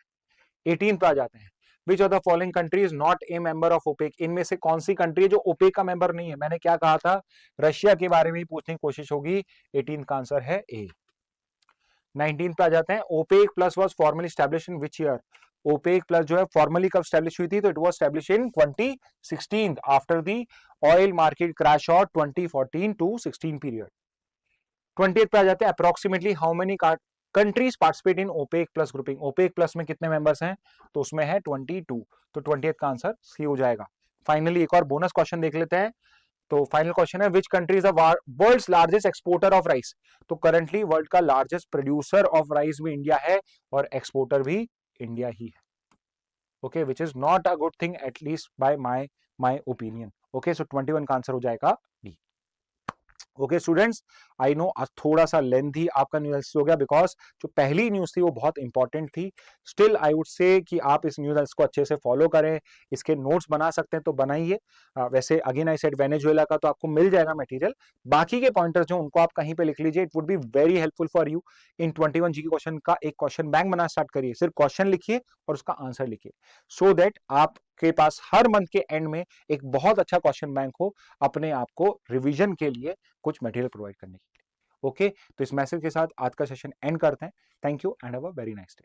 18 पे आ जाते हैं, which of the following country is not a member of OPEC? इनमें से कौन सी कंट्री है जो ओपेक का मेंबर नहीं है? मैंने क्या कहा था, रशिया के बारे में ही पूछने की कोशिश होगी। 18 का आंसर है ए। 19 पे आ जाते हैं, OPEC plus was formally establish in which year? OPEC plus जो है फॉर्मली कब स्टैब्लिश हुई थी? तो it was establish in 2016 after the oil market crash और 2014 टू 16 पीरियड। 20 पे आ जाते हैं, approximately how many countries participate in OPEC plus grouping? OPEC plus में कितने मेंबर्स हैं? तो उसमें है 22। तो 20 का आंसर सी हो जाएगा। फाइनली एक और बोनस क्वेश्चन देख लेते हैं। तो फाइनल क्वेश्चन है, which country is the world's largest exporter of rice? तो करंटली वर्ल्ड का लार्जेस्ट प्रोड्यूसर ऑफ राइस भी इंडिया है और एक्सपोर्टर भी इंडिया ही है। Okay, which is not a good thing at least by my opinion. Okay, so 21 का answer हो जाएगा D. Okay students, I know आज थोड़ा सा लेंथी आपका न्यूज हो गया, बिकॉज जो पहली न्यूज थी वो बहुत इंपॉर्टेंट थी। स्टिल आई वुड से कि आप इस न्यूज को अच्छे से फॉलो करें, इसके नोट्स बना सकते हैं तो बनाइए। वैसे अगेन आई सेड वेनेजुएला का तो आपको मिल जाएगा मटेरियल, बाकी के पॉइंटर्स जो उनको आप कहीं पे लिख लीजिए, it would be very helpful for you. इन 21 जी के क्वेश्चन का एक क्वेश्चन बैंक बनाना स्टार्ट करिए, सिर्फ क्वेश्चन लिखिए और उसका आंसर लिखिए, सो दैट आपके पास हर मंथ के एंड में एक बहुत अच्छा क्वेश्चन बैंक हो अपने आप को रिवीजन के लिए कुछ मटेरियल प्रोवाइड करने के लिए। ओके, तो इस मैसेज के साथ आज का सेशन एंड करते हैं। Thank you and have a very nice day.